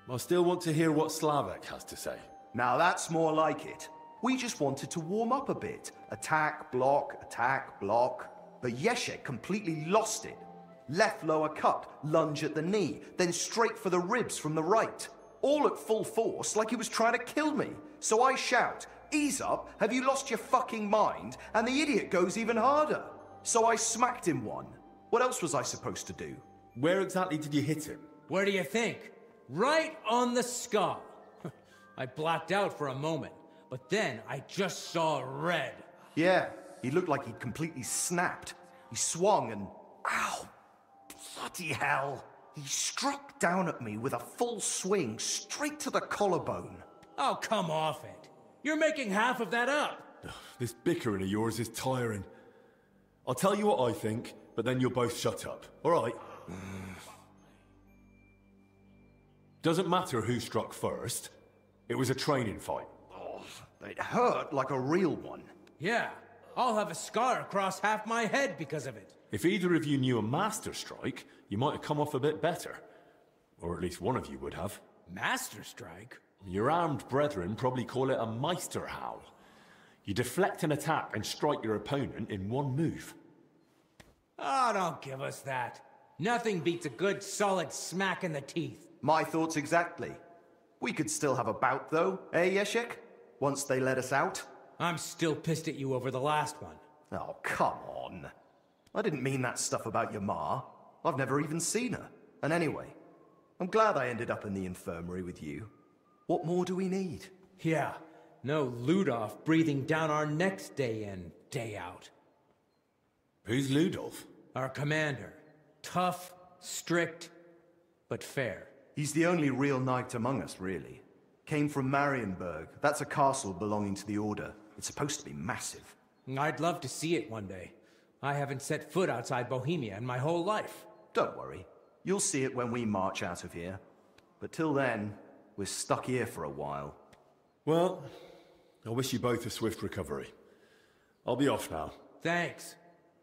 I still want to hear what Slavek has to say. Now that's more like it. We just wanted to warm up a bit. Attack, block, but Yeshek completely lost it. Left lower cut, lunge at the knee, then straight for the ribs from the right. All at full force, like he was trying to kill me. So I shout, "Ease up, have you lost your fucking mind?" And the idiot goes even harder. So I smacked him one. What else was I supposed to do? Where exactly did you hit him? Where do you think? Right on the skull. I blacked out for a moment, but then I just saw red. Yeah, he looked like he'd completely snapped. He swung and... Ow! Bloody hell! He struck down at me with a full swing straight to the collarbone. Oh, come off it. You're making half of that up. This bickering of yours is tiring. I'll tell you what I think, but then you'll both shut up. All right? Doesn't matter who struck first. It was a training fight. Oh, it hurt like a real one. Yeah, I'll have a scar across half my head because of it. If either of you knew a master strike, you might have come off a bit better. Or at least one of you would have. Master strike? Your armed brethren probably call it a Meister howl. You deflect an attack and strike your opponent in one move. Oh, don't give us that. Nothing beats a good solid smack in the teeth. My thoughts exactly. We could still have a bout though, eh, Yeshek? Once they let us out. I'm still pissed at you over the last one. Oh, come on. I didn't mean that stuff about your ma. I've never even seen her. And anyway, I'm glad I ended up in the infirmary with you. What more do we need? Yeah, no Ludolf breathing down our necks day in, day out. Who's Ludolf? Our commander. Tough, strict, but fair. He's the only real knight among us, really. Came from Marienburg. That's a castle belonging to the Order. It's supposed to be massive. I'd love to see it one day. I haven't set foot outside Bohemia in my whole life. Don't worry. You'll see it when we march out of here. But till then, we're stuck here for a while. Well, I wish you both a swift recovery. I'll be off now. Thanks.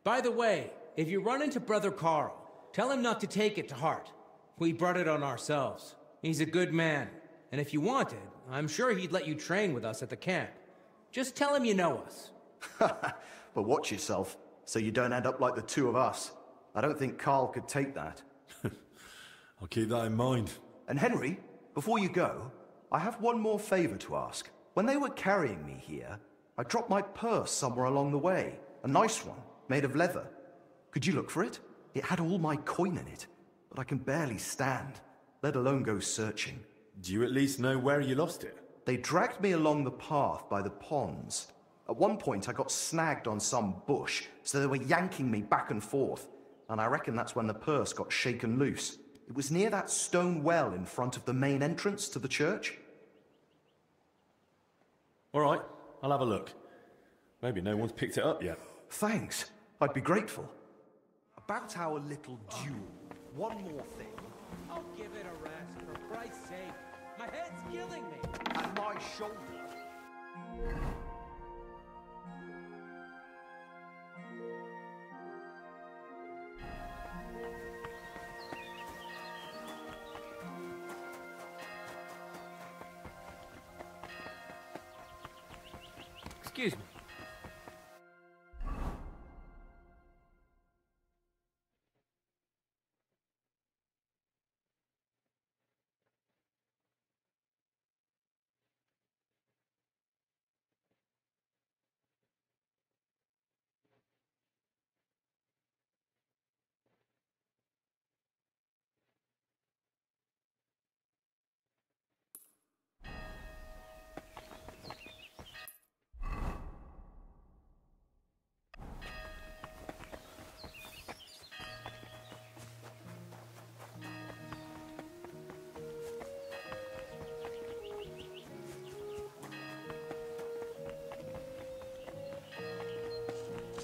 By the way, if you run into Brother Carl, tell him not to take it to heart. We brought it on ourselves. He's a good man. And if you wanted, I'm sure he'd let you train with us at the camp. Just tell him you know us. But watch yourself, so you don't end up like the two of us. I don't think Carl could take that. I'll keep that in mind. And Henry, before you go, I have one more favor to ask. When they were carrying me here, I dropped my purse somewhere along the way. A nice one, made of leather. Could you look for it? It had all my coin in it, but I can barely stand, let alone go searching. Do you at least know where you lost it? They dragged me along the path by the ponds. At one point, I got snagged on some bush, so they were yanking me back and forth. And I reckon that's when the purse got shaken loose. It was near that stone well in front of the main entrance to the church. All right, I'll have a look. Maybe no one's picked it up yet. Thanks. I'd be grateful. About our little duel, one more thing. Oh, give it a rest, for Christ's sake. My head's killing me. And my shoulder. Excuse me.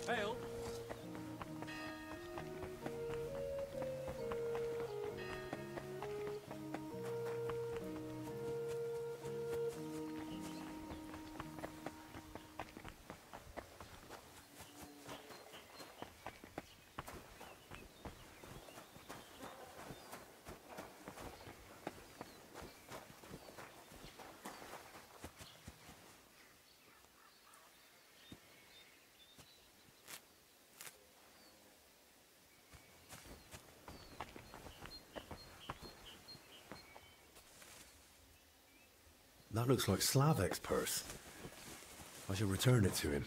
Hail. That looks like Slavek's purse. I shall return it to him.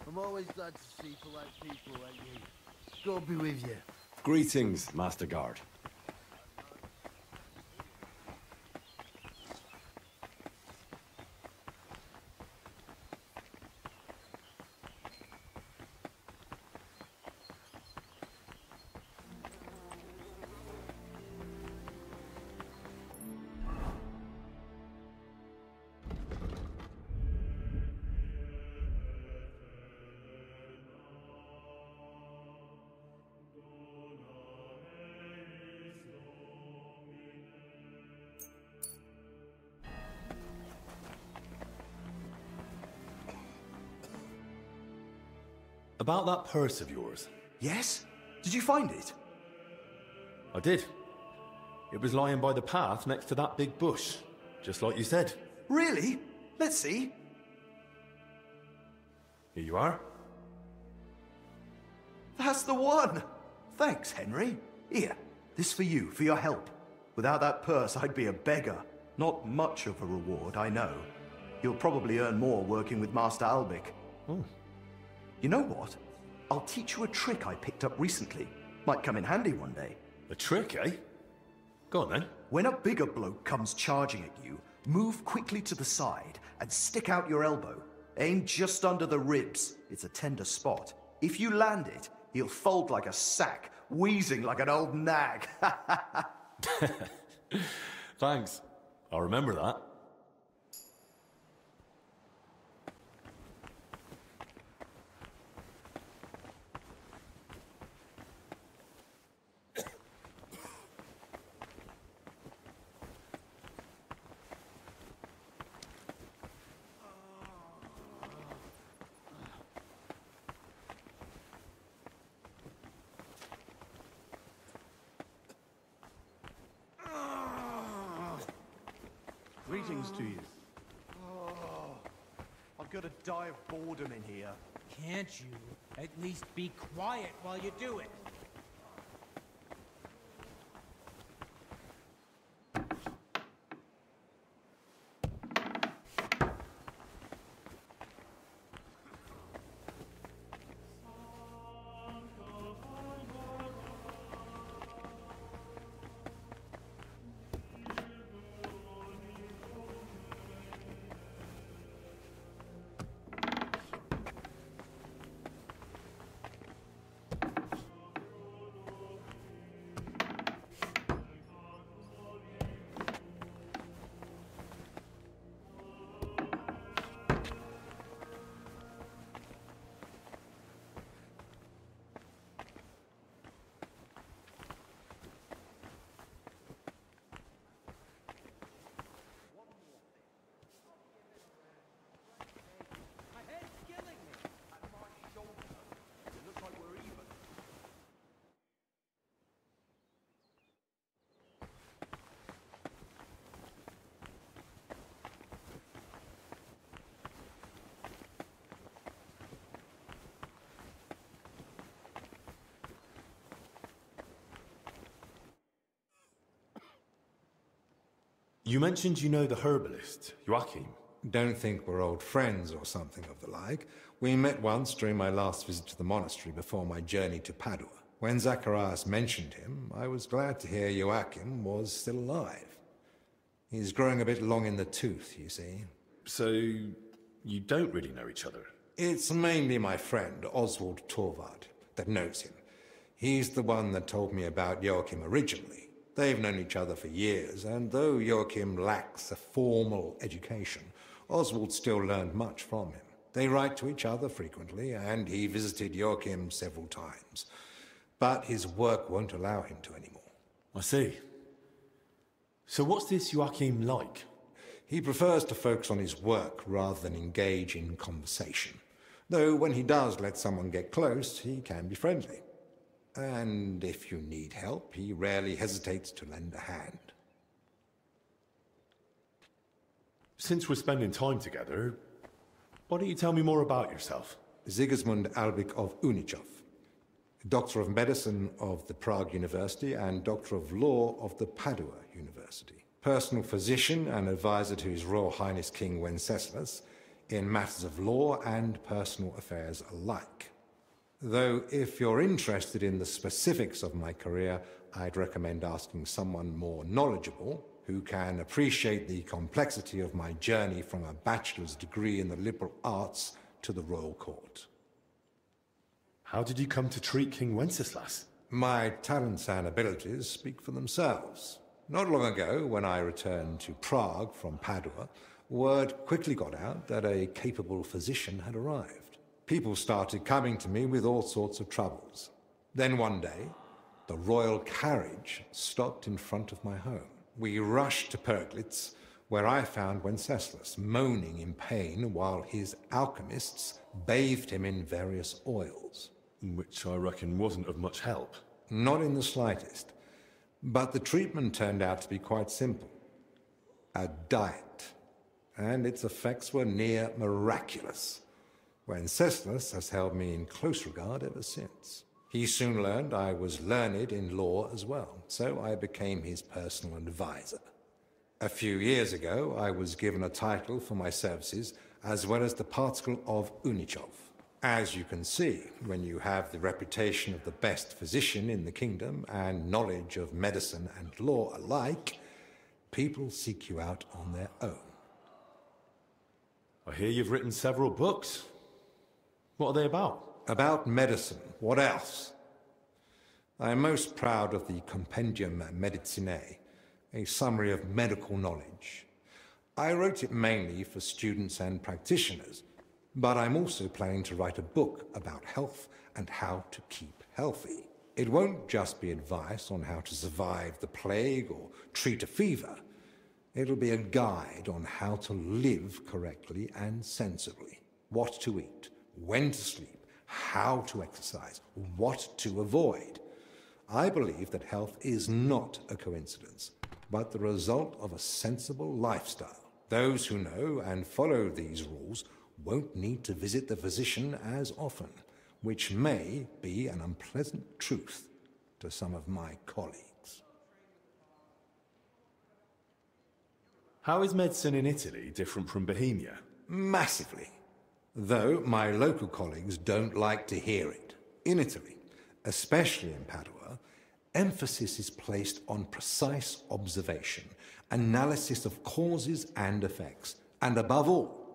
I'm always glad to see polite people like you. God be with you. Greetings, Master Guard. About that purse of yours. Yes? Did you find it? I did. It was lying by the path next to that big bush, just like you said. Really? Let's see. Here you are. That's the one! Thanks, Henry. Here, this for you, for your help. Without that purse, I'd be a beggar. Not much of a reward, I know. You'll probably earn more working with Master Albic. Oh. You know what? I'll teach you a trick I picked up recently. Might come in handy one day. A trick, eh? Go on then. When a bigger bloke comes charging at you, move quickly to the side and stick out your elbow. Aim just under the ribs. It's a tender spot. If you land it, he'll fold like a sack, wheezing like an old nag. Thanks. I'll remember that. Greetings to you. I'm gonna die of boredom in here. Can't you at least be quiet while you do it? You mentioned you know the herbalist, Joachim. Don't think we're old friends or something of the like. We met once during my last visit to the monastery before my journey to Padua. When Zacharias mentioned him, I was glad to hear Joachim was still alive. He's growing a bit long in the tooth, you see. So, you don't really know each other? It's mainly my friend, Oswald Torvald, that knows him. He's the one that told me about Joachim originally. They've known each other for years, and though Joachim lacks a formal education, Oswald still learned much from him. They write to each other frequently, and he visited Joachim several times. But his work won't allow him to anymore. I see. So what's this Joachim like? He prefers to focus on his work rather than engage in conversation. Though when he does let someone get close, he can be friendly. And if you need help, he rarely hesitates to lend a hand. Since we're spending time together, why don't you tell me more about yourself? Sigismund Albik of Unichov, Doctor of Medicine of the Prague University and Doctor of Law of the Padua University. Personal physician and advisor to His Royal Highness King Wenceslas in matters of law and personal affairs alike. Though if you're interested in the specifics of my career, I'd recommend asking someone more knowledgeable who can appreciate the complexity of my journey from a bachelor's degree in the liberal arts to the royal court. How did you come to treat King Wenceslas? My talents and abilities speak for themselves. Not long ago, when I returned to Prague from Padua, word quickly got out that a capable physician had arrived. People started coming to me with all sorts of troubles. Then one day, the royal carriage stopped in front of my home. We rushed to Perglitz, where I found Wenceslas moaning in pain while his alchemists bathed him in various oils. Which I reckon wasn't of much help. Not in the slightest. But the treatment turned out to be quite simple. A diet. And its effects were near miraculous. Wenceslas has held me in close regard ever since. He soon learned I was learned in law as well, so I became his personal advisor. A few years ago, I was given a title for my services, as well as the particle of Unichov. As you can see, when you have the reputation of the best physician in the kingdom and knowledge of medicine and law alike, people seek you out on their own. I hear you've written several books. What are they about? About medicine. What else? I am most proud of the Compendium Medicinae, a summary of medical knowledge. I wrote it mainly for students and practitioners, but I'm also planning to write a book about health and how to keep healthy. It won't just be advice on how to survive the plague or treat a fever. It'll be a guide on how to live correctly and sensibly, what to eat, when to sleep, how to exercise, what to avoid. I believe that health is not a coincidence, but the result of a sensible lifestyle. Those who know and follow these rules won't need to visit the physician as often, which may be an unpleasant truth to some of my colleagues. How is medicine in Italy different from Bohemia? Massively. Though my local colleagues don't like to hear it. In Italy, especially in Padua, emphasis is placed on precise observation, analysis of causes and effects, and above all,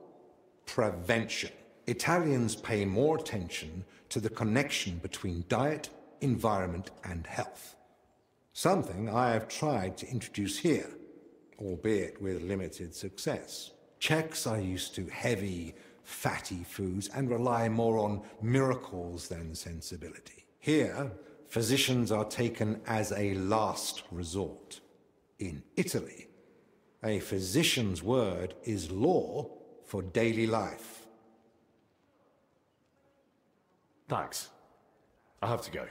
prevention. Italians pay more attention to the connection between diet, environment, and health. Something I have tried to introduce here, albeit with limited success. Czechs are used to heavy, fatty foods and rely more on miracles than sensibility. Here, physicians are taken as a last resort. In Italy, a physician's word is law for daily life. Thanks. I have to go.